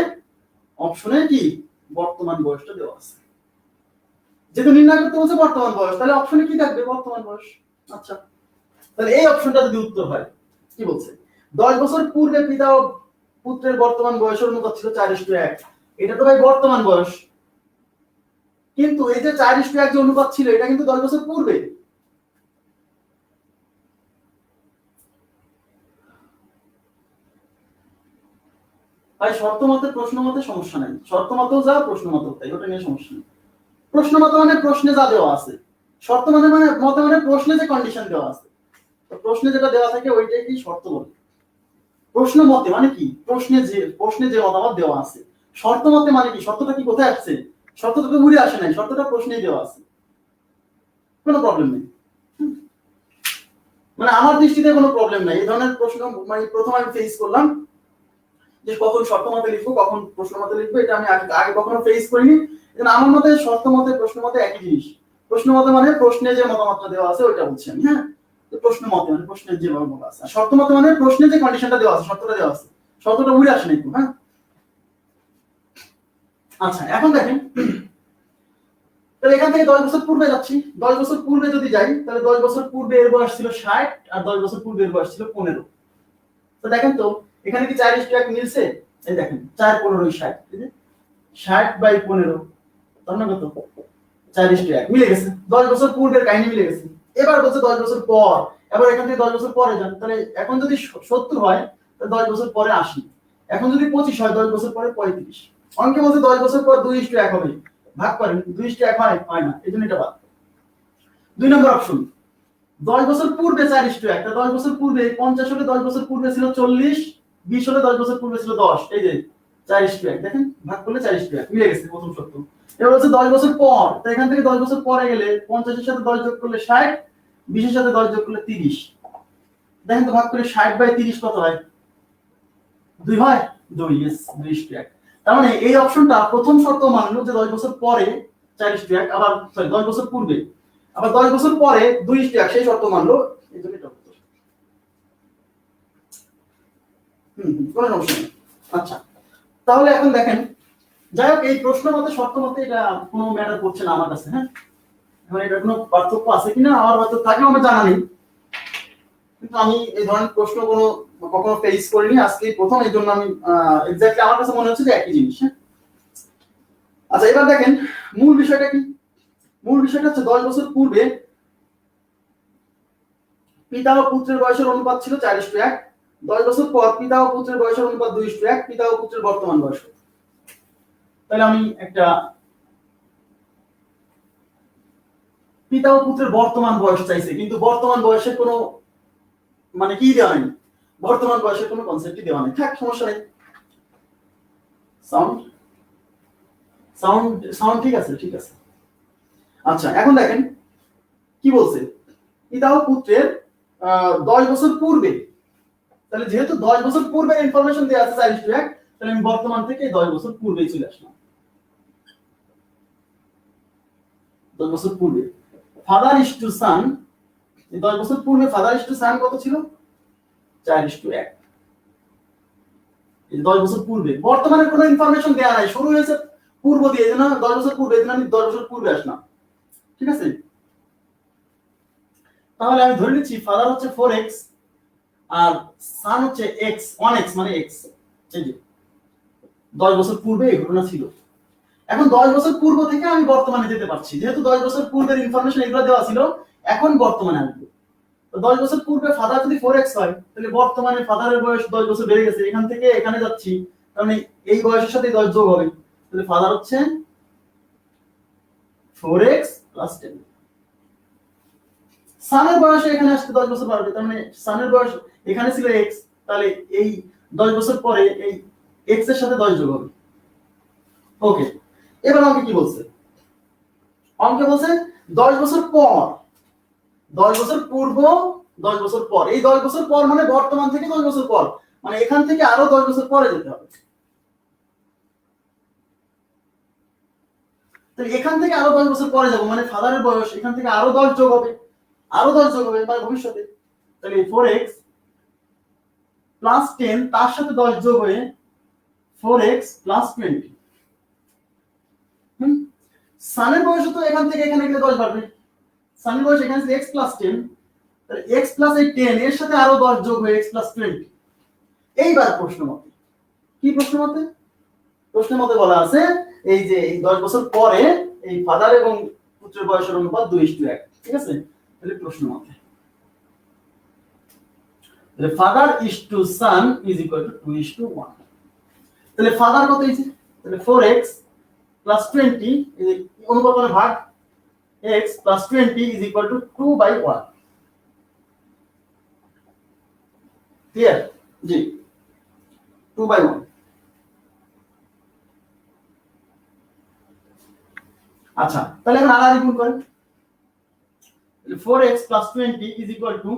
অপশনে কি বর্তমান বয়সটা দেওয়া আছে, যেহেতু নির্ণয় করতে বলছে বর্তমান বয়স, তাহলে অপশনে কি থাকবে, বর্তমান বয়স। আচ্ছা তাহলে এই অপশনটা যদি উত্তর হয়, কি বলছে 10 বছর পূর্বে পিতা ও পুত্রের বর্তমান বয়সের অনুপাত ছিল 4:1, এটা তো ভাই বর্তমান বয়স, কিন্তু এই যে 4:1 যে অনুপাত ছিল এটা কিন্তু 10 বছর পূর্বে, ভাই শর্ত মতে প্রশ্ন মতে সমস্যা নাই, শর্ত মতেও যা প্রশ্ন মতেও তাই, ওটা নিয়ে সমস্যা নেই। প্রশ্ন মতে মানে প্রশ্নে যা দেওয়া আছে, শর্ত মতে মানে প্রশ্নে যে কন্ডিশন দেওয়া আছে, তো প্রশ্নে যেটা দেওয়া থাকে ওইটাই কি শর্ত বলে। প্রশ্ন মতে মানে কি, প্রশ্নে যে মতামত দেওয়া আছে। শর্ত মতে মানে কি, শর্তটা কি কোথায় আসছে, শর্তটা তো ঘুরে আসে নাই, শর্তটা প্রশ্নেই দেওয়া আছে, কোনো প্রবলেম নেই। মানে আমার দৃষ্টিতে কোনো প্রবলেম নাই এই ধরনের প্রশ্ন। মানে প্রথম আমি ফেস করলাম যে কখন শর্ত মতে লিখবো কখন প্রশ্ন মতে লিখবো, এটা আমি আগে কখনো ফেস করিনি। আমার মতে শর্ত মতে প্রশ্ন মতে একই জিনিস। প্রশ্ন মতে মানে প্রশ্নে যে মতামতটা দেওয়া আছে ওইটা বলছি আমি, হ্যাঁ। তো প্রশ্ন মতে মানে প্রশ্নের যে বলা আছে, শর্ত মতে মানে প্রশ্নে যে কন্ডিশনটা দেওয়া আছে, শর্তটা দেওয়া আছে, শর্তটা উড়ে আসে না একটু, হ্যাঁ। আচ্ছা এখন দেখেন, তাহলে এখান থেকে 10 বছর পূর্বে যাচ্ছি। 10 বছর পূর্বে যদি যাই তাহলে 10 বছর পূর্বে এর বয়স ছিল 60 আর 10 বছর পূর্বে এর বয়স ছিল 15। তো দেখেন তো এখানে কি 4:1 মিলছে? এই দেখেন 4 15 60, ঠিক আছে, 60/15 তার মানে কত, 4:1 মিলে গেছে। 10 বছর পূর্বের কাহিনী মিলে গেছে। এবার বলছে 10 বছর পর, এবার এখান থেকে 10 বছর পরে যান, তাহলে এখন যদি 70 হয় তাহলে 10 বছর পরে 80, এখন যদি 25 হয় 10 বছর পরে 35। অঙ্কে বলছে 10 বছর পর 2:1 হবে, ভাগ করেন, 2:1 হয় না, এজন্য এটা বাদ। 2 নম্বর অপশন, 10 বছর পূর্বে 4:1, তা 10 বছর পূর্বে 50 হলে 10 বছর পূর্বে ছিল 40, 20 হলে 10 বছর পূর্বে ছিল 10, এই যে 4:1 দেখেন, ভাগ করলে 4:1 মিলে গেছে প্রথম সত্য। এবার হচ্ছে 10 বছর পর, তো এখান থেকে 10 বছর পরে গেলে 50 এর সাথে 10 যোগ করলে 60, 20 এর সাথে 10 যোগ করলে 30। দেখেন তো ভাগ করে 60/30 কত হয়, 2 হয়, 2, यस 2:1। তার মানে এই অপশনটা প্রথম শর্ত মানলো যে 10 বছর পরে 4:1, আবার সরি 10 বছর পূর্বে, আবার 10 বছর পরে 2:1 সেই শর্ত মানলো, এইজন্য এটা উত্তর। কোনো সমস্যা নেই। আচ্ছা তাহলে এখন দেখেন, যাই হোক এই প্রশ্ন মতে শর্ত মতে এটা কোনো ম্যাটার করছে না আমার কাছে, হ্যাঁ। এখন এটা কোনো পার্থক্য আছে কিনা আমার হয়তো থাকলেও আমার জানা নেই, কিন্তু আমি এই ধরনের প্রশ্ন কখনো ফেস করিনি, আজকে প্রথম, এই জন্য আমি এক্স্যাক্টলি আমার কাছে মনে হচ্ছে যে একই জিনিস, হ্যাঁ। আচ্ছা এবার দেখেন মূল বিষয়টা কি, মূল বিষয়টা হচ্ছে 10 বছর পূর্বে পিতা ও পুত্রের বয়সের অনুপাত ছিল 4:1, 10 বছর পর পিতা ও পুত্রের বয়সের অনুপাত 2:1, পিতা ও পুত্রের বর্তমান বয়স। তাহলে আমি একটা পিতা ও পুত্রের বর্তমান বয়স চাইছে, কিন্তু বর্তমান বয়সের কোনো মানে কি দেওয়া নেই, বর্তমান বয়সের কোনো কনসেপ্টই দেওয়া নেই, থাক সমস্যা নেই। সাউন্ড সাউন্ড সাউন্ড ঠিক আছে, ঠিক আছে। আচ্ছা এখন দেখেন কি বলছে, পিতা ও পুত্রের 10 বছর পূর্বে, তাহলে যেহেতু 10 বছর পূর্বে ইনফরমেশন দেওয়া আছে 4:1, তাহলে আমি বর্তমান থেকে 10 বছর পূর্বেই চলে আসলাম। 10 বছর পূর্বে ফাদার ইস টু সান, 10 বছর পূর্বে ফাদার ইস টু সান কত ছিল, 4:1। এই 10 বছর পূর্বে, বর্তমানে কোনো ইনফরমেশন দেওয়া নাই, শুরু হয়েছে পূর্ব দিয়ে, এজন্য 10 বছর পূর্বে, এজন্য আমি 10 বছর পূর্বে আসলাম, ঠিক আছে। তাহলে আমি ধরে নিচ্ছি ফাদার হচ্ছে 4x আর সান হচ্ছে x, 1x মানে x, এই যে 10 বছর পূর্বে এই ঘটনা ছিল। এখন 10 বছর পূর্ব থেকে আমি বর্তমানে যেতে পারছি, যেহেতু 10 বছর পূর্বের ইনফরমেশন এগুলো দেওয়া ছিল, এখন বর্তমানে আসবো। তো 10 বছর পূর্বে ফাদার যদি 4x হয়, তাহলে বর্তমানে ফাদারের বয়স 10 বছর বেড়ে গেছে, এখান থেকে এখানে যাচ্ছি, তার মানে এই বয়সের সাথে 10 যোগ হবে, তাহলে ফাদার হচ্ছে 4x + 10। সানের বয়স এখানে আসতে 10 বছর বাড়বে, তার মানে সানের বয়স এখানে ছিল x, তাহলে এই 10 বছর পরে এই x এর সাথে 10 যোগ হবে। ওকে, এবার আমাকে কি বলছে, অঙ্কে বলছে 10 বছর পর, 10 বছর পূর্ব, 10 বছর পর, এই 10 বছর পর মানে বর্তমান থেকে 10 বছর পর, মানে এখান থেকে আরো 10 বছর পরে যেতে হবে। তাহলে এখান থেকে আরো 10 বছর পরে যাব, মানে ফাদারের বয়স এখান থেকে আরো 10 যোগ হবে, আরো 10 যোগ হবে মানে ভবিষ্যতে। তাহলে 4x + 10 তার সাথে 10 যোগ হয়ে 4x + 20। সানের বয়স তো এখান থেকে এখানে গেলে 10 বাড়বে, সানের বয়স এখানে ছিল x + 10, তাহলে x + এই 10 এর সাথে আরো 10 যোগ হয়ে x + 20। এইবার প্রশ্ন মতে কি, প্রশ্ন মতে, প্রশ্নের মতে বলা আছে এই যে এই 10 বছর পরে এই ফাদার এবং পুত্রের বয়সের অনুপাত 2:1, ঠিক আছে। তাহলে প্রশ্ন মতে তাহলে father is to son is equal to 2:1। তাহলে ফাদার কত হয়েছে? তাহলে 4x প্লাস 20 অনুপাতনে ভাগ x plus 20 is equal to 2/1। Clear? জি, 2/1। আচ্ছা, তাহলে এখন আলাদা গুণ করেন। 4x plus 20 is equal to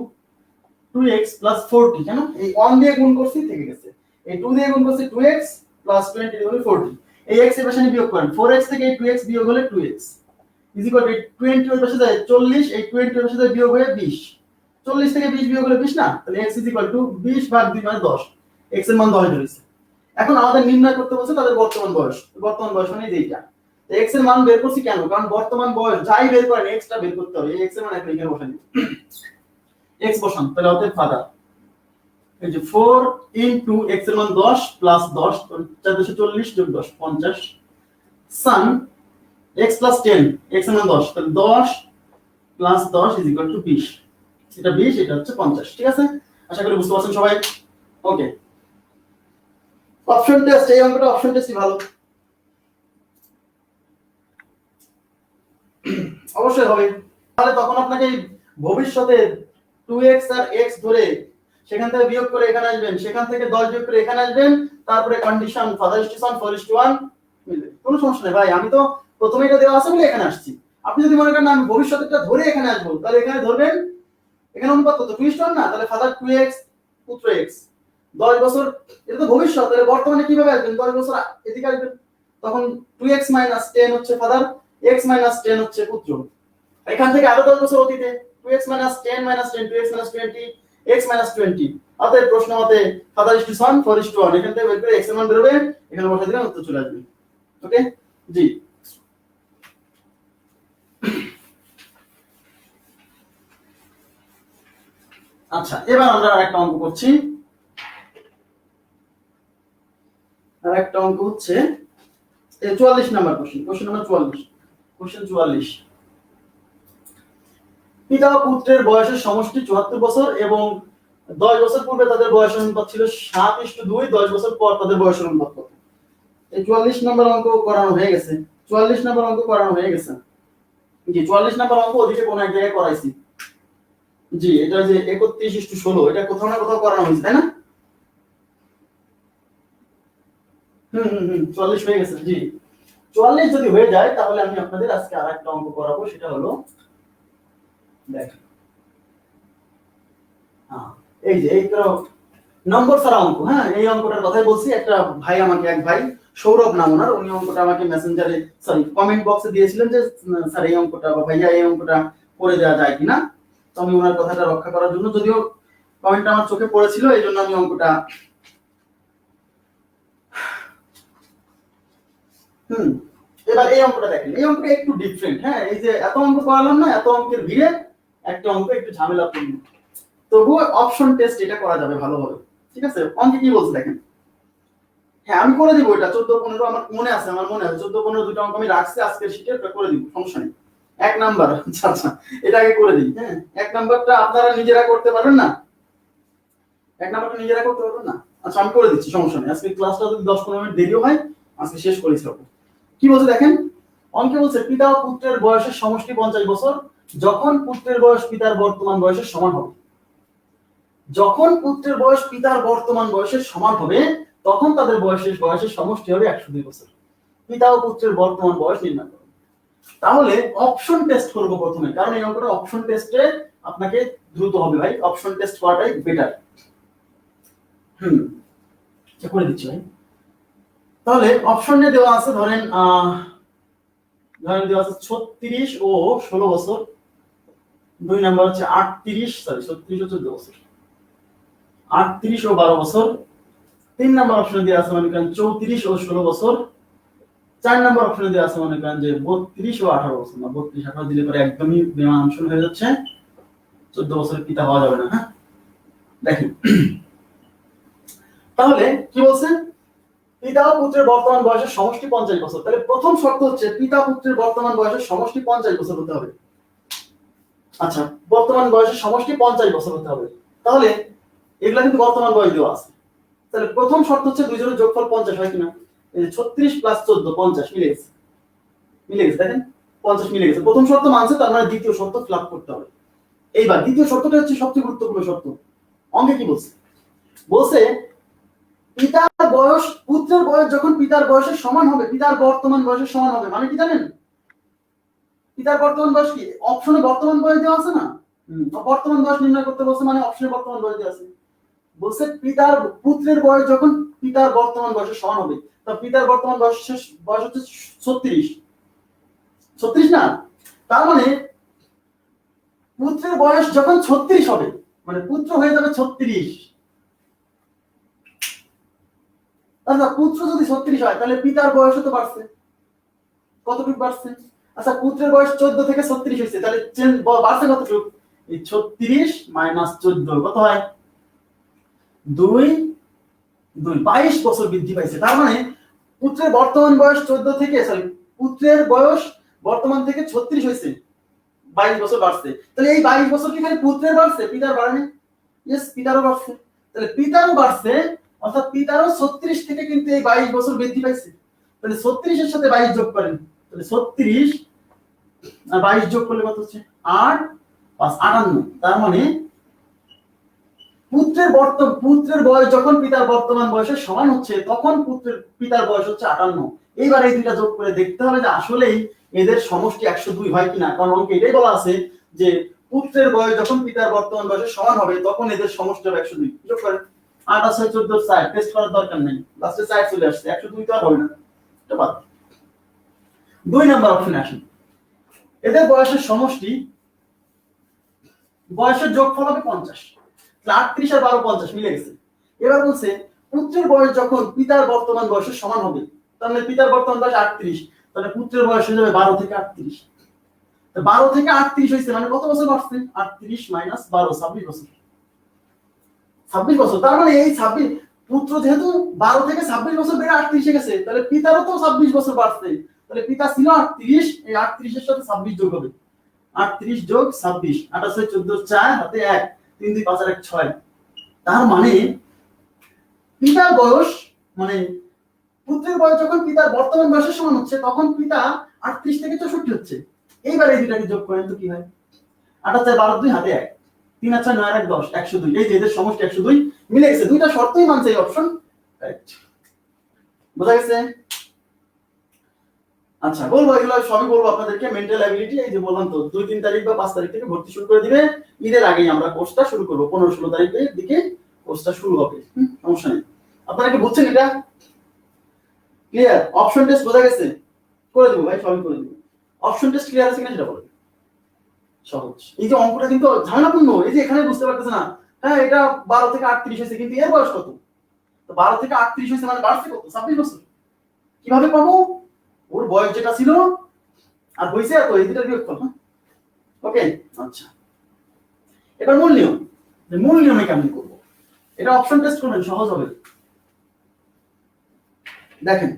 2x plus 40। কেন? এই 1 দিয়ে গুণ করছি থেকে গেছে, এই 2 দিয়ে গুণ করছি 2x প্লাস 20 দিয়ে 40। এই x এর পাশে বিয়োগ করেন, 4x থেকে এই 2x বিয়োগ হলে 2x ইজ ইকুয়াল টু 20 এর পাশে যায় 40, এই 20 এর পাশে যায় বিয়োগ হয়ে 20। 40 থেকে 20 বিয়োগ হলে 20 না? তাহলে x ইজ ইকুয়াল টু 20 ভাগ 2 মানে 10। x এর মান 10 ধরেছে। এখন আমাদের নির্ণয় করতে বলছে তাদের বর্তমান বয়স। বর্তমান বয়স মানে এইটা। তো x এর মান বের করছি কেন? কারণ বর্তমান বয়স যাই বের করেন x টা বের করতে হবে। এই x এর মান এখন এখানে বসান, x বসান। তাহলে হবে ফাদার, এই যে 4 ইনটু x এর মান 10 প্লাস 10 440 যোগ 10 50 সান x প্লাস 10 x এর মান 10, তাহলে 10 প্লাস 10 ইজ ইকুয়াল টু 20। এটা 20, এটা হচ্ছে 50। ঠিক আছে? আশা করি বুঝতে পারছেন সবাই। ওকে, অপশন টেস্ট, এই অঙ্কটা অপশন টেস্টই ভালো। অবশ্যই হবে। তাহলে তখন আপনাকে ভবিষ্যতে 2x আর x ধরে সেখান থেকে বিয়োগ করে এখানে আসবেন, সেখান থেকে 10 বিয়োগ করে এখানে আসবেন, তারপরে কন্ডিশন ফাদার স্টেশন 4:1 মিলবে। কোনো সমস্যা নেই ভাই, আমি তো প্রথমে এটা দেওয়া আছে বলে এখানে আসছি। আপনি যদি মনে করেন আমি ভবিষ্যতেরটা ধরে এখানে আসবো, তাহলে এখানে ধরবেন, এখানে অনুপাত কত 2:1 না? তাহলে ফাদার 2x পুত্র x 10 বছর, এটা তো ভবিষ্যৎ। তাহলে বর্তমানে কিভাবে আসবেন? 10 বছর এদিকে আসবেন, তখন 2x - 10 হচ্ছে ফাদার, x - 10 হচ্ছে পুত্র। এখান থেকে আরো 10 বছর অতীতে 2x - 10 - 10 2x - 20 x - 20। অতএব প্রশ্ন মতে ফাদার স্টেশন 4:1, এখান থেকে বের করে x এর মান বের হবে, এখানে বসা দিলে উত্তর চলে আসবে। ওকে, জি। আচ্ছা, এবার আমরা আরেকটা অঙ্ক করছি। আরেকটা অঙ্ক হচ্ছে 44 number question, question number 44, question 44। পিতা ও পুত্রের বয়সের সমষ্টি 74 বছর এবং 10 বছর পূর্বে তাদের বয়সের অনুপাত ছিল 7:2, 10 বছর পর তাদের বয়সের অনুপাত কত? এই 44 নম্বর অঙ্ক করানো হয়ে গেছে। 44 নম্বর অঙ্ক করানো হয়ে গেছে। জি, 44 নম্বর অঙ্ক ওদিকে কোন এক জায়গায় করাইছি। জি, এটা যে 31:16, এটা কোথাও না কোথাও করানো হয়েছে, তাই না? 44 হয়ে গেছে। জি, 44 যদি হয়ে যায় তাহলে আমি আপনাদের আজকে আরেকটা অঙ্ক করাবো, সেটা হলো দেখেন, এই যে এই তো নম্বর ছাড়া অঙ্ক। হ্যাঁ, এই অঙ্কটার কথাই বলছি। একটা ভাই আমাকে, এক ভাই সৌরভ নাম ওনার, উনি অঙ্কটা আমাকে মেসেঞ্জারে কমেন্ট বক্সে দিয়েছিলেন যে স্যার এই অঙ্কটা বা ভাইয়া এই অঙ্কটা করে দেওয়া যায় কিনা। তো আমি ওনার কথাটা রক্ষা করার জন্য, যদিও কমেন্টটা আমার চোখে পড়েছিল, এই জন্য আমি অঙ্কটা এবার এই অঙ্কটা দেখেন। এই অঙ্কটা একটু ডিফারেন্ট। হ্যাঁ, এই যে এত অঙ্ক করালাম না, এত অঙ্কের ভিড়ে একটা অঙ্ক একটু ঝামেলাপূর্ণ, তবুও অপশন টেস্ট এটা করা যাবে ভালোভাবে। ঠিক আছে? অঙ্কে কি বলছে দেখেন। হ্যাঁ, আমি করে দিব এটা 14-15, আমার মনে আছে, 14-15 দুটো অঙ্ক আমি রাখছি আজকের শীটে, এটা করে দিব, সমস্যা নেই। 1 নাম্বার, আচ্ছা আচ্ছা, এটা আগে করে দিই। হ্যাঁ, 1 নাম্বারটা আপনারা নিজেরা করতে পারবেন না? 1 নাম্বারটা নিজেরা করতে পারবেন না? আচ্ছা, আমি করে দিচ্ছি, সমস্যা নেই। আজকে ক্লাসটা যদি 10-15 মিনিট দেরিও হয়, আজকে শেষ করেছি সব। কি বলছে দেখেন, অঙ্কে বলছে পিতা ও পুত্রের বয়সের সমষ্টি 50 বছর যখন পুত্রের বয়স পিতার বর্তমান বয়সের সমান হবে। যখন পুত্রের বয়স পিতার বর্তমান বয়সের সমান হবে, তখন তাদের বয়সের সমষ্টি হবে 102 বছর। পিতা ও পুত্রের বর্তমান বয়স নির্ণয় করুন। তাহলে অপশন টেস্ট করব প্রথমে, কারণ এই অঙ্কটা অপশন টেস্টে আপনাকে দ্রুত হবে ভাই, অপশন টেস্ট করাটাই বেটার। করে দিচ্ছি ভাই। তাহলে অপশনে দেওয়া আছে, ধরেন দেওয়া আছে 36 ও 16 বছর, 2 নাম্বার হচ্ছে 36 ও 14 বছর, 38 ও 12 বছর, 3 নাম্বার অপশনে দেওয়া আছে মনে করেন 34 ও 16 বছর, 4 নাম্বার অপশনে দেওয়া আছে মনে করেন যে 32 ও 18 বছর। না, 32-18 দিলে পরে একদমই বেমানানসন হয়ে যাচ্ছে, 14 বছরের পিতা হওয়া যাবে না। হ্যাঁ, দেখেন তাহলে কি বলছে, পিতা ও পুত্রের বর্তমান বয়সের সমষ্টি 50 বছর। তাহলে প্রথম শর্ত হচ্ছে পিতা পুত্রের বর্তমান বয়সের সমষ্টি 50 বছর হতে হবে। আচ্ছা, বর্তমান বয়সের সমষ্টি 50 বছর হতে হবে। তাহলে এগুলা কিন্তু বর্তমান বয়স দেওয়া আছে। তাহলে প্রথম শর্ত হচ্ছে দুইজনের যোগফল 50 হয় কিনা, এই যে 36 প্লাস 14 50 মিলে গেছে, দেখেন 50 মিলে গেছে। প্রথম শর্ত মানছে, তার মানে দ্বিতীয় শর্ত ফিল আপ করতে হবে। এইবার দ্বিতীয় শর্তটা হচ্ছে সবচেয়ে গুরুত্বপূর্ণ শর্ত। অঙ্কে কি বলছে, বলছে পিতার বয়স, পুত্রের বয়স যখন পিতার বয়সের সমান হবে, পিতার বর্তমান বয়সের সমান হবে, মানে কি জানেন? পিতার বর্তমান বয়স কি? অপশনে বর্তমান বয়স দেওয়া আছে না, বর্তমান বয়স নির্ণয় করতে বলছে, মানে অপশনে বর্তমান বয়স দেওয়া আছে। বলছে পুত্রের বয়স যখন পিতার বর্তমান বয়সের সমান হবে, তো পিতার বর্তমান বয়স হচ্ছে 36 না, তার মানে পুত্রের বয়স যখন 36 হবে, মানে পুত্র হয়ে যাবে 36। আচ্ছা পুত্র যদি 36 হয় তাহলে পিতার বয়স তো বাড়ছে, কতটুকু বাড়ছে? আচ্ছা পুত্রের বয়স 14 থেকে 36 হয়েছে, তাহলে বাড়ছে কতটুকু? এই 36 মাইনাস 14 কত হয়? 22 বছর বৃদ্ধি পাইছে। তার মানে পুত্রের বর্তমান বয়স 14 থেকে, পুত্রের বয়স বর্তমান থেকে 36 হয়েছে, 22 বছর বাড়ছে। তাহলে এই 22 বছর কি খালি পুত্রের বাড়ছে, পিতার বাড়েনি? ইয়েস, পিতারও বাড়ছে। তাহলে পিতারও বাড়ছে, অর্থাৎ পিতারও 36 থেকে কিন্তু এই 22 বছর বৃদ্ধি পাইছে। তাহলে 36 এর সাথে 22 যোগ করেন, তাহলে 36 আর 22 যোগ করলে কত হচ্ছে? 8 5 58। তার মানে পুত্রের বয়স যখন পিতার বর্তমান বয়সের সমান হচ্ছে, তখন পিতার বয়স হচ্ছে 58। এইবার এই দুইটা যোগ করে দেখতে হবে যে আসলেই এদের সমষ্টি 102 হয় কিনা, কারণ অঙ্কে এটাই বলা আছে যে পুত্রের বয়স যখন পিতার বর্তমান বয়সের সমান হবে, তখন এদের সমষ্টি হবে 102। যোগ করেন, 8 আর 6 14 60, টেস্ট করার দরকার নেই, লাস্টে 60 চলে আসছে, 102 তো আর হবে না, এটা বাদ। 2 নাম্বার অপশনে আসেন, এদের বয়সের সমষ্টি, বয়সের যোগফল হবে 50, 38 আর 12 50 মিলে গেছে। এবার বলছে পুত্রের বয়স যখন পিতার বর্তমান বয়সের সমান হবে, তাহলে পিতার বর্তমান বয়স 38, তাহলে পুত্রের বয়স হয়ে যাবে 12 থেকে 38। তো 12 থেকে 38 হইছে, মানে কত বছর বাড়ছে? 38 মাইনাস 12 26 বছর, 26 বছর। তার মানে এই 26 পুত্র যেহেতু 12 থেকে 26 বছর বেড়ে 38 এ গেছে, তাহলে পিতারও তো 26 বছর বাড়ছে। তাহলে পিতা ছিল 38, এই 38 এর সাথে 26 যোগ হবে, 38 যোগ 26, 28 14 4 হাতে 1, 3 2 5 আর 1 6। তার মানে পিতার বয়স, মানে পুত্রের বয়স যখন পিতার বর্তমান বয়সের সমান হচ্ছে, তখন পিতা 38 থেকে 64 হচ্ছে। এইবার এই দুটাকে যোগ করেন তো কি হয়? 28 আর 12 2 হাতে 1, 3 আর 6 9 আর 1 10, 102। এই যে এদের সমষ্টি 102 মিলে গেছে, দুইটা শর্তই মানছে এই অপশন, রাইট। বোঝা গেছে? আচ্ছা বলবো, এগুলো সবই বলবো আপনাদেরকে। মেন্টাল অ্যাবিলিটি, এই যে বললাম তো 2-3 তারিখ বা 5 তারিখ থেকে ভর্তি শুরু করে দিবে। ঈদের আগেই আমরা কোর্সটা শুরু করব, 15-16 তারিখের দিকে কোর্সটা শুরু হবে, সমস্যা নেই। আপনারা কি বুঝছেন এটা? ক্লিয়ার? অপশন টেস্ট বোঝা গেছে? করে দেবো ভাই, সবই করে দেবো। অপশন টেস্ট ক্লিয়ার আছে কিনা সেটা বলেন। সহজ, এই যে অঙ্কটা কিন্তু ঝামেলাপূর্ণ, এই যে এখানে বুঝতে পারতেছে না, হ্যাঁ এটা 12 থেকে 38 হয়েছে, কিন্তু এর বয়স কত? তো 12 থেকে 38 হয়েছে মানে বাড়ছে কত? 26 বছর। কিভাবে পাবো? ওর বয়স যেটা ছিল আর হইছে এত, এই দুটার বিয়োগফল। হ্যাঁ ওকে, আচ্ছা এবার মূল নিয়ম, মূল নিয়মে কেমন করব? এটা অপশন টেস্ট করবেন, সহজ হবে। দেখেন,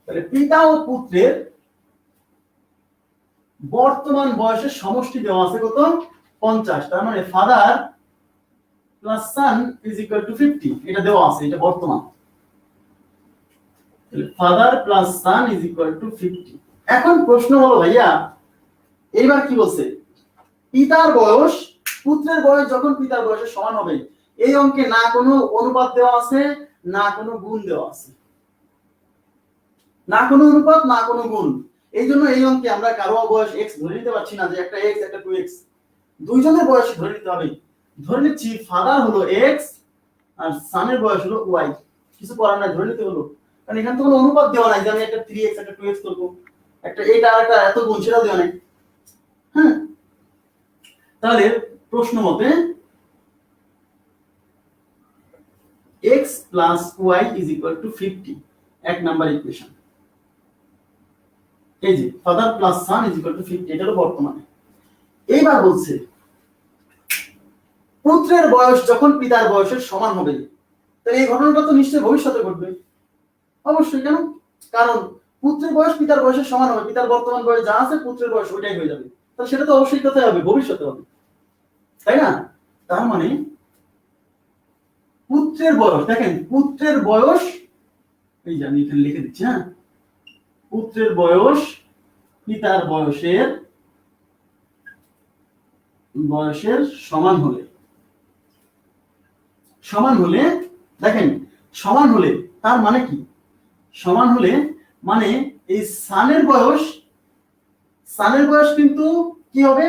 তাহলে পিতা ও পুত্রের বর্তমান বয়সের সমষ্টি দেওয়া আছে কত? 50। তার মানে father plus son is equal to 50, এটা দেওয়া আছে, এটা বর্তমান। Father plus son is equal to 50। এখন প্রশ্ন হলো ভাইয়া, এইবার কি বলছে? পিতার বয়স পুত্রের বয়স যখন পিতার বয়সের সমান হবে, এই অঙ্কে না কোনো অনুপাত দেওয়া আছে, না কোনো গুণ দেওয়া আছে, না কোনো অনুপাত না কোনো গুণ। এই জন্য এই অঙ্কে আমরা কারো বয়স x ধরে নিতে পারছি না, যে একটা x একটা 2x, দুইজনের বয়স ধরে নিতে হবে। ধরে নিচ্ছি ফাদার হলো x আর সানের বয়স হলো y, কিছু করার নাই, ধরে নিতে হলো, কারণ এখানে তো কোনো অনুপাত দেওয়া নাই যে আমি একটা 3x একটা 2x করব, একটা এটা আর একটা এত গুণ সেটাও দেওয়া নাই। হ্যাঁ, তাহলে প্রশ্ন মতে x plus y is equal to 50, এক নাম্বার ইকুয়েশন। এই যে father plus son is equal to 50, এটা হলো বর্তমানে। এইবার বলছে পুত্রের বয়স যখন পিতার বয়সের সমান হবে, তাহলে এই ঘটনাটা তো নিশ্চয়ই ভবিষ্যতে ঘটবে। অবশ্যই, কেন? কারণ পুত্রের বয়স পিতার বয়সের সমান হবে, পিতার বর্তমান বয়স যা আছে পুত্রের বয়স ওইটাই হয়ে যাবে, তাহলে সেটা তো অবশ্যই কোথায় হবে? ভবিষ্যতে হবে, তাই না? তার মানে পুত্রের বয়স, দেখেন পুত্রের বয়স, এই যে আমি এখানে লিখে দিচ্ছি, হ্যাঁ, পুত্রের বয়স পিতার বয়সের সমান হলে, দেখেন সমান হলে তার মানে কি? সমান হলে মানে এই সানের বয়স কিন্তু কি হবে?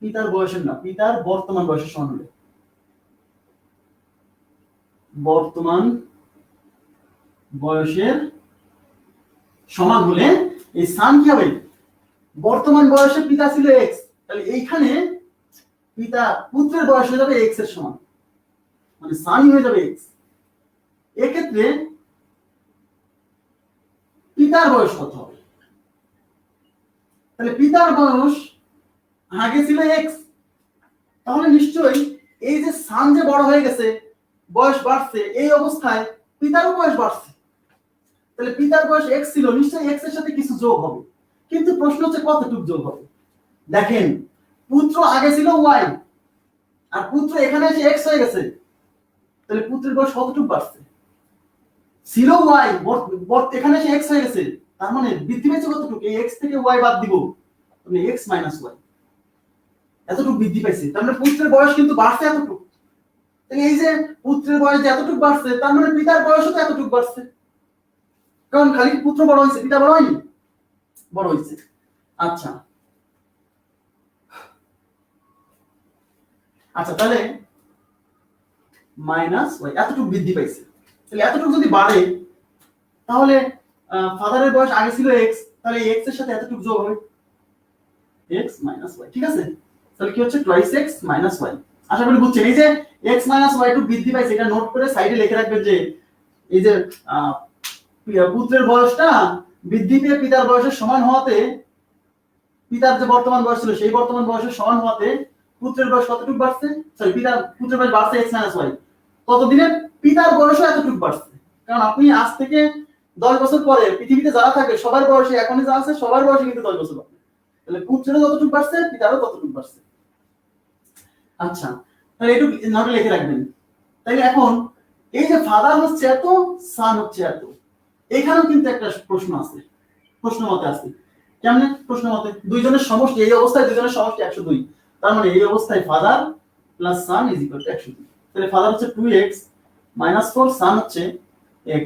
পিতার বয়সের না, পিতার বর্তমান বয়সের সমান হলে, বর্তমান বয়সের সমান হলে এই সান কি হবে? বর্তমান বয়সে পিতা ছিল এক্স, তাহলে এইখানে পুত্রের বয়স হয়ে যাবে এক্স এর সমান, মানে সানই হয়ে যাবে এক্স। এক্ষেত্রে পিতার বয়স কত হবে? তাহলে পিতার বয়স আগে ছিল এক্স, তাহলে নিশ্চয়ই এই যে সান যে বড় হয়ে গেছে, বয়স বাড়ছে, এই অবস্থায় পিতারও বয়স বাড়ছে, তাহলে পিতার বয়স এক্স ছিল, নিশ্চয়ই এক্স এর সাথে কিছু যোগ হবে, কিন্তু প্রশ্ন হচ্ছে কতটুকু যোগ হবে। দেখেন পুত্র আগে ছিল ওয়াই, আর পুত্র এখানে এসে এক্স হয়ে গেছে, তাহলে পুত্রের বয়স কতটুকু বাড়ছে? ছিল ওয়াই, এখানে এসে এক্স হয়ে গেছে, তার মানে বৃদ্ধি পেয়েছে কতটুকু? এই এক্স থেকে ওয়াই বাদ দিব, মানে এক্স মাইনাস ওয়াই, এতটুকু বৃদ্ধি পাইছে, তার মানে পুত্রের বয়স কিন্তু বাড়ছে এতটুকু। এই যে পুত্রের বয়স যে এতটুকু বাড়ছে, তার মানে পিতার বয়সও তো এতটুকু বাড়ছে, কারণ খালি পুত্র বড় হয়েছে, পিতা বড় হয়নি, বড় হয়েছে। আচ্ছা তাহলে মাইনাস ওয়াই এতটুকু বৃদ্ধি পাইছে, তাহলে এতটুকু যদি বাড়ে, তাহলে ফাদারের বয়স আগে ছিল এক্স, তাহলে এক্স এর সাথে এতটুকু যোগ হবে এক্স মাইনাস ওয়াই, ঠিক আছে? তাহলে কি হচ্ছে? Twice x minus y. আশা করি বুঝছেন। এই যে এক্স মাইনাস ওয়াই টু বৃদ্ধি পাইছে, এটা নোট করে সাইডে লিখে রাখবেন যে এই যে পুত্রের বয়সটা বৃদ্ধি পেয়ে পিতার বয়সের সমান হওয়াতে, পিতার যে বর্তমান বয়স ছিল সেই বর্তমান বয়সের সমান হওয়াতে পুত্রের বয়স কতটুকু বাড়ছে? সরি, পুত্রের বয়স বাড়ছে এক্স মাইনাস ওয়াই, ততদিনে পিতার বয়সও এতটুকু বাড়ছে। কারণ আপনি আজ থেকে 10 বছর পরে পৃথিবীতে যারা থাকে সবার বয়সে, এখনই যা আছে সবার বয়সে কিন্তু 10 বছর বাড়বে, তাহলে পুত্রেরও যতটুকু বাড়ছে পিতারও ততটুকু বাড়ছে। আচ্ছা, তাহলে একটু নোটে লিখে রাখবেন। তাইলে এখন এই যে ফাদার হচ্ছে এত, সান হচ্ছে এত, এখানেও কিন্তু একটা প্রশ্ন আছে, প্রশ্ন মতে আছে। কেমনে প্রশ্ন মতে? দুইজনের সমষ্টি, এই অবস্থায় দুইজনের সমষ্টি 102, তার মানে এই অবস্থায় father plus son is equal to 102। তাহলে ফাদার হচ্ছে 2x মাইনাস 4, সান হচ্ছে x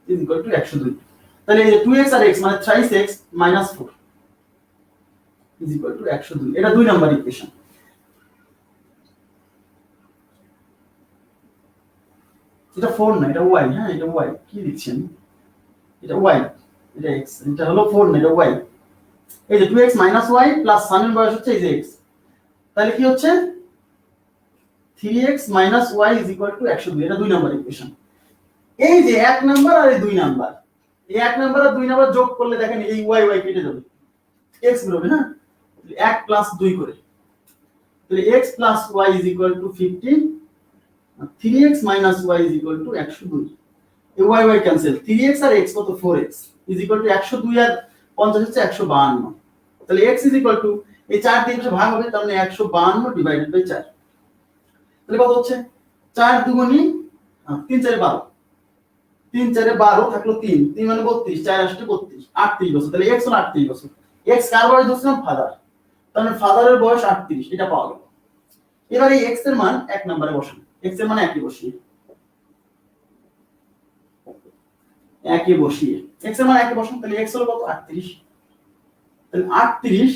ইজ ইকুয়াল টু 102। তাহলে এই যে 2x আর x মানে thrice x minus 4 is equal to 102। এটা 2 নাম্বার ইকুয়েশন। এটা 4 না, এটা y, হ্যাঁ এটা y, কি দিচ্ছেন? এটা y, এটা x, এটা হলো 4 না, এটা y। এই যে 2x মাইনাস y প্লাস সানের বয়স হচ্ছে এই যে x, তাহলে কি হচ্ছে? 3x minus y is equal to 102। এটা 2 নাম্বার ইকুয়েশন। এই যে 1 নাম্বার আর এই 2 নাম্বার, এই 1 নাম্বার আর 2 নাম্বার যোগ করলে দেখেন এই y কেটে যাবে, x বেরোবে, হ্যাঁ 1 প্লাস 2 করে, তাহলে x plus y is equal to 50, 3x minus y is equal to 102। এই y ক্যান্সেল, 3x আর x কত? 4x ইজ ইকুয়াল টু 102 আর 50 হচ্ছে 152। তাহলে x ইজ ইকুয়াল টু এই 4 দিয়ে ভাগ হবে, তার মানে 152 ডিভাইডেড বাই 4। তাহলে কত হচ্ছে? 4 দুগুণী 3 4 12, 3 4 12 থাকলো 3, 3 মানে 32, 4 আসছে 32, 38 বছর। তাহলে x হলো 38 বছর। x কার বয়স ধরছিলাম? ফাদার, তার মানে ফাদারের বয়স 38, এটা পাওয়া গেল। এবার এই x এর মান 1 নম্বরে বসান, x এর মান একই বসিয়ে x এর মান একই বসান, তাহলে x হলো কত? 38। তাহলে 38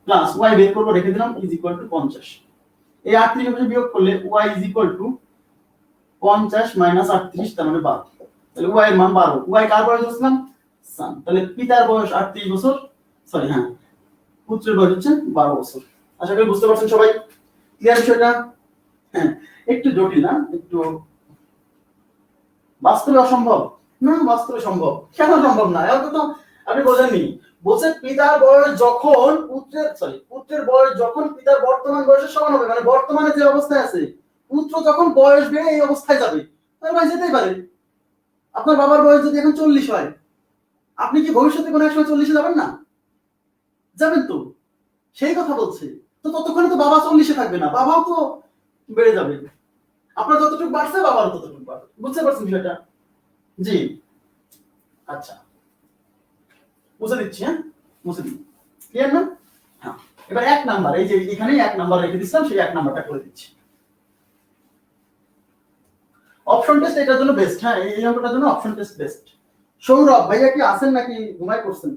প্লাস y বের করব, রেখে দিলাম, ইজ ইকুয়াল টু 50। এই 38 থেকে বিয়োগ করলে y is equal to 50 minus 38, তার মানে 12। তাহলে y এর মান 12। y কার বয়স ধরছিলাম? সান। তাহলে পিতার বয়স 38 বছর, সরি হ্যাঁ, পুত্রের বয়স হচ্ছে 12 বছর। আশা করি বুঝতে পারছেন সবাই, ক্লিয়ার বিষয়টা? হ্যাঁ, একটু জটিল না, একটু বাস্তবে অসম্ভব না, বাস্তবে সম্ভব। কেন সম্ভব না? এত তো আপনি বোঝেননি। বলছে পিতার বয়স যখন পুত্রের বয়স যখন পিতার বর্তমান বয়সের সমান হবে, মানে বর্তমানে যে অবস্থায় আছে, পুত্র যখন বয়স বেড়ে এই অবস্থায় যাবে, তাহলে ভাই যেতেই পারে। আপনার বাবার বয়স যদি এখন 40 হয়, আপনি কি ভবিষ্যতে কোনো এক সময় 40-এ যাবেন না? যাবেন তো, সেই কথা বলছে। তো ততক্ষণে তো বাবা 40-এ থাকবে না, বাবাও তো বেড়ে যাবে। আপনার যতটুকু বাড়ছে বাবার ততটুকু বাড়বে, বুঝতে পারছেন বিষয়টা? জি আচ্ছা মুছে দিচ্ছি, হ্যাঁ মুছে দিই, ক্লিয়ার না? হ্যাঁ এবার 1 নাম্বার, এই যে এখানেই 1 নাম্বার রেখে দিচ্ছিলাম, সেই 1 নাম্বারটা করে দিচ্ছি। অপশন টেস্ট এটার জন্য বেস্ট, হ্যাঁ এই অঙ্কটার জন্য অপশন টেস্ট বেস্ট। সৌরভ ভাইয়া কি আছেন নাকি ঘুমাই করছেন?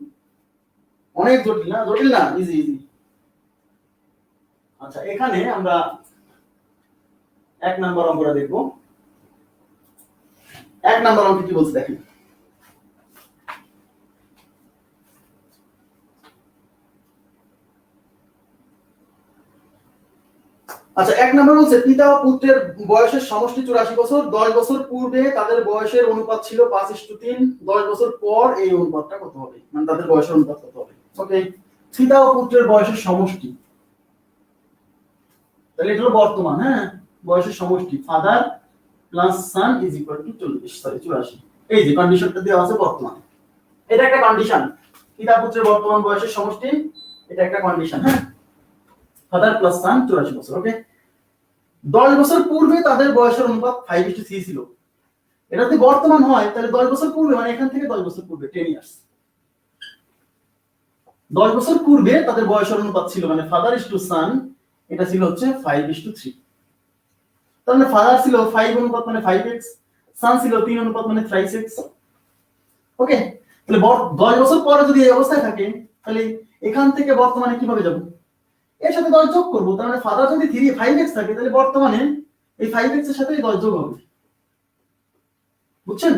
অনেক জটিল না? জটিল না, ইজি ইজি। আচ্ছা এখানে আমরা 1 নাম্বার অঙ্কটা দেখব। 1 নাম্বার অঙ্ক কি বলছে দেখেন। আচ্ছা 1 নাম্বার বলছে পিতা ও পুত্রের বয়সের সমষ্টি 84 বছর, 10 বছর পূর্বে তাদের বয়সের অনুপাত ছিল 5:3, 10 বছর পর এই অনুপাতটা কত হবে, মানে তাদের বয়সের অনুপাত কত হবে। ওকে, পিতা ও পুত্রের বয়সের সমষ্টি, তাহলে এটা হলো বর্তমান, হ্যাঁ বয়সের সমষ্টি father plus son is equal to 84। এই যে কন্ডিশনটা দেওয়া আছে বর্তমানে, এটা একটা কন্ডিশন, পিতা পুত্রের বর্তমান বয়সের সমষ্টি, এটা একটা কন্ডিশন, হ্যাঁ ফাদার প্লাস সান 84 বছর। ওকে, 10 বছর পূর্বে তাদের বয়সের অনুপাত 5:3 ছিল। এটা যদি বর্তমান হয় তাহলে 10 বছর পূর্বে মানে এখান থেকে 10 বছর পূর্বে 10 ইয়ার্স, 10 বছর পূর্বে তাদের বয়সের অনুপাত ছিল মানে ফাদার ইস টু সান, এটা ছিল হচ্ছে 5:3। তাহলে ফাদার ছিল 5 অনুপাত মানে 5x, সান ছিল 3 অনুপাত মানে 5x। ওকে, তাহলে 10 বছর পরে যদি এই অবস্থায় থাকে তাহলে এখান থেকে বর্তমানে কিভাবে যাব? এর সাথে 10 যোগ করব, তার মানে ফাদার যদি 5x থাকে তাহলে বর্তমানে এই 5x এর সাথে 10 যোগ হবে, বুঝছেন?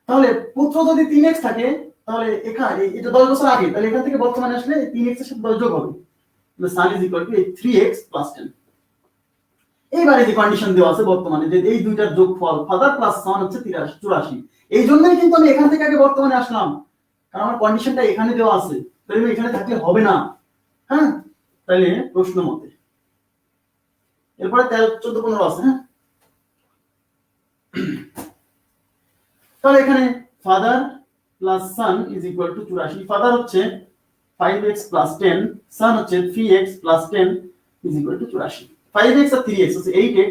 তাহলে পুত্র যদি 3x থাকে তাহলে এখানে এটা 10 বছর আগে, তাহলে এখান থেকে বর্তমানে আসলে 3x এর সাথে 10 যোগ হবে, তাহলে son is equal to 3x plus 10। এইবারে যে কন্ডিশন দেওয়া আছে বর্তমানে যে এই দুইটার যোগফল ফাদার প্লাস সান হচ্ছে 84, এই জন্যই কিন্তু আমি এখান থেকে আগে বর্তমানে আসলাম, কারণ আমার কন্ডিশনটা এখানে দেওয়া আছে, তাহলে এখানে থাকলে হবে না। হ্যাঁ তাহলে প্রশ্ন মতে এরপরে 13, 14, 15 আছে, হ্যাঁ তাহলে এখানে father plus son is equal to 84, father হচ্ছে 5x প্লাস 10, সান হচ্ছে 3x plus 10 is equal to 84। 5x আর 3x হচ্ছে 8x,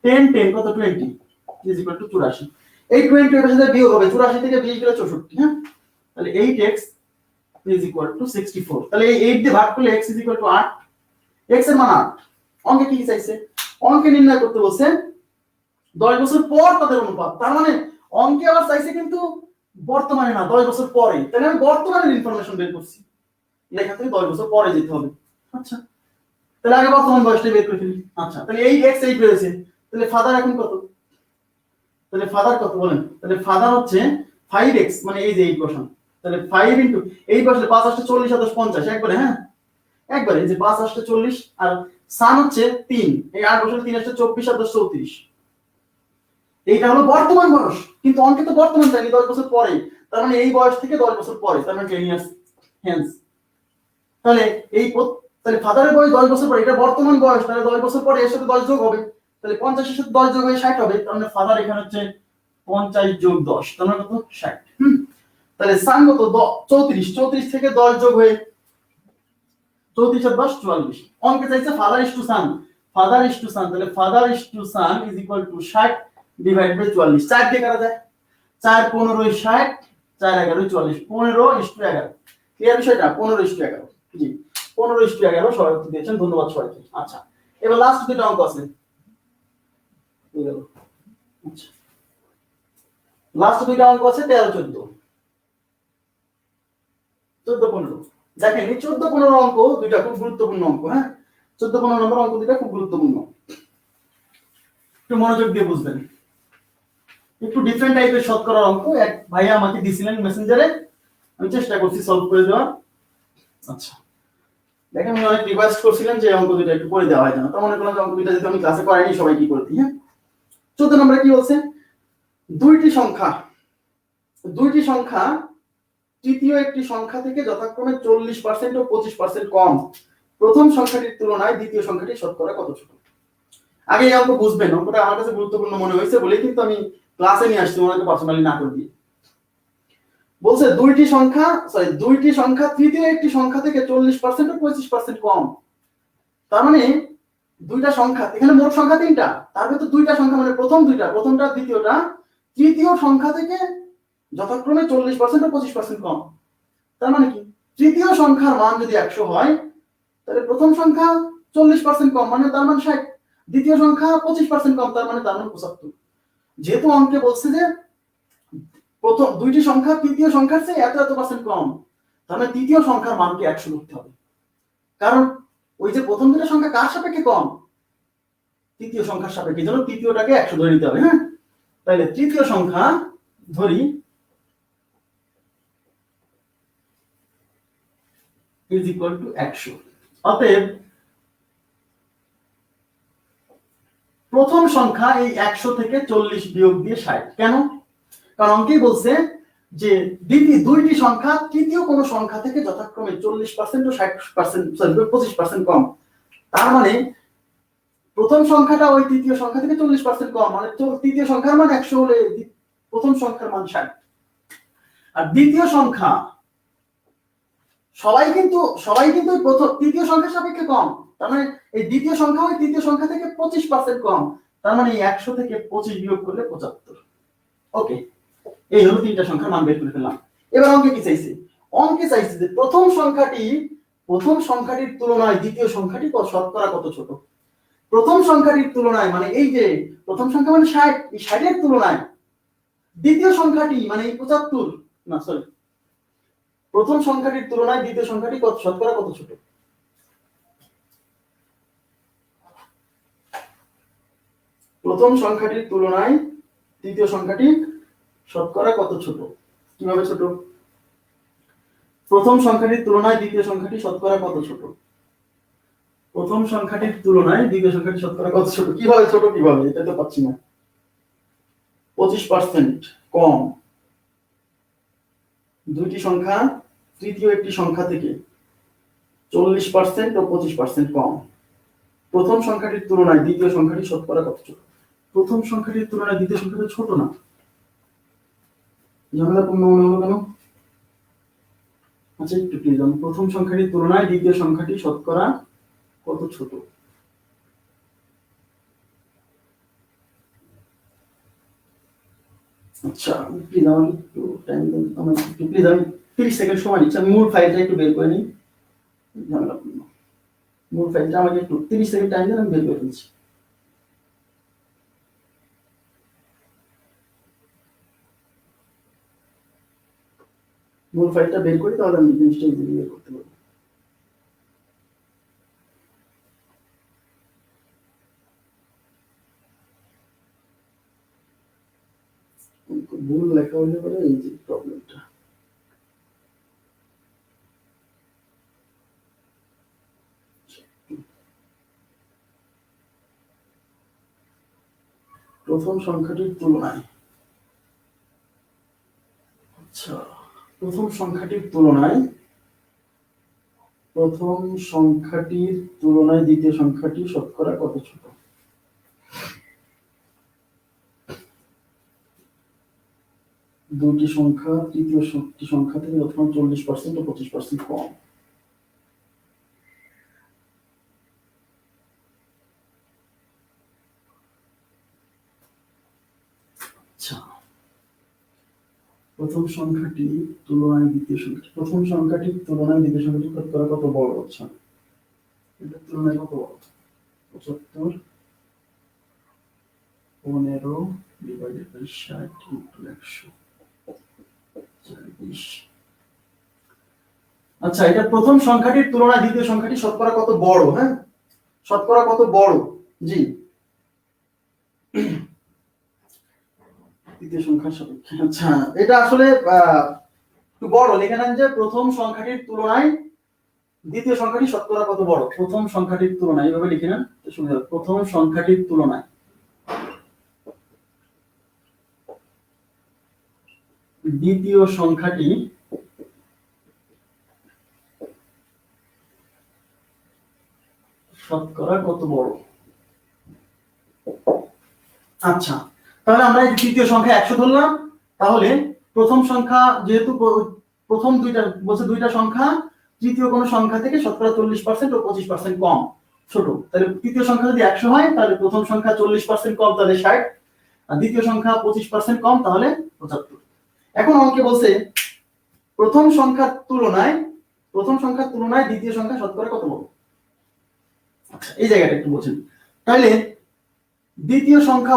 10 10 কত 20 ইজ ইকুয়াল টু 84। এই 20 এর সাথে বিয়োগ হবে, 84 থেকে 20 গেলে 64, হ্যাঁ তাহলে 8x ইজ ইকুয়াল টু 64। তাহলে এই 8 দিয়ে ভাগ করলে x is equal two 8, x এর মান 8। অঙ্কে কি চাইছে? অঙ্কে নির্ণয় করতে বলছে 10 বছর পর তাদের অনুপাত, তার মানে অঙ্কে আবার চাইছে কিন্তু বর্তমানে না, 10 বছর পরে, তাহলে আমি বর্তমানের ইনফরমেশন বের করছি, লেখা থেকে 10 বছর পরে যেতে হবে। আচ্ছা তাহলে আগে বর্তমান বয়সটা বের করে ফেলি। আচ্ছা তাহলে এই x 8 রয়েছে, তাহলে ফাদার এখন কত? তাহলে ফাদার কত বলেন? তাহলে ফাদার হচ্ছে 5x মানে এই যে 8 বসান, তাহলে 5 ইনটু 8 বসলে 5 8 40 7 50 একবারে, হ্যাঁ একবারে এই যে 5 8 40, আর সান হচ্ছে 3, এই 8 বসলে 3 8 24 7 34, এইটা হলো বর্তমান বয়স, কিন্তু অঙ্কে তো বর্তমান চাইনি 10 বছর পরে, তার মানে এই বয়স থেকে 10 বছর পরে, তার মানে 10 ইয়ার্স হেন্স। তাহলে এই তাহলে ফাদারের বয়স 10 বছর পরে, এটা বর্তমান বয়স, তাহলে 10 বছর পরে এর সাথে 10 যোগ হবে, তাহলে 50 এর সাথে 10 যোগ হয়ে 60 হবে, তার মানে ফাদার এখানে হচ্ছে 50 যোগ 10, তার মানে কত 60। তাহলে সান কত 34, 34 থেকে 10 যোগ হয়ে 34 আর 10 44। অঙ্কে চাইছে father is to son, father is to son, তাহলে father is to son is equal to 60 divide by 44। 4 দিয়ে কাটা যায়, 4 15 60, 4 11 44, 15:11। ক্লিয়ার বিষয়টা? 15:11। জি 15:11 সবাই উত্তর দিয়েছেন, ধন্যবাদ সবাইকে। আচ্ছা এবার লাস্ট দুটো অঙ্ক আছে, আচ্ছা লাস্ট দুইটা অঙ্ক আছে 13 14, 14 15। দেখেন এই 14 15 অঙ্ক দুইটা খুব গুরুত্বপূর্ণ অঙ্ক, হ্যাঁ 14 15 নম্বর অঙ্ক দুইটা খুব গুরুত্বপূর্ণ, একটু মনোযোগ দিয়ে বুঝবেন। একটু ডিফারেন্ট টাইপের শতকরার অঙ্ক এক ভাইয়া আমাকে দিছিলেন মেসেঞ্জারে, আমি চেষ্টা করছি সলভ করে দেওয়ার। আচ্ছা দেখেন উনি অনেক রিকোয়েস্ট করছিলেন যে অঙ্ক দুইটা একটু করে দেওয়া হয় না, তো মনে করলাম যে অঙ্ক দুইটা যদি আমি ক্লাসে করাইনি সবাই কি করতে। হ্যাঁ 14 নম্বরে কি বলছে? দুইটি সংখ্যা তৃতীয় একটি সংখ্যা থেকে যথাক্রমে 40% ও 25% কম, প্রথম সংখ্যাটির তুলনায় দ্বিতীয় সংখ্যাটি শতকরা কত ছোট। আগে এই অঙ্ক বুঝবেন, অঙ্কটা আমার কাছে গুরুত্বপূর্ণ মনে হয়েছে বলেই কিন্তু আমি ক্লাসে নিয়ে আসছি, ওনাকে পার্সোনালি না করে দিয়ে। বলছে দুইটি সংখ্যা তৃতীয় একটি সংখ্যা থেকে 40% ও 25% কম, তার মানে দুইটা সংখ্যা, এখানে মোট সংখ্যা 3টা, তার ভিতর দুইটা সংখ্যা মানে প্রথম দুইটা, প্রথমটা দ্বিতীয়টা, তৃতীয় সংখ্যা থেকে যথাক্রমে 40% ও 25% কম। তার মানে কি, তৃতীয় সংখ্যার মান যদি 100 হয় তাহলে প্রথম সংখ্যা 40% কম মানে তার মান 60, দ্বিতীয় সংখ্যা 25% কম তার মানে 75। যেহেতু অঙ্কে বলছে যে প্রথম দুইটি সংখ্যা তৃতীয় সংখ্যার চেয়ে এত পার্সেন্ট কম, তার মানে তৃতীয় সংখ্যার মানকে 100 ধরতে হবে। কারণ ওই যে প্রথম দুটো সংখ্যা কার সাপেক্ষে কম, তৃতীয় সংখ্যার সাপেক্ষে, জন্য তৃতীয়টাকে 100 ধরে নিতে হবে। হ্যাঁ, তাহলে তৃতীয় সংখ্যা ধরি is equal to 100। অতএব প্রথম সংখ্যা এই 100 থেকে 40 বিয়োগ দিয়ে 60। কেন? কারণ অঙ্কেই বলছে যে দুইটি সংখ্যা তৃতীয় কোন সংখ্যা থেকে যথাক্রমে 40% ও 60%, সরি 25% কম। তার মানে প্রথম সংখ্যাটা ওই তৃতীয় সংখ্যা থেকে 40% কম, মানে তৃতীয় সংখ্যার মান 100 হলে প্রথম সংখ্যার মান 60। আর দ্বিতীয় সংখ্যা সবাই কিন্তু প্রথম তৃতীয় সংখ্যার সাপেক্ষে কম, তার মানে এই দ্বিতীয় সংখ্যা ওই তৃতীয় সংখ্যা থেকে 25% কম, তার মানে এই 100 থেকে 25 বিয়োগ করলে 75। ওকে, এই হলো তিনটা সংখ্যার মান বের করে ফেললাম। এবার অঙ্কে কি চাইছে? অঙ্কে চাইছে যে প্রথম সংখ্যাটির তুলনায় দ্বিতীয় সংখ্যাটি শতকরা কত ছোট। প্রথম সংখ্যাটির তুলনায় মানে এই যে প্রথম সংখ্যা মানে 60, এই 60 এর তুলনায় দ্বিতীয় সংখ্যাটি মানে এই 75, না সরি, প্রথম সংখ্যাটির তুলনায় দ্বিতীয় সংখ্যাটি শতকরা কত ছোট। প্রথম সংখ্যাটির তুলনায় দ্বিতীয় সংখ্যাটি শতকরা কত ছোট। কিভাবে ছোট? প্রথম সংখ্যাটির তুলনায় দ্বিতীয় সংখ্যাটি শতকরা কত ছোট, প্রথম সংখ্যাটির তুলনায় দ্বিতীয় সংখ্যাটি শতকরা কত ছোট। কিভাবে ছোট, কিভাবে, এটা তো পাচ্ছি না। 25% কম, দুইটি সংখ্যা তৃতীয় একটি সংখ্যা থেকে 40% ও 25% কম। প্রথম সংখ্যাটির তুলনায় দ্বিতীয় সংখ্যাটি শতকরা কত ছোট। প্রথম সংখ্যাটির তুলনায় দ্বিতীয় সংখ্যাটি ছোট না, ঝামেলাপূর্ণ মনে হলো কেন? আচ্ছা একটু প্লিজ, প্রথম সংখ্যাটির তুলনায় দ্বিতীয় সংখ্যাটি শতকরা কত ছোট। আচ্ছা প্লিজ আমাকে একটু টাইম দেন, আমাকে একটু প্লিজ, আমি 30 সেকেন্ড সময় নিচ্ছি, আমি মূল ফাইলটা একটু বের করে নিই। ঝামেলাপূর্ণ মূল ফাইলটা আমাকে একটু 30 সেকেন্ড টাইম দেন, আমি বের করে নিচ্ছি। মূল ফাইলটা বের করি, তাহলে আমি জিনিসটা ইজিলি বের করতে পারবো। ভুল লেখা হলে পরে এই যে প্রবলেমটা। প্রথম সংখ্যাটির তুলনায়, আচ্ছা প্রথম সংখ্যাটির তুলনায় দ্বিতীয় সংখ্যাটি শতকরা কত ছোট। দুটি সংখ্যা তৃতীয় সংখ্যা থেকে যথাক্রমে 40% ও 25% কম। আচ্ছা প্রথম সংখ্যাটির তুলনায় দ্বিতীয় সংখ্যাটি শতকরা কত বড়। আচ্ছা এটার তুলনায় কত বড়? 75, 15 ডিভাইডেড বাই 60 ইনটু 100, 40। আচ্ছা এটা প্রথম সংখ্যাটির তুলনায় দ্বিতীয় সংখ্যাটি শতকরা কত বড়। হ্যাঁ, শতকরা কত বড়, জি দ্বিতীয় সংখ্যার সাপেক্ষে। আচ্ছা এটা আসলে একটু বড় লিখে নেন যে প্রথম সংখ্যাটির তুলনায় দ্বিতীয় সংখ্যাটি শতকরা কত বড়। প্রথম সংখ্যাটির তুলনায় এইভাবে লিখে নেন, সুবিধা। প্রথম সংখ্যাটির তুলনায় দ্বিতীয় সংখ্যাটি শতকরা কত বড়। আচ্ছা তাহলে আমরা এই তৃতীয় সংখ্যা 100 ধরলাম, তাহলে প্রথম সংখ্যা যেহেতু প্রথম দুইটা বলছে দুইটা সংখ্যা তৃতীয় কোন সংখ্যা থেকে শতকরা 40% ও 25% কম, ছোট। তাহলে তৃতীয় সংখ্যা যদি 100 হয় তাহলে প্রথম সংখ্যা 40% কম তাহলে 60, আর দ্বিতীয় সংখ্যা 25% কম তাহলে 75। এখন অঙ্কে বলছে প্রথম সংখ্যার তুলনায় দ্বিতীয় সংখ্যা শতকরা কত বড়। আচ্ছা, এই জায়গাটা একটু বলছেন। তাহলে দ্বিতীয় সংখ্যা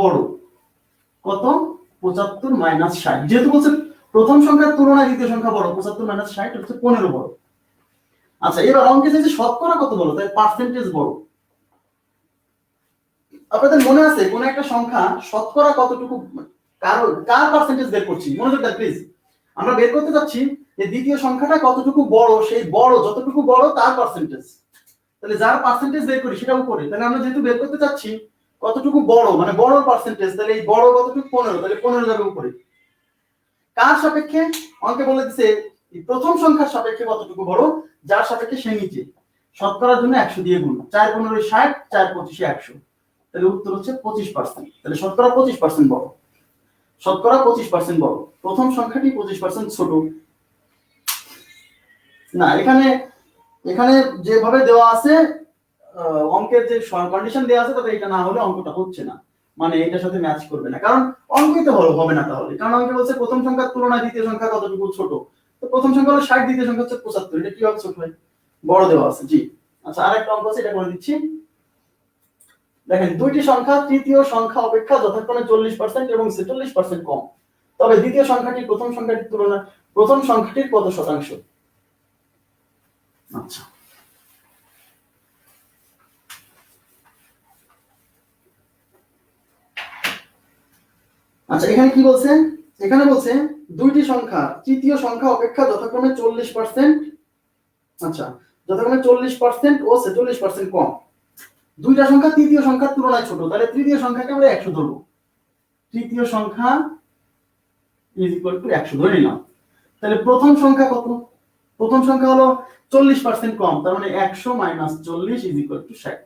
বড় কত? 75 মাইনাস 60। যেহেতু বলছে প্রথম সংখ্যার তুলনায় দ্বিতীয় সংখ্যা বড়, 75 মাইনাস 60 হচ্ছে 15 বড়। আচ্ছা, এবার অঙ্কে চাইছে শতকরা কত বড়, তাই পার্সেন্টেজ বড়। আপনাদের মনে আছে কোন একটা সংখ্যা শতকরা কতটুকু, কার পার্সেন্টেজ বের করছি? মনোযোগ দেন প্লিজ। আমরা বের করতে যাচ্ছি যে দ্বিতীয় সংখ্যাটা কতটুকু বড়, সেই বড় যতটুকু বড় তার পার্সেন্টেজ। তাহলে যার পার্সেন্টেজ বের করি সেটা উপরে, তাহলে আমরা যেহেতু বের করতে চাচ্ছি কতটুকু বড়, মানে বড় পার্সেন্টেজ, তাহলে এই বড় কতটুকু 15, তাহলে 15 যাবে উপরে। কার সাপেক্ষে? অঙ্কে বলে দিছে প্রথম সংখ্যার সাপেক্ষে কতটুকু বড়, যার সাপেক্ষে সে নিচে। শতকরার জন্য 100 দিয়ে গুণ, 4 15 60, 4 25 100, তাহলে উত্তর হচ্ছে 25%। তাহলে শতকরা 25% বড়, শতকরা 25% বড়। প্রথম সংখ্যাটি 25% ছোট। না, এখানে যেভাবে দেওয়া আছে অঙ্কের যে কন্ডিশন দেওয়া আছে তাতে এটা না হলে অঙ্কটা হচ্ছে না, মানে এটার সাথে ম্যাচ করবে না, কারণ অঙ্কই তো হবে না তাহলে। কারণ অঙ্কে বলছে প্রথম সংখ্যার তুলনায় দ্বিতীয় সংখ্যা কতটুকু ছোট, তো প্রথম সংখ্যা হলো 60, দ্বিতীয় সংখ্যা হচ্ছে 75, এটা কিভাবে ছোট হয়? বড় দেওয়া আছে। জি আচ্ছা, আরেকটা অঙ্ক আছে, এটা করে দিচ্ছি। দেখেন, দুইটি সংখ্যা তৃতীয় সংখ্যা অপেক্ষা যথাক্রমে 40% এবং 46% কম, তবে দ্বিতীয় সংখ্যাটি প্রথম সংখ্যাটির তুলনায় প্রথম সংখ্যাটির কত শতাংশ? আচ্ছা, এখানে কি বলছে? এখানে বলছে দুইটি সংখ্যা তৃতীয় সংখ্যা অপেক্ষা যথাক্রমে 40%, আচ্ছা যথাক্রমে 40% ও 46% কম। দুইটা সংখ্যা তৃতীয় সংখ্যার তুলনায় ছোট, তাহলে তৃতীয় সংখ্যাকে আমরা 100 ধরবো। তৃতীয় সংখ্যা ইজ ইকুয়াল টু 100 ধরে নিলাম। তাহলে প্রথম সংখ্যা কত? প্রথম সংখ্যা হলো 40% কম, তার মানে 100 মাইনাস 40 ইজ ইকুয়াল টু 60।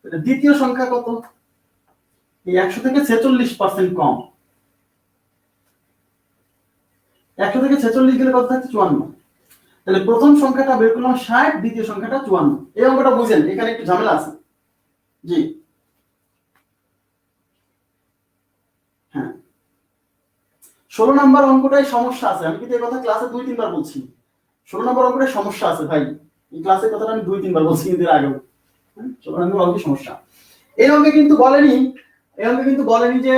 তাহলে দ্বিতীয় সংখ্যা কত? এই 100 থেকে 46% কম, 100 থেকে 46 গেলে কত থাকছে? 54। তাহলে প্রথম সংখ্যাটা বের করলাম 60, দ্বিতীয় সংখ্যাটা 54। এই অঙ্কটা বুঝেন, এখানে একটু ঝামেলা আছে। জি হ্যাঁ, 16 নম্বর অঙ্কটাই সমস্যা আছে। আমি কিন্তু এই কথা ক্লাসে 2-3 বার বলছি। 16 নম্বর অঙ্কটাই সমস্যা আছে ভাই, এই ক্লাসের কথাটা আমি 2-3 বার বলছি কিন্তু এর আগেও। 16 নম্বর অঙ্কে সমস্যা। এই অঙ্কে কিন্তু বলেনি যে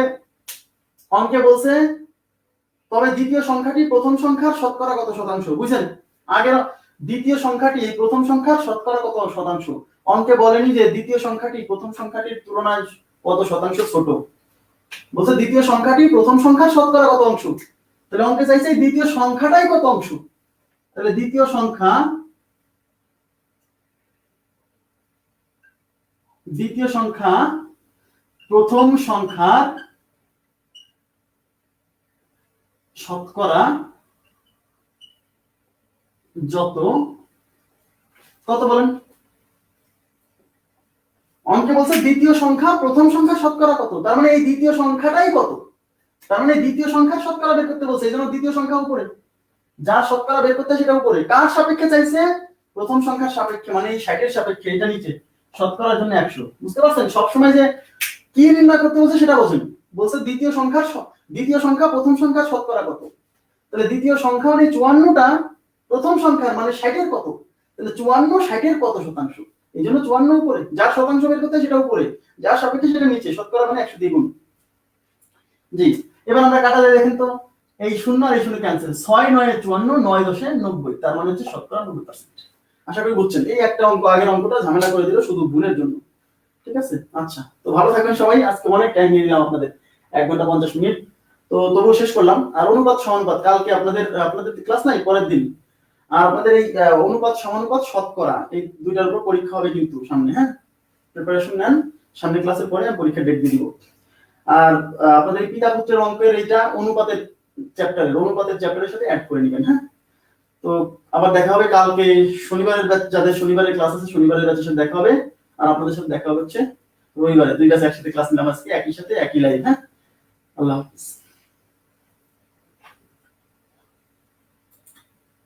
অঙ্কে বলছে তবে দ্বিতীয় সংখ্যাটি প্রথম সংখ্যার শতকরা কত শতাংশ। বুঝছেন? আগের দ্বিতীয় সংখ্যাটি প্রথম সংখ্যার শতকরা কত শতাংশ। অঙ্কে বলেনি যে দ্বিতীয় সংখ্যাটি প্রথম সংখ্যাটির তুলনায় কত শতাংশ ছোট, বলছে দ্বিতীয় সংখ্যাটি প্রথম সংখ্যার শতকরা কত অংশ। তাহলে অঙ্কে চাইছে দ্বিতীয় সংখ্যাটাই কত অংশ। তাহলে দ্বিতীয় সংখ্যা প্রথম সংখ্যার শতকরা যত, কত বলেন? অঙ্কে বলছে দ্বিতীয় সংখ্যা প্রথম সংখ্যার শতকরা কত, তার মানে এই দ্বিতীয় সংখ্যাটাই কত, তার মানে দ্বিতীয় সংখ্যার শতকরা বের করতে বলছে, এইজন্য দ্বিতীয় সংখ্যা উপরে, যার শতকরা বের করতে সেটা উপরে। কার সাপেক্ষে চাইছে? প্রথম সংখ্যার সাপেক্ষে, মানে এই 60 এর সাপেক্ষে, এটা নিচে। শতকরার জন্য 100। বুঝতে পারছেন? সবসময় যে কি নির্ণয় করতে বলছে সেটা বোঝেন। বলছে দ্বিতীয় সংখ্যা প্রথম সংখ্যার শতকরা কত, তাহলে দ্বিতীয় সংখ্যা মানে 54টা প্রথম সংখ্যার মানে 60 এর কত, তাহলে 54 60 এর কত শতাংশ, এই জন্য 54 উপরে, যার শতাংশ বের করতে সেটা উপরে, যার সাপেক্ষে সেটা নিচে। শতকরা মানে 100 দিয়ে গুণ। জি, এবার আমরা কাটা যায়। দেখেন তো, এই 0 আর এই 0 ক্যান্সেল, 6 9 54, 9 10 90, তার মানে হচ্ছে শতকরা 90%। আশা করি বুঝছেন। এই একটা অঙ্ক, আগের অঙ্কটা ঝামেলা করে দিল শুধু ভুলের জন্য। ঠিক আছে? আচ্ছা, তো ভালো থাকবেন সবাই। আজকে অনেক টাইম নিয়ে নিলাম আপনাদের, 1 ঘন্টা 50 মিনিট, তো তবুও শেষ করলাম। আর অনুপাত সমানুপাত কালকে আপনাদের ক্লাস নাই, পরের দিন। আর আপনাদের এই অনুপাত সমানুপাত শতকরা, এই দুইটার উপর পরীক্ষা হবে কিন্তু সামনে। হ্যাঁ, প্রিপারেশন নেন, সামনে ক্লাসের পরে পরীক্ষা ডেট দিয়ে দিব। আর আপনাদের পিতা পুত্রের অঙ্কের এইটা অনুপাতের চ্যাপ্টারের সাথে অ্যাড করে নেবেন। হ্যাঁ, তো আবার দেখা হবে কালকে শনিবারের ব্যাচ, যাদের শনিবারের ক্লাস আছে শনিবারের ব্যাচের সাথে দেখা হবে। আর আপনাদের সাথে দেখা হচ্ছে রবিবারে, দুই ব্যাচ একসাথে ক্লাস নিলাম আজকে, একই সাথে একই লাইভ। হ্যাঁ, আল্লাহ হাফেজ।